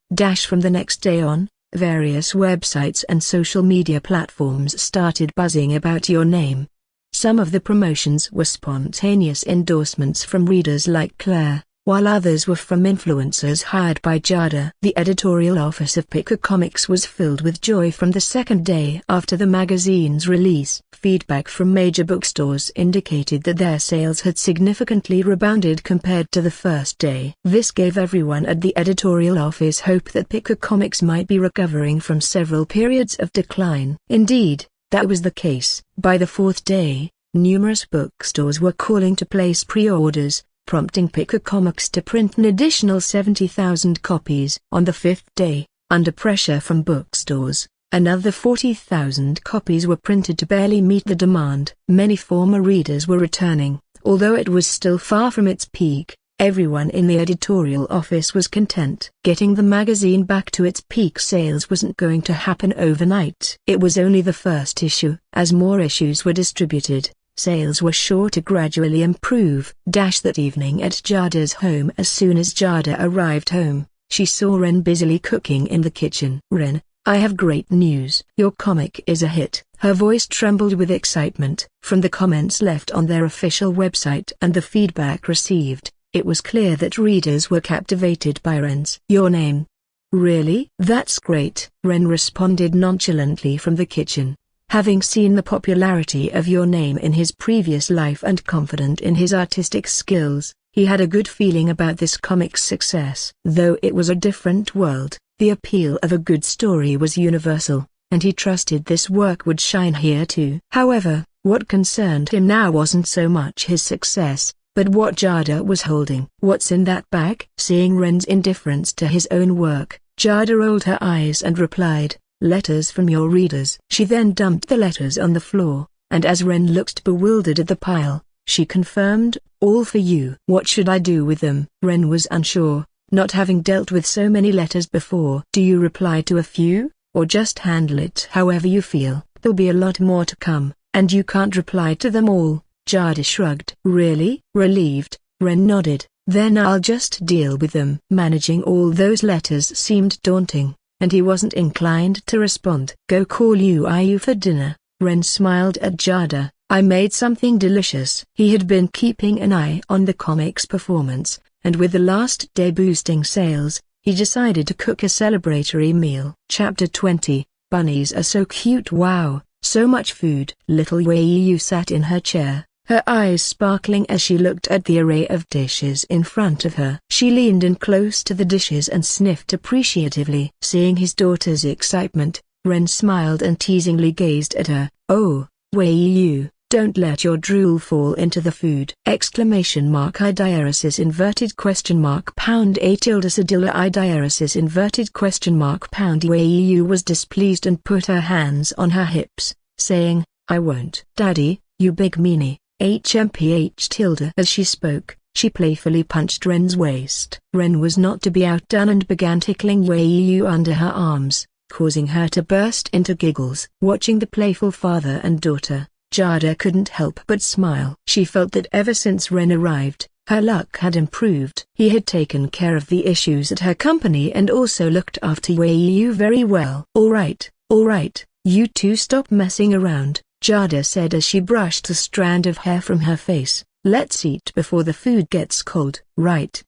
From the next day on, various websites and social media platforms started buzzing about your name. Some of the promotions were spontaneous endorsements from readers like Claire, while others were from influencers hired by Jada. The editorial office of Picker Comics was filled with joy from the second day after the magazine's release. Feedback from major bookstores indicated that their sales had significantly rebounded compared to the first day. This gave everyone at the editorial office hope that Picker Comics might be recovering from several periods of decline. Indeed, that was the case. By the fourth day, numerous bookstores were calling to place pre-orders, prompting Picker Comics to print an additional 70,000 copies. On the 5th day, under pressure from bookstores, another 40,000 copies were printed to barely meet the demand. Many former readers were returning, although it was still far from its peak. Everyone in the editorial office was content. Getting the magazine back to its peak sales wasn't going to happen overnight. It was only the first issue. As more issues were distributed, sales were sure to gradually improve. That evening at Jada's home. As soon as Jada arrived home, she saw Ren busily cooking in the kitchen. "Ren, I have great news. Your comic is a hit." Her voice trembled with excitement. From the comments left on their official website and the feedback received, it was clear that readers were captivated by Ren's "Your Name." "Really? That's great," Ren responded nonchalantly from the kitchen. Having seen the popularity of Your Name in his previous life and confident in his artistic skills, he had a good feeling about this comic's success. Though it was a different world, the appeal of a good story was universal, and he trusted this work would shine here too. However, what concerned him now wasn't so much his success, but what Jada was holding. "What's in that bag?" Seeing Ren's indifference to his own work, Jada rolled her eyes and replied, "Letters from your readers." She then dumped the letters on the floor, and as Ren looked bewildered at the pile, she confirmed, "All for you." "What should I do with them?" Ren was unsure, not having dealt with so many letters before. "Do you reply to a few, or just handle it however you feel? There'll be a lot more to come, and you can't reply to them all." Jada shrugged. "Really?" Relieved, Ren nodded. "Then I'll just deal with them." Managing all those letters seemed daunting, and he wasn't inclined to respond. "Go call you for dinner." Ren smiled at Jada. "I made something delicious." He had been keeping an eye on the comic's performance, and with the last day boosting sales, he decided to cook a celebratory meal. Chapter 20, Bunnies Are So Cute. Wow, so much food. Little Wei sat in her chair, her eyes sparkling as she looked at the array of dishes in front of her. She leaned in close to the dishes and sniffed appreciatively. Seeing his daughter's excitement, Ren smiled and teasingly gazed at her. "Oh, Wei, don't let your drool fall into the food!" I diaresis inverted question mark pound a tilde sedilla I diaresis inverted question mark pound. Wei was displeased and put her hands on her hips, saying, "I won't." "Daddy, you big meanie." HMPH tilde. As she spoke, she playfully punched Ren's waist. Ren was not to be outdone and began tickling Wei under her arms, causing her to burst into giggles. Watching the playful father and daughter, Jada couldn't help but smile. She felt that ever since Ren arrived, her luck had improved. He had taken care of the issues at her company and also looked after Wei very well. All right, you two stop messing around," Jada said as she brushed a strand of hair from her face. "Let's eat before the food gets cold." Right,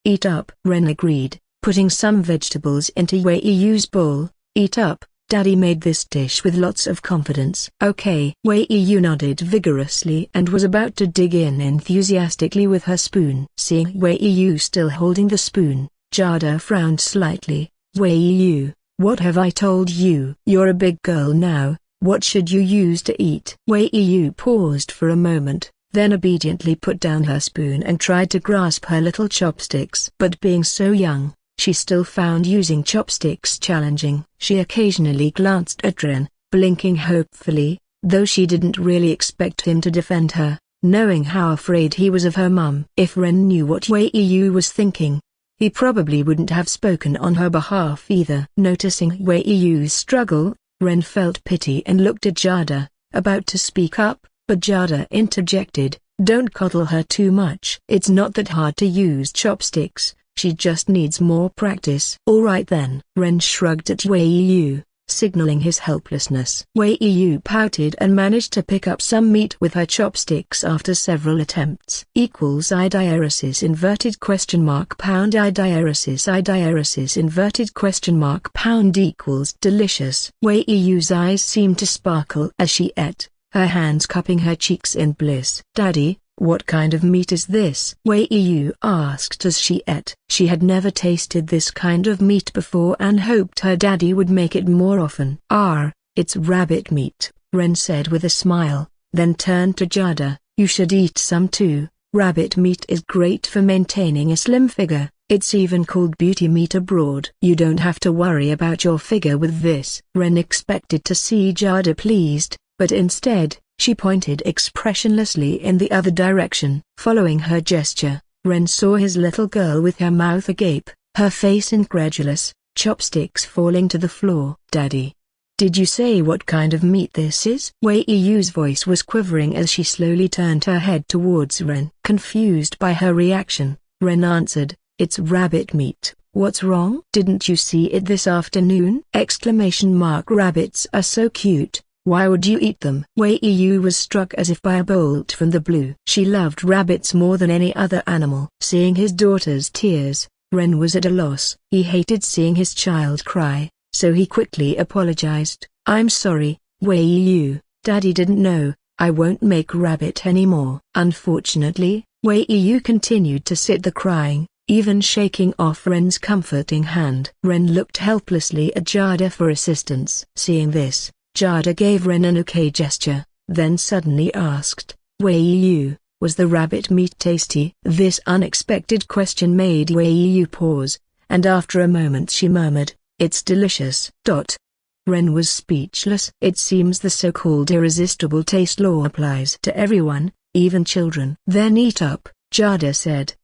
eat up," Ren agreed, putting some vegetables into Wei's bowl. "Eat up, Daddy made this dish with lots of confidence." "Okay." Wei nodded vigorously and was about to dig in enthusiastically with her spoon. Seeing Wei still holding the spoon, Jada frowned slightly. "Wei, what have I told you? You're a big girl now. What should you use to eat?" Wei paused for a moment, then obediently put down her spoon and tried to grasp her little chopsticks. But being so young, she still found using chopsticks challenging. She occasionally glanced at Ren, blinking hopefully, though she didn't really expect him to defend her, knowing how afraid he was of her mum. If Ren knew what Wei was thinking, he probably wouldn't have spoken on her behalf either. Noticing Wei's struggle, Ren felt pity and looked at Jada, about to speak up, but Jada interjected, "Don't coddle her too much. It's not that hard to use chopsticks, she just needs more practice." "All right then." Ren shrugged at Wei, signaling his helplessness. Wei pouted and managed to pick up some meat with her chopsticks after several attempts. I diaresis inverted question mark pound I diaresis inverted question mark pound equals delicious. Wei's eyes seemed to sparkle as she ate, her hands cupping her cheeks in bliss. "Daddy, what kind of meat is this?" Wei asked as she ate. She had never tasted this kind of meat before and hoped her daddy would make it more often. It's rabbit meat," Ren said with a smile, then turned to Jada. "You should eat some too, Rabbit meat is great for maintaining a slim figure. It's even called beauty meat abroad. You don't have to worry about your figure with this. Ren expected to see Jada pleased, but instead, she pointed expressionlessly in the other direction. Following her gesture, Ren saw his little girl with her mouth agape, her face incredulous, chopsticks falling to the floor. "Daddy, did you say what kind of meat this is?" Wei Yu's voice was quivering as she slowly turned her head towards Ren. Confused by her reaction, Ren answered, "It's rabbit meat. What's wrong? Didn't you see it this afternoon?" Rabbits are so cute. Why would you eat them? Wei Yu was struck as if by a bolt from the blue. She loved rabbits more than any other animal. Seeing his daughter's tears, Ren was at a loss. He hated seeing his child cry, so he quickly apologized. "I'm sorry, Wei Yu. Daddy didn't know. I won't make rabbit anymore." Unfortunately, Wei Yu continued to sit there crying, even shaking off Ren's comforting hand. Ren looked helplessly at Jada for assistance. Seeing this, Jada gave Ren an okay gesture, then suddenly asked, "Wei Yu, was the rabbit meat tasty?" This unexpected question made Wei Yu pause, and after a moment she murmured, "It's delicious." Ren was speechless. It seems the so-called irresistible taste law applies to everyone, even children. "Then eat up," Jada said.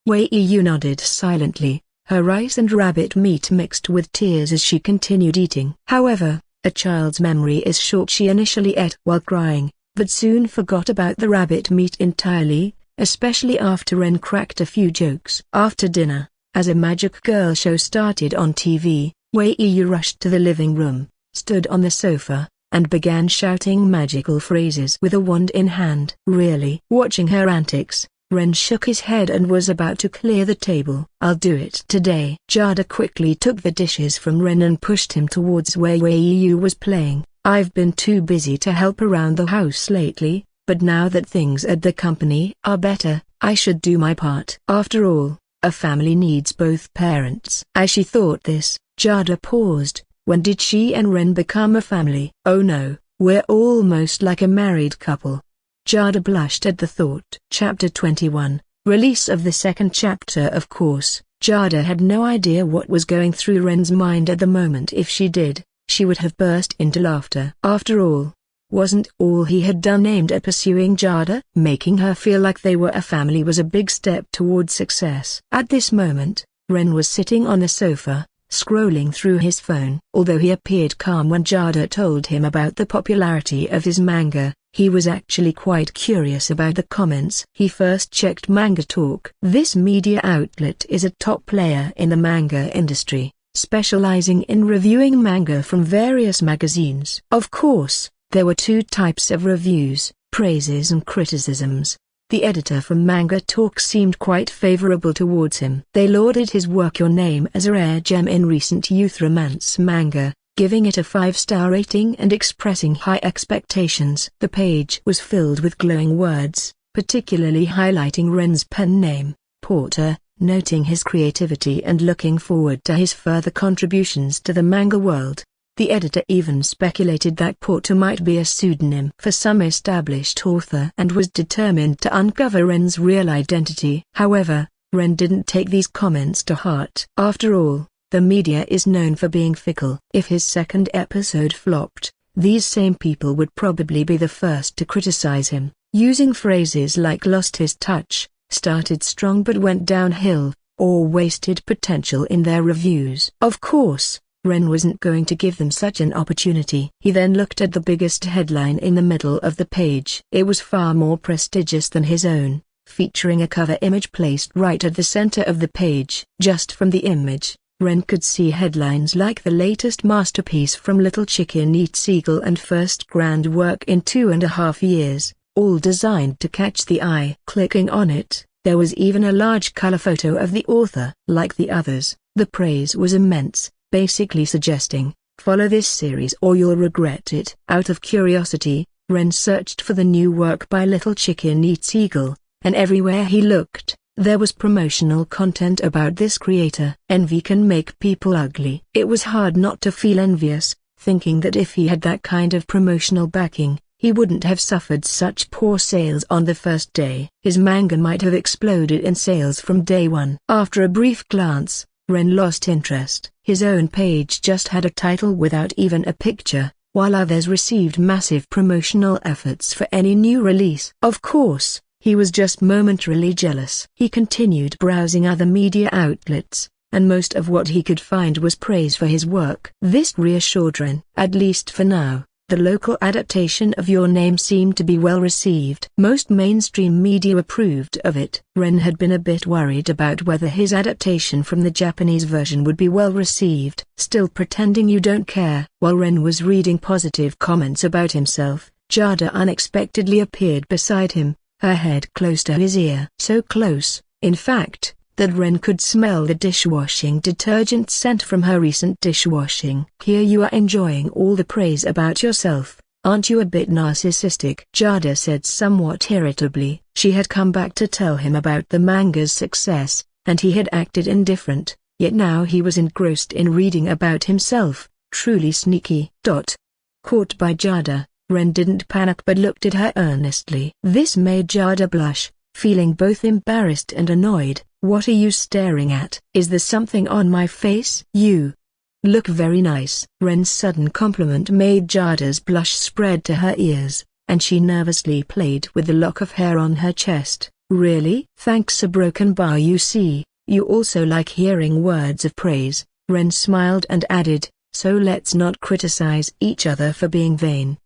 Wei Yu nodded silently, her rice and rabbit meat mixed with tears as she continued eating. However, a child's memory is short. She initially ate while crying, but soon forgot about the rabbit meat entirely, especially after Ren cracked a few jokes. After dinner, as a magic girl show started on TV, Wei Yu rushed to the living room, stood on the sofa, and began shouting magical phrases with a wand in hand. Really? Watching her antics, Ren shook his head and was about to clear the table. "I'll do it today." Jada quickly took the dishes from Ren and pushed him towards where Wei Yu was playing. "I've been too busy to help around the house lately, but now that things at the company are better, I should do my part. After all, a family needs both parents." As she thought this, Jada paused. When did she and Ren become a family? "Oh no, we're almost like a married couple." Jada blushed at the thought. Chapter 21, Release of the second chapter. Of course, Jada had no idea what was going through Ren's mind at the moment. If she did, she would have burst into laughter. After all, wasn't all he had done aimed at pursuing Jada? Making her feel like they were a family was a big step towards success. At this moment, Ren was sitting on the sofa, scrolling through his phone. Although he appeared calm when Jada told him about the popularity of his manga, he was actually quite curious about the comments. He first checked Manga Talk. This media outlet is a top player in the manga industry, specializing in reviewing manga from various magazines. Of course, there were two types of reviews, praises and criticisms. The editor from Manga Talk seemed quite favorable towards him. They lauded his work Your Name as a rare gem in recent youth romance manga, giving it a 5-star rating and expressing high expectations. The page was filled with glowing words, particularly highlighting Ren's pen name, Porter, noting his creativity and looking forward to his further contributions to the manga world. The editor even speculated that Porter might be a pseudonym for some established author and was determined to uncover Ren's real identity. However, Ren didn't take these comments to heart. After all, the media is known for being fickle. If his second episode flopped, these same people would probably be the first to criticize him, using phrases like lost his touch, started strong but went downhill, or wasted potential in their reviews. Of course, Ren wasn't going to give them such an opportunity. He then looked at the biggest headline in the middle of the page. It was far more prestigious than his own, featuring a cover image placed right at the center of the page. Just from the image, Ren could see headlines like "The latest masterpiece from Little Chicken Eats Eagle" and "First grand work in 2.5 years," all designed to catch the eye. Clicking on it, there was even a large color photo of the author. Like the others, the praise was immense, basically suggesting, follow this series or you'll regret it. Out of curiosity, Ren searched for the new work by Little Chicken Eats Eagle, and everywhere he looked, there was promotional content about this creator. Envy can make people ugly. It was hard not to feel envious, thinking that if he had that kind of promotional backing, he wouldn't have suffered such poor sales on the first day. His manga might have exploded in sales from day one. After a brief glance, Ren lost interest. His own page just had a title without even a picture, while others received massive promotional efforts for any new release. Of course, he was just momentarily jealous. He continued browsing other media outlets, and most of what he could find was praise for his work. This reassured Ren. At least for now, the local adaptation of Your Name seemed to be well received. Most mainstream media approved of it. Ren had been a bit worried about whether his adaptation from the Japanese version would be well received. Still pretending you don't care. While Ren was reading positive comments about himself, Jada unexpectedly appeared beside him, her head close to his ear. So close, in fact, that Ren could smell the dishwashing detergent scent from her recent dishwashing. Here you are enjoying all the praise about yourself, aren't you a bit narcissistic? Jada said somewhat irritably. She had come back to tell him about the manga's success, and he had acted indifferent, yet now he was engrossed in reading about himself. Truly sneaky. Caught by Jada, Ren didn't panic but looked at her earnestly. This made Jada blush, feeling both embarrassed and annoyed. What are you staring at? Is there something on my face? You look very nice. Ren's sudden compliment made Jada's blush spread to her ears, and she nervously played with the lock of hair on her chest. Really? Thanks a broken bar. You see, you also like hearing words of praise. Ren smiled and added, so let's not criticize each other for being vain.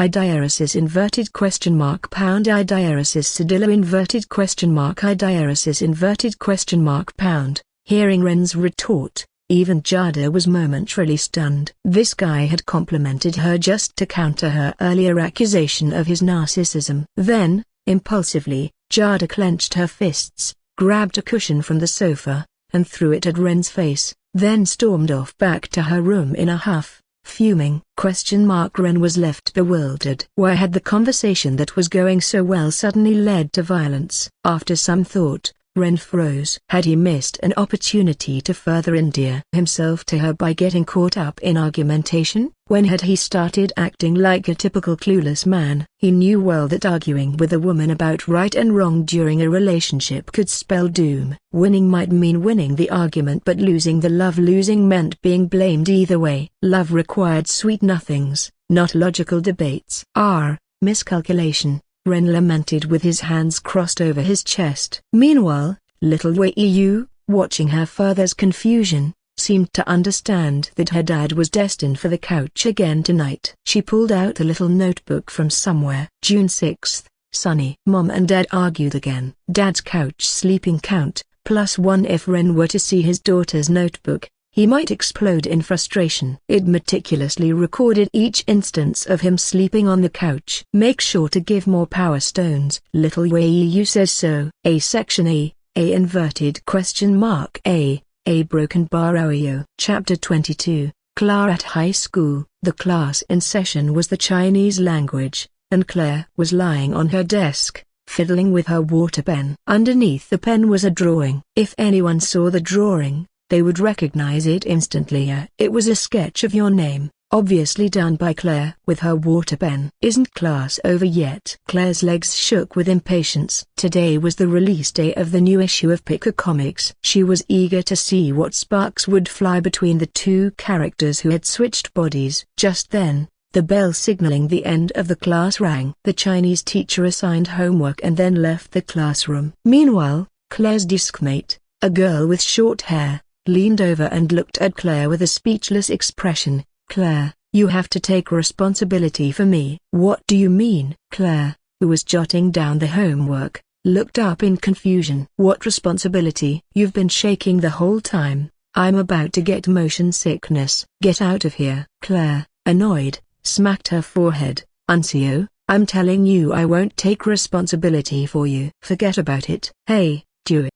Idiaresis inverted question mark pound idiaresis sedilla inverted question mark idiaresis inverted question mark pound. Hearing Ren's retort, even Jada was momentarily stunned. This guy had complimented her just to counter her earlier accusation of his narcissism. Then, impulsively, Jada clenched her fists, grabbed a cushion from the sofa, and threw it at Ren's face, then stormed off back to her room in a huff. Fuming? Ren was left bewildered. Why had the conversation that was going so well suddenly led to violence? After some thought, Ren froze. Had he missed an opportunity to further endear himself to her by getting caught up in argumentation? When had he started acting like a typical clueless man? He knew well that arguing with a woman about right and wrong during a relationship could spell doom. Winning might mean winning the argument, but losing the love. Losing meant being blamed either way. Love required sweet nothings, not logical debates. Miscalculation, Ren lamented with his hands crossed over his chest. Meanwhile, little Wei Yu, watching her father's confusion, seemed to understand that her dad was destined for the couch again tonight. She pulled out a little notebook from somewhere. June 6th, sunny. Mom and Dad argued again. Dad's couch sleeping count, +1. If Ren were to see his daughter's notebook, he might explode in frustration. It meticulously recorded each instance of him sleeping on the couch. Make sure to give more power stones. Little Wei Yu says so. Section A inverted question mark A broken bar Aoyo. Chapter 22, Claire at high school. The class in session was the Chinese language, and Claire was lying on her desk, fiddling with her water pen. Underneath the pen was a drawing. If anyone saw the drawing, they would recognize it instantly. It was a sketch of Your Name, obviously done by Claire with her water pen. Isn't class over yet? Claire's legs shook with impatience. Today was the release day of the new issue of Pika Comics. She was eager to see what sparks would fly between the two characters who had switched bodies. Just then, the bell signaling the end of the class rang. The Chinese teacher assigned homework and then left the classroom. Meanwhile, Claire's deskmate, a girl with short hair, leaned over and looked at Claire with a speechless expression. Claire, you have to take responsibility for me. What do you mean? Claire, who was jotting down the homework, looked up in confusion. What responsibility? You've been shaking the whole time. I'm about to get motion sickness. Get out of here. Claire, annoyed, smacked her forehead. Unsio, I'm telling you I won't take responsibility for you. Forget about it. Hey,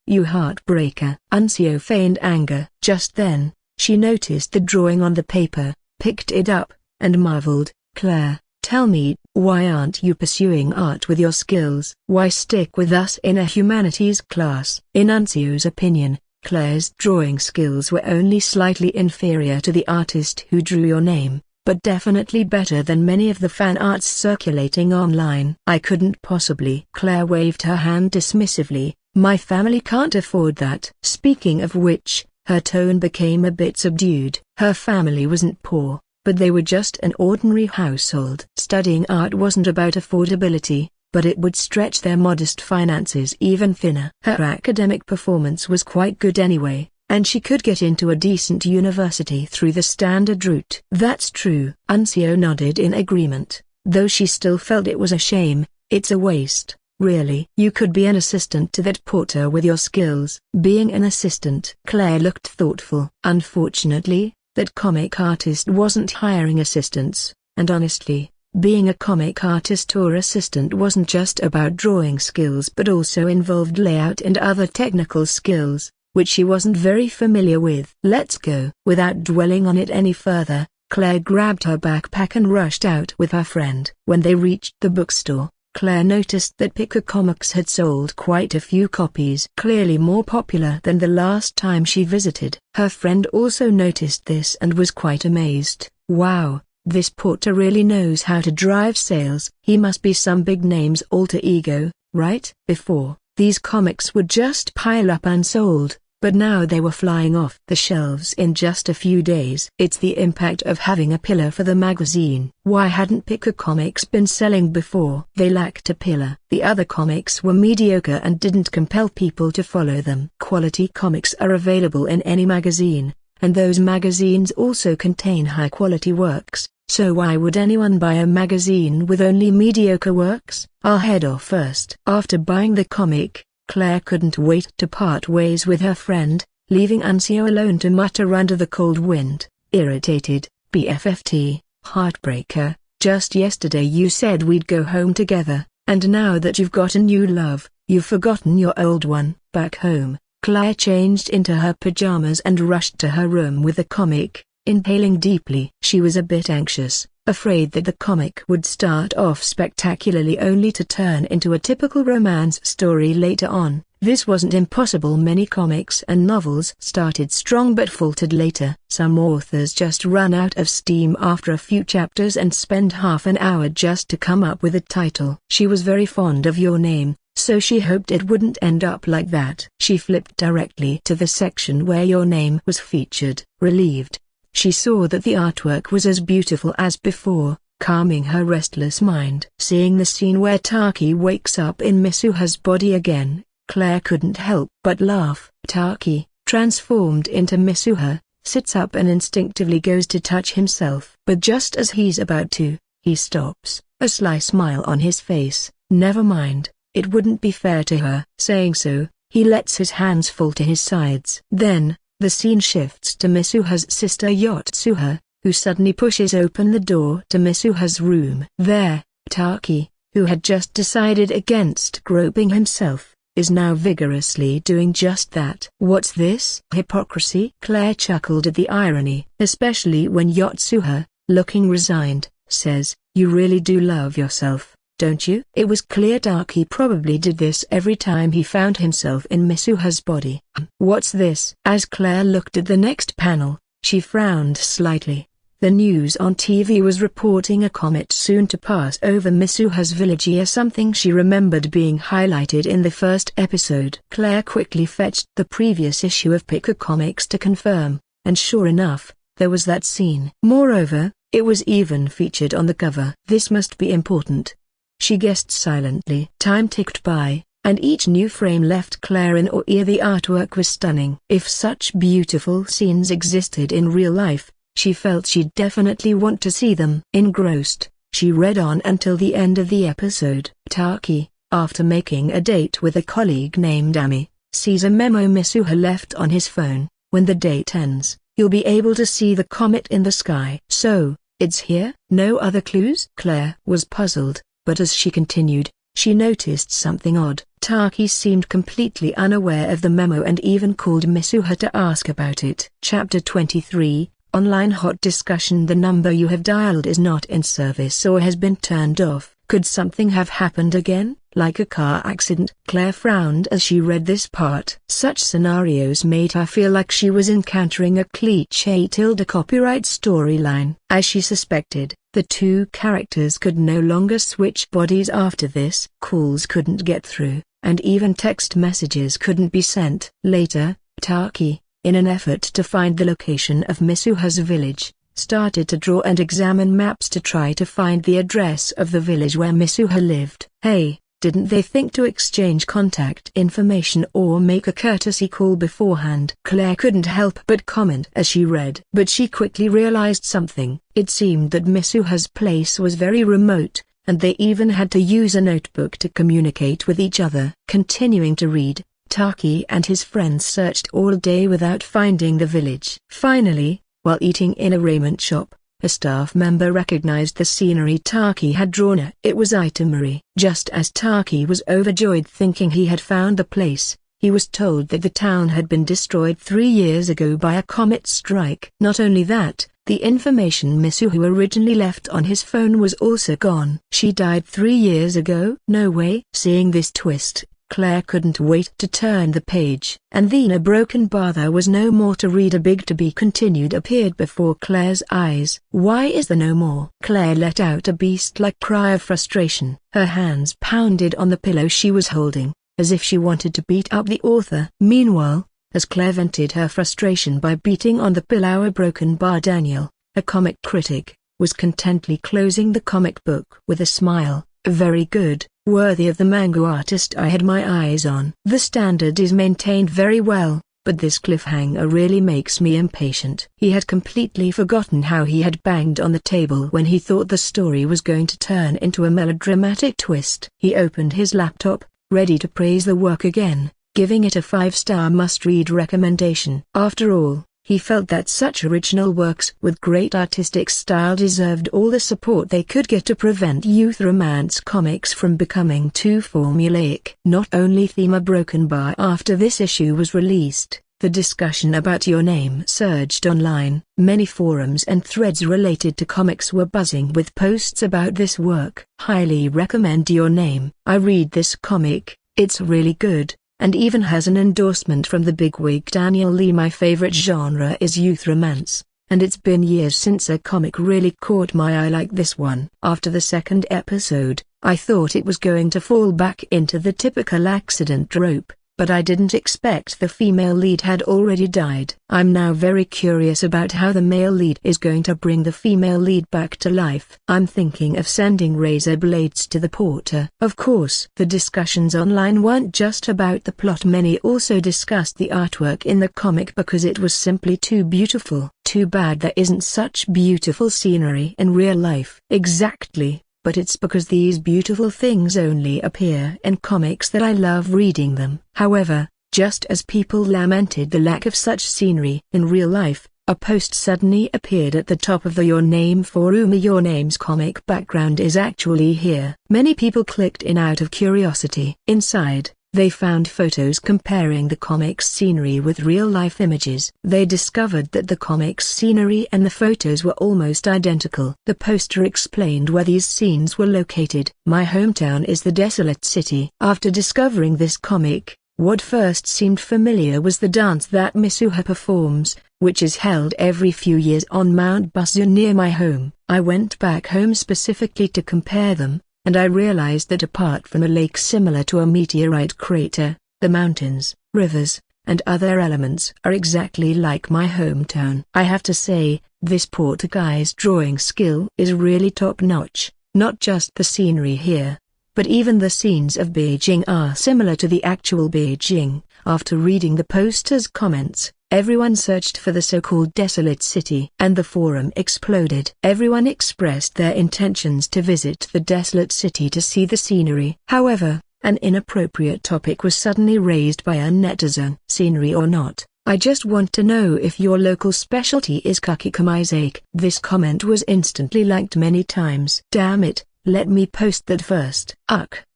you heartbreaker. Unsio feigned anger. Just then, she noticed the drawing on the paper, picked it up, and marveled. Claire, tell me, why aren't you pursuing art with your skills? Why stick with us in a humanities class? In Unsio's opinion, Claire's drawing skills were only slightly inferior to the artist who drew Your Name, but definitely better than many of the fan arts circulating online. I couldn't possibly. Claire waved her hand dismissively. My family can't afford that. Speaking of which, her tone became a bit subdued. Her family wasn't poor, but they were just an ordinary household. Studying art wasn't about affordability, but it would stretch their modest finances even thinner. Her academic performance was quite good anyway, and she could get into a decent university through the standard route. That's true. Ancio nodded in agreement, though she still felt it was a shame. It's a waste, really. You could be an assistant to that porter with your skills. Being an assistant. Claire looked thoughtful. Unfortunately, that comic artist wasn't hiring assistants, and honestly, being a comic artist or assistant wasn't just about drawing skills but also involved layout and other technical skills, which she wasn't very familiar with. Let's go. Without dwelling on it any further, Claire grabbed her backpack and rushed out with her friend. When they reached the bookstore, Claire noticed that Picker Comics had sold quite a few copies, clearly more popular than the last time she visited. Her friend also noticed this and was quite amazed. Wow, this porter really knows how to drive sales. He must be some big name's alter ego, right? Before, these comics would just pile up unsold, but now they were flying off the shelves in just a few days. It's the impact of having a pillar for the magazine. Why hadn't Picker Comics been selling before? They lacked a pillar. The other comics were mediocre and didn't compel people to follow them. Quality comics are available in any magazine, and those magazines also contain high-quality works, so why would anyone buy a magazine with only mediocre works? I'll head off first. After buying the comic, Claire couldn't wait to part ways with her friend, leaving Ancio alone to mutter under the cold wind. Irritated, BFFT, heartbreaker, just yesterday you said we'd go home together, and now that you've got a new love, you've forgotten your old one. Back home, Claire changed into her pajamas and rushed to her room with the comic, inhaling deeply. She was a bit anxious, afraid that the comic would start off spectacularly only to turn into a typical romance story later on. This wasn't impossible. Many comics and novels started strong but faltered later. Some authors just run out of steam after a few chapters and spend half an hour just to come up with a title. She was very fond of Your Name, so she hoped it wouldn't end up like that. She flipped directly to the section where Your Name was featured. Relieved, she saw that the artwork was as beautiful as before, calming her restless mind. Seeing the scene where Taki wakes up in Misuha's body again, Claire couldn't help but laugh. Taki, transformed into Misuha, sits up and instinctively goes to touch himself. But just as he's about to, he stops, a sly smile on his face. Never mind, it wouldn't be fair to her. Saying so, he lets his hands fall to his sides. Then, the scene shifts to Misuha's sister Yotsuha, who suddenly pushes open the door to Misuha's room. There, Taki, who had just decided against groping himself, is now vigorously doing just that. What's this? Hypocrisy? Claire chuckled at the irony, especially when Yotsuha, looking resigned, says, "You really do love yourself, don't you?" It was clear Taki probably did this every time he found himself in Misuha's body. What's this? As Claire looked at the next panel, she frowned slightly. The news on TV was reporting a comet soon to pass over Misuha's village, something she remembered being highlighted in the first episode. Claire quickly fetched the previous issue of Picker Comics to confirm, and sure enough, there was that scene. Moreover, it was even featured on the cover. This must be important, she guessed silently. Time ticked by, and each new frame left Claire in awe. The artwork was stunning. If such beautiful scenes existed in real life, she felt she'd definitely want to see them. Engrossed, she read on until the end of the episode. Taki, after making a date with a colleague named Ami, sees a memo Misuha left on his phone. When the date ends, you'll be able to see the comet in the sky. So, it's here? No other clues? Claire was puzzled, but as she continued, she noticed something odd. Taki seemed completely unaware of the memo and even called Misuha to ask about it. Chapter 23, Online hot discussion. The number you have dialed is not in service or has been turned off. Could something have happened again, like a car accident? Claire frowned as she read this part. Such scenarios made her feel like she was encountering a cliché copyright storyline. As she suspected, the two characters could no longer switch bodies after this. Calls couldn't get through, and even text messages couldn't be sent. Later, Taki, in an effort to find the location of Misuha's village, started to draw and examine maps to try to find the address of the village where Misuha lived. Hey, didn't they think to exchange contact information or make a courtesy call beforehand? Claire couldn't help but comment as she read. But she quickly realized something. It seemed that Misuha's place was very remote, and they even had to use a notebook to communicate with each other. Continuing to read, Taki and his friends searched all day without finding the village. Finally, while eating in a raiment shop, a staff member recognized the scenery Taki had drawn. It was itinerary. Just as Taki was overjoyed thinking he had found the place, he was told that the town had been destroyed 3 years ago by a comet strike. Not only that, the information Misuha originally left on his phone was also gone. She died 3 years ago? No way. Seeing this twist, Claire couldn't wait to turn the page. And then a broken bar there was no more to read. A big to be continued appeared before Claire's eyes. Why is there no more? Claire let out a beast-like cry of frustration. Her hands pounded on the pillow she was holding, as if she wanted to beat up the author. Meanwhile, as Claire vented her frustration by beating on the pillow, a broken bar, Daniel, a comic critic, was contently closing the comic book with a smile. Very good. Worthy of the manga artist I had my eyes on. The standard is maintained very well, but this cliffhanger really makes me impatient. He had completely forgotten how he had banged on the table when he thought the story was going to turn into a melodramatic twist. He opened his laptop, ready to praise the work again, giving it a 5-star must-read recommendation. After all, he felt that such original works with great artistic style deserved all the support they could get to prevent youth romance comics from becoming too formulaic. Not only theme a broken bar after this issue was released, the discussion about Your Name surged online. Many forums and threads related to comics were buzzing with posts about this work. Highly recommend Your Name. I read this comic, it's really good, and even has an endorsement from the bigwig Daniel Lee. My favorite genre is youth romance, and it's been years since a comic really caught my eye like this one. After the second episode, I thought it was going to fall back into the typical accident trope, but I didn't expect the female lead had already died. I'm now very curious about how the male lead is going to bring the female lead back to life. I'm thinking of sending razor blades to the porter. Of course, the discussions online weren't just about the plot. Many also discussed the artwork in the comic because it was simply too beautiful. Too bad there isn't such beautiful scenery in real life. Exactly. But it's because these beautiful things only appear in comics that I love reading them. However, just as people lamented the lack of such scenery in real life, a post suddenly appeared at the top of the Your Name forum. Your Name's comic background is actually here. Many people clicked in out of curiosity. Inside, they found photos comparing the comic's scenery with real-life images. They discovered that the comic's scenery and the photos were almost identical. The poster explained where these scenes were located. My hometown is the desolate city. After discovering this comic, what first seemed familiar was the dance that Misuha performs, which is held every few years on Mount Buzu near my home. I went back home specifically to compare them, and I realized that apart from a lake similar to a meteorite crater, the mountains, rivers, and other elements are exactly like my hometown. I have to say, this Portuguese drawing skill is really top-notch. Not just the scenery here, but even the scenes of Beijing are similar to the actual Beijing. After reading the poster's comments, everyone searched for the so-called desolate city, and the forum exploded. Everyone expressed their intentions to visit the desolate city to see the scenery. However, an inappropriate topic was suddenly raised by a netizen. Scenery or not, I just want to know if your local specialty is kakikomaizake. This comment was instantly liked many times. Damn it, let me post that first.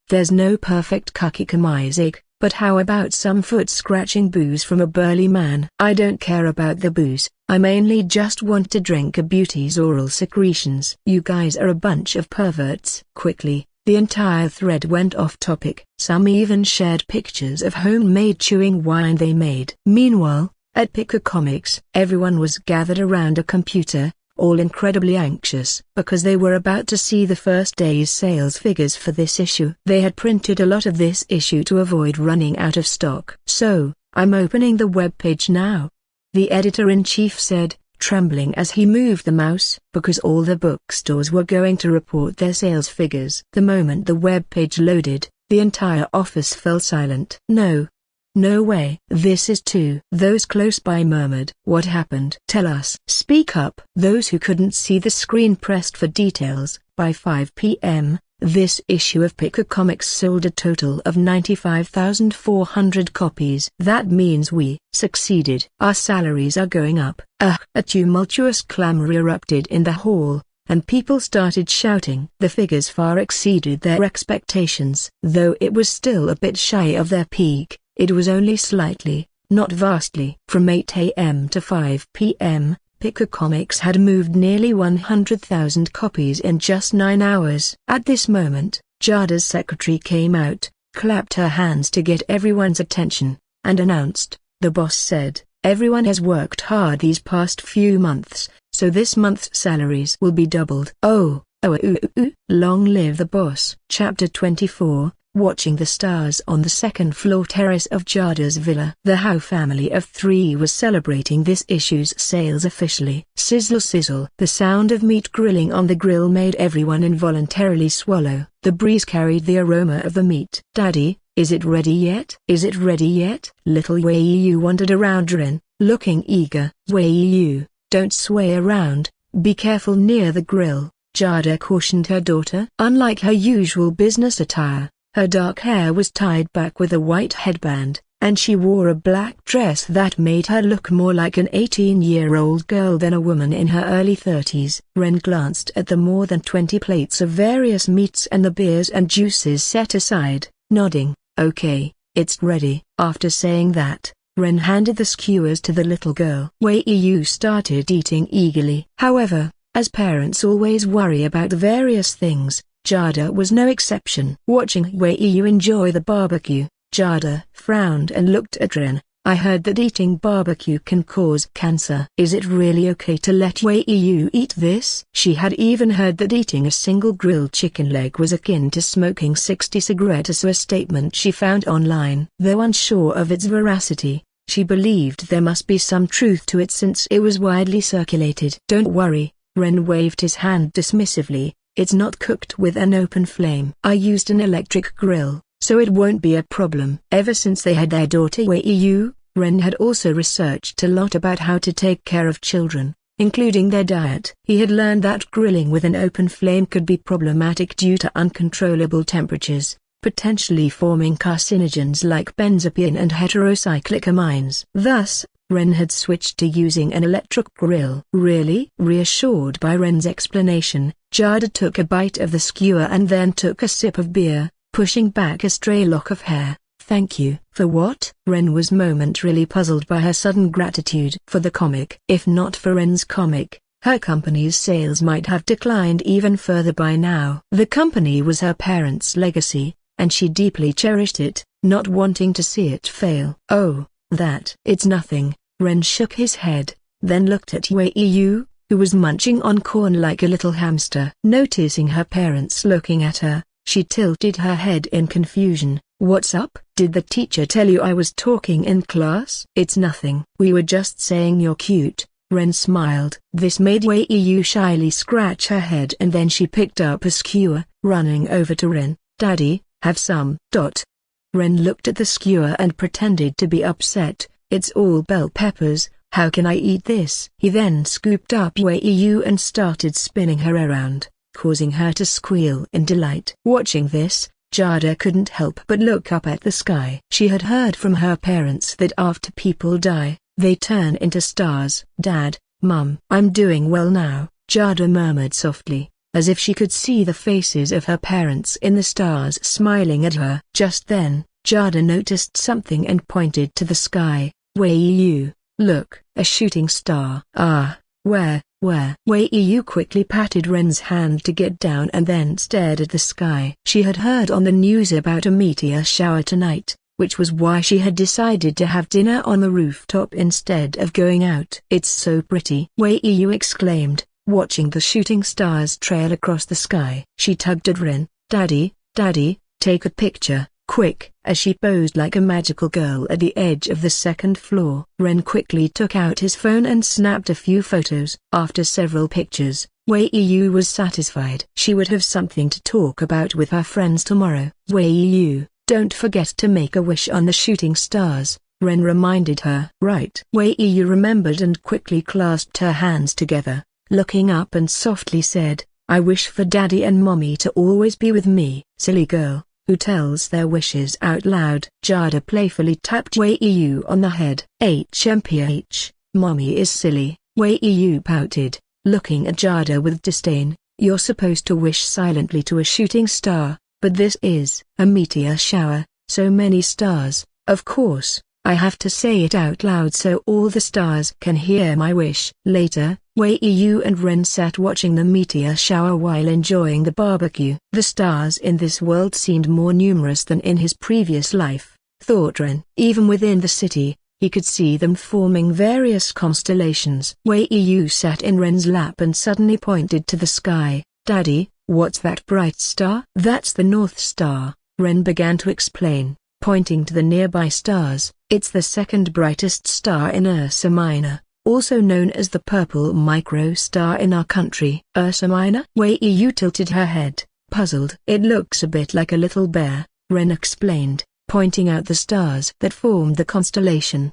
There's no perfect kakikomaizake, but But how about some foot-scratching boos from a burly man? I don't care about the boos, I mainly just want to drink a beauty's oral secretions. You guys are a bunch of perverts. Quickly, the entire thread went off topic. Some even shared pictures of homemade chewing wine they made. Meanwhile, at Picker Comics, everyone was gathered around a computer, all incredibly anxious because they were about to see the first day's sales figures for this issue. They had printed a lot of this issue to avoid running out of stock. So, I'm opening the webpage now, the editor-in-chief said, trembling as he moved the mouse, because all the bookstores were going to report their sales figures. The moment the webpage loaded, the entire office fell silent. No. No way. This is too. Those close by murmured. What happened? Tell us. Speak up. Those who couldn't see the screen pressed for details. By 5 p.m., this issue of Picker Comics sold a total of 95,400 copies. That means we succeeded. Our salaries are going up. A tumultuous clamor erupted in the hall, and people started shouting. The figures far exceeded their expectations. Though it was still a bit shy of their peak, it was only slightly, not vastly. From 8 a.m. to 5 p.m., Picker Comics had moved nearly 100,000 copies in just 9 hours. At this moment, Jada's secretary came out, clapped her hands to get everyone's attention, and announced, the boss said, everyone has worked hard these past few months, so this month's salaries will be doubled. Long live the boss. Chapter 24. Watching the stars on the second-floor terrace of Jada's villa. The Howe family of 3 was celebrating this issue's sales officially. Sizzle sizzle. The sound of meat grilling on the grill made everyone involuntarily swallow. The breeze carried the aroma of the meat. Daddy, is it ready yet? Is it ready yet? Little Wei wandered around Rin, looking eager. Wei, don't sway around, be careful near the grill, Jada cautioned her daughter. Unlike her usual business attire, her dark hair was tied back with a white headband, and she wore a black dress that made her look more like an 18-year-old girl than a woman in her early 30s. Ren glanced at the more than 20 plates of various meats and the beers and juices set aside, nodding, okay, it's ready. After saying that, Ren handed the skewers to the little girl. Wei started eating eagerly. However, as parents always worry about various things, Jada was no exception. Watching Wei enjoy the barbecue, Jada frowned and looked at Ren. I heard that eating barbecue can cause cancer. Is it really okay to let Wei eat this? She had even heard that eating a single grilled chicken leg was akin to smoking 60 cigarettes, a statement she found online. Though unsure of its veracity, she believed there must be some truth to it since it was widely circulated. Don't worry, Ren waved his hand dismissively. It's not cooked with an open flame. I used an electric grill, so it won't be a problem. Ever since they had their daughter Wei, Ren had also researched a lot about how to take care of children, including their diet. He had learned that grilling with an open flame could be problematic due to uncontrollable temperatures, potentially forming carcinogens like benzopyrene and heterocyclic amines. Thus, Ren had switched to using an electric grill. Really? Reassured by Ren's explanation, Jada took a bite of the skewer and then took a sip of beer, pushing back a stray lock of hair. Thank you. For what? Ren was momentarily puzzled by her sudden gratitude. For the comic. If not for Ren's comic, her company's sales might have declined even further by now. The company was her parents' legacy, and she deeply cherished it, not wanting to see it fail. Oh, that. It's nothing. Ren shook his head, then looked at Wei, who was munching on corn like a little hamster. Noticing her parents looking at her, she tilted her head in confusion. What's up? Did the teacher tell you I was talking in class? It's nothing. We were just saying you're cute. Ren smiled. This made Wei shyly scratch her head, and then she picked up a skewer, running over to Ren. Daddy, have some. Ren looked at the skewer and pretended to be upset. It's all bell peppers, how can I eat this? He then scooped up Wei and started spinning her around, causing her to squeal in delight. Watching this, Jada couldn't help but look up at the sky. She had heard from her parents that after people die, they turn into stars. Dad, Mum, I'm doing well now, Jada murmured softly, as if she could see the faces of her parents in the stars smiling at her. Just then, Jada noticed something and pointed to the sky. Wei-Yu, look, a shooting star. Ah, where? Wei-Yu quickly patted Ren's hand to get down and then stared at the sky. She had heard on the news about a meteor shower tonight, which was why she had decided to have dinner on the rooftop instead of going out. It's so pretty, Wei-Yu exclaimed, watching the shooting stars trail across the sky. She tugged at Ren. Daddy, take a picture, quick, as she posed like a magical girl at the edge of the second floor. Ren quickly took out his phone and snapped a few photos. After several pictures, Wei-Yu was satisfied. She would have something to talk about with her friends tomorrow. Wei-Yu, don't forget to make a wish on the shooting stars, Ren reminded her. Right. Wei-Yu remembered and quickly clasped her hands together, looking up and softly said, I wish for Daddy and Mommy to always be with me. Silly girl, who tells their wishes out loud? Jada playfully tapped Wei-Yu on the head. HMPH, Mommy is silly, Wei-Yu pouted, looking at Jada with disdain. You're supposed to wish silently to a shooting star, but this is a meteor shower, so many stars. Of course, I have to say it out loud so all the stars can hear my wish. Later, Wei-Yu and Ren sat watching the meteor shower while enjoying the barbecue. The stars in this world seemed more numerous than in his previous life, thought Ren. Even within the city, he could see them forming various constellations. Wei-Yu sat in Ren's lap and suddenly pointed to the sky. Daddy, what's that bright star? That's the North Star, Ren began to explain, pointing to the nearby stars. It's the second brightest star in Ursa Minor, also known as the purple microstar in our country. Ursa Minor? Wei-Yu tilted her head, puzzled. It looks a bit like a little bear, Ren explained, pointing out the stars that formed the constellation.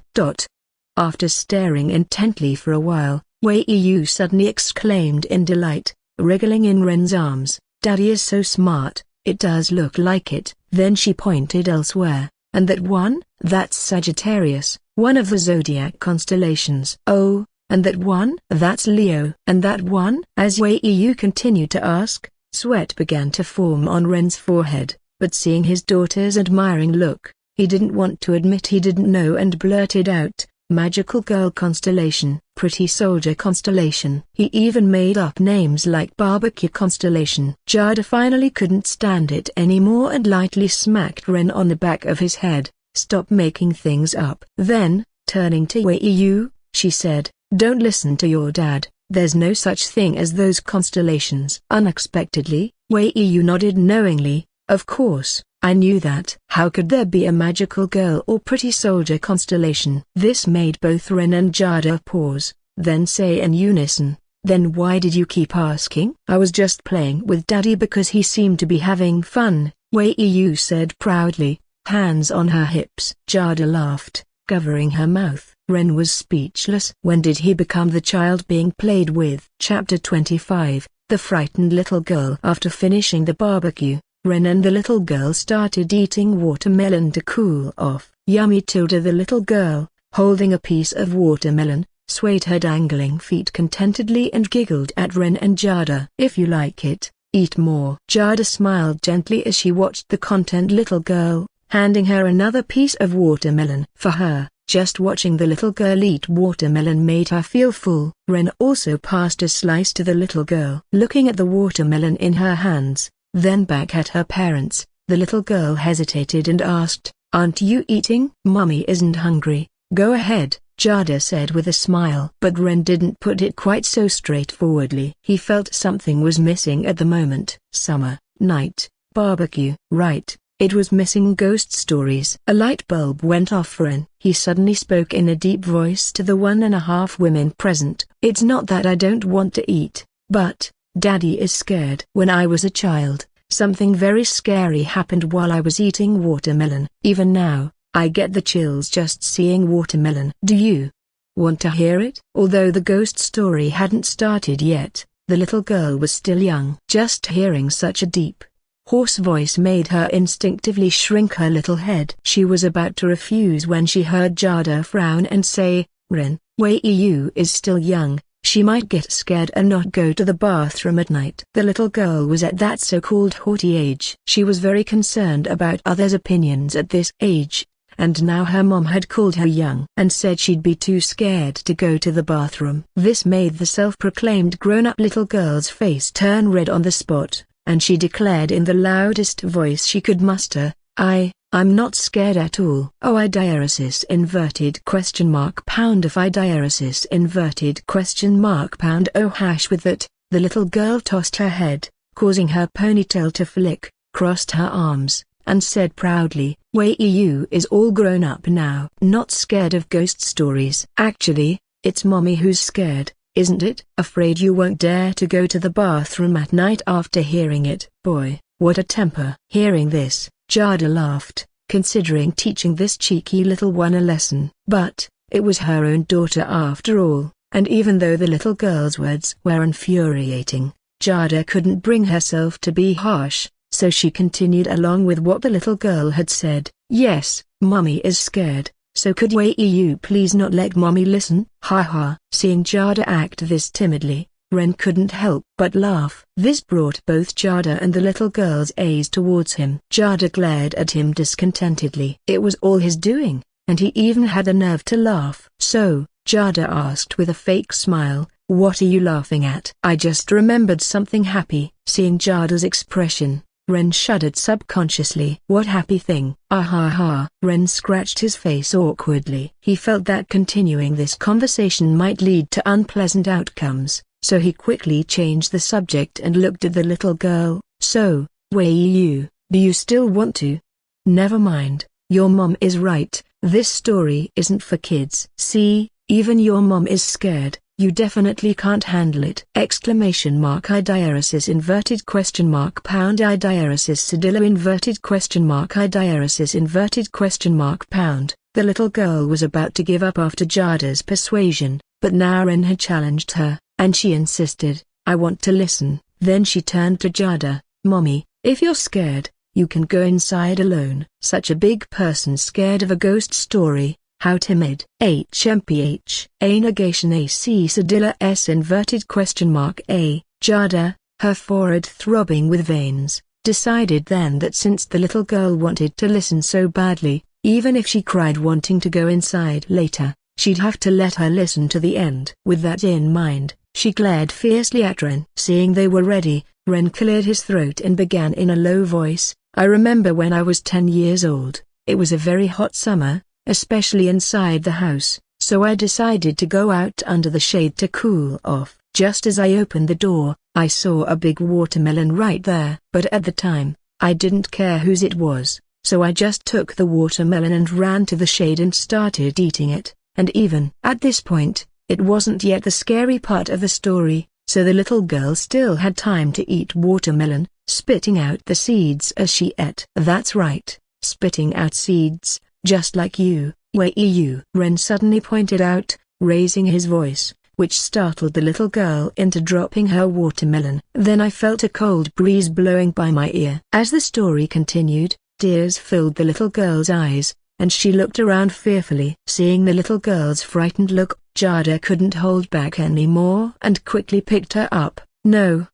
After staring intently for a while, Wei-Yu suddenly exclaimed in delight, wriggling in Ren's arms, Daddy is so smart, it does look like it. Then she pointed elsewhere. And that one? That's Sagittarius, one of the zodiac constellations. Oh, and that one? That's Leo. And that one? As Wei-Yu continued to ask, sweat began to form on Ren's forehead, but seeing his daughter's admiring look, he didn't want to admit he didn't know and blurted out, Magical Girl Constellation, Pretty Soldier Constellation. He even made up names like Barbecue Constellation. Jada finally couldn't stand it anymore and lightly smacked Ren on the back of his head. Stop making things up. Then, turning to Wei-Yu, she said, don't listen to your dad, there's no such thing as those constellations. Unexpectedly, Wei-Yu nodded knowingly. Of course, I knew that. How could there be a magical girl or pretty soldier constellation? This made both Ren and Jada pause, then say in unison, then why did you keep asking? I was just playing with Daddy because he seemed to be having fun, Wei-Yu said proudly, hands on her hips. Jada laughed, covering her mouth. Ren was speechless. When did he become the child being played with? Chapter 25, The Frightened Little Girl. After finishing the barbecue, Ren and the little girl started eating watermelon to cool off. Yummy. The little girl, holding a piece of watermelon, swayed her dangling feet contentedly and giggled at Ren and Jada. If you like it, eat more. Jada smiled gently as she watched the content little girl, handing her another piece of watermelon. For her, just watching the little girl eat watermelon made her feel full. Ren also passed a slice to the little girl. Looking at the watermelon in her hands, then back at her parents, the little girl hesitated and asked, aren't you eating? Mommy isn't hungry, go ahead, Jada said with a smile. But Ren didn't put it quite so straightforwardly. He felt something was missing at the moment. Summer, night, barbecue. Right, it was missing ghost stories. A light bulb went off for Ren. He suddenly spoke in a deep voice to the 1.5 women present. It's not that I don't want to eat, but Daddy is scared. When I was a child, something very scary happened while I was eating watermelon. Even now, I get the chills just seeing watermelon. Do you want to hear it? Although the ghost story hadn't started yet, the little girl was still young. Just hearing such a deep, hoarse voice made her instinctively shrink her little head. She was about to refuse when she heard Jada frown and say, Ren, Wei-Yu is still young, She might get scared and not go to the bathroom at night. The little girl was at that so-called haughty age. She was very concerned about others' opinions at this age, and now her mom had called her young and said she'd be too scared to go to the bathroom. This made the self-proclaimed grown-up little girl's face turn red on the spot, and she declared in the loudest voice she could muster, I'm not scared at all. Oh, idiosis inverted question mark pound of idiosis inverted question mark pound. Oh hash. With that, the little girl tossed her head, causing her ponytail to flick, crossed her arms, and said proudly, Wei you is all grown up now. Not scared of ghost stories. Actually, it's mommy who's scared, isn't it? Afraid you won't dare to go to the bathroom at night after hearing it. Boy, what a temper. Hearing this, Jada laughed, considering teaching this cheeky little one a lesson. But, it was her own daughter after all, and even though the little girl's words were infuriating, Jada couldn't bring herself to be harsh, so she continued along with what the little girl had said. Yes, mommy is scared, so could you please not let mommy listen? Ha ha. Seeing Jada act this timidly, Ren couldn't help but laugh. This brought both Jada and the little girl's eyes towards him. Jada glared at him discontentedly. It was all his doing, and he even had the nerve to laugh. So, Jada asked with a fake smile, what are you laughing at? I just remembered something happy. Seeing Jada's expression, Ren shuddered subconsciously. What happy thing? Ah ha ha. Ren scratched his face awkwardly. He felt that continuing this conversation might lead to unpleasant outcomes, so he quickly changed the subject and looked at the little girl. So, Wei, do you still want to? Never mind, your mom is right, this story isn't for kids. See, even your mom is scared. You definitely can't handle it! Exclamation mark idiosis inverted question mark pound idiosis sedilla inverted question mark idiosis inverted question mark pound. The little girl was about to give up after Jada's persuasion, but now Ren had challenged her, and she insisted, I want to listen. Then she turned to Jada, Mommy, if you're scared, you can go inside alone. Such a big person scared of a ghost story. How timid. HMPH. A negation AC sedilla S inverted question mark A. Jada, her forehead throbbing with veins, decided then that since the little girl wanted to listen so badly, even if she cried wanting to go inside later, she'd have to let her listen to the end. With that in mind, she glared fiercely at Ren. Seeing they were ready, Ren cleared his throat and began in a low voice, I remember when I was 10 years old, it was a very hot summer, especially inside the house, so I decided to go out under the shade to cool off. Just as I opened the door, I saw a big watermelon right there. But at the time, I didn't care whose it was, so I just took the watermelon and ran to the shade and started eating it. And even at this point, it wasn't yet the scary part of the story, so the little girl still had time to eat watermelon, spitting out the seeds as she ate. That's right, spitting out seeds. Just like you, Wei, Ren suddenly pointed out, raising his voice, which startled the little girl into dropping her watermelon. Then I felt a cold breeze blowing by my ear. As the story continued, tears filled the little girl's eyes, and she looked around fearfully. Seeing the little girl's frightened look, Jada couldn't hold back anymore and quickly picked her up. No,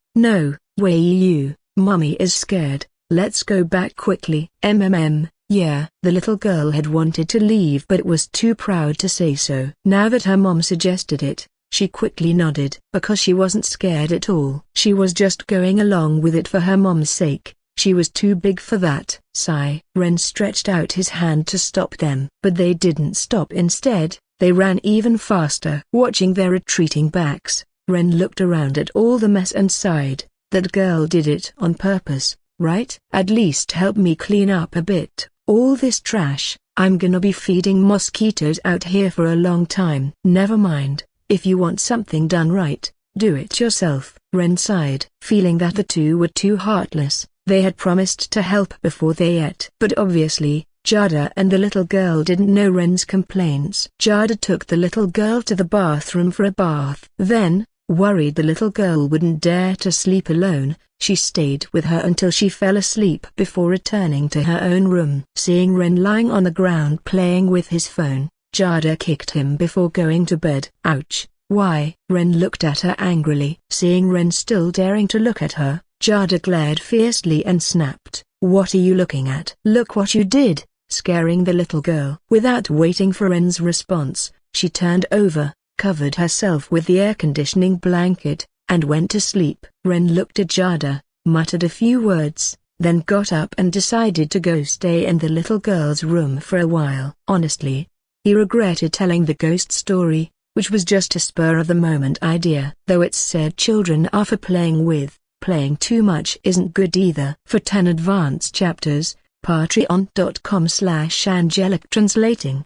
Wei, Mommy is scared, let's go back quickly. Yeah. The little girl had wanted to leave but was too proud to say so. Now that her mom suggested it, she quickly nodded. Because she wasn't scared at all. She was just going along with it for her mom's sake. She was too big for that. Sigh. Ren stretched out his hand to stop them. But they didn't stop. Instead, they ran even faster. Watching their retreating backs, Ren looked around at all the mess and sighed. That girl did it on purpose, right? At least help me clean up a bit. All this trash, I'm gonna be feeding mosquitoes out here for a long time. Never mind, if you want something done right, do it yourself. Ren sighed. Feeling that the two were too heartless, they had promised to help before they ate. But obviously, Jada and the little girl didn't know Ren's complaints. Jada took the little girl to the bathroom for a bath. Then, worried the little girl wouldn't dare to sleep alone, she stayed with her until she fell asleep before returning to her own room. Seeing Ren lying on the ground playing with his phone, Jada kicked him before going to bed. Ouch, Why? Ren looked at her angrily. Seeing Ren still daring to look at her, Jada glared fiercely and snapped, "What are you looking at?" "Look what you did," scaring the little girl. Without waiting for Ren's response, she turned over, covered herself with the air-conditioning blanket, and went to sleep. Ren looked at Jada, muttered a few words, then got up and decided to go stay in the little girl's room for a while. Honestly, he regretted telling the ghost story, which was just a spur-of-the-moment idea. Though it's said children are for playing with, playing too much isn't good either. For 10 advanced chapters, patreon.com/angelic translating.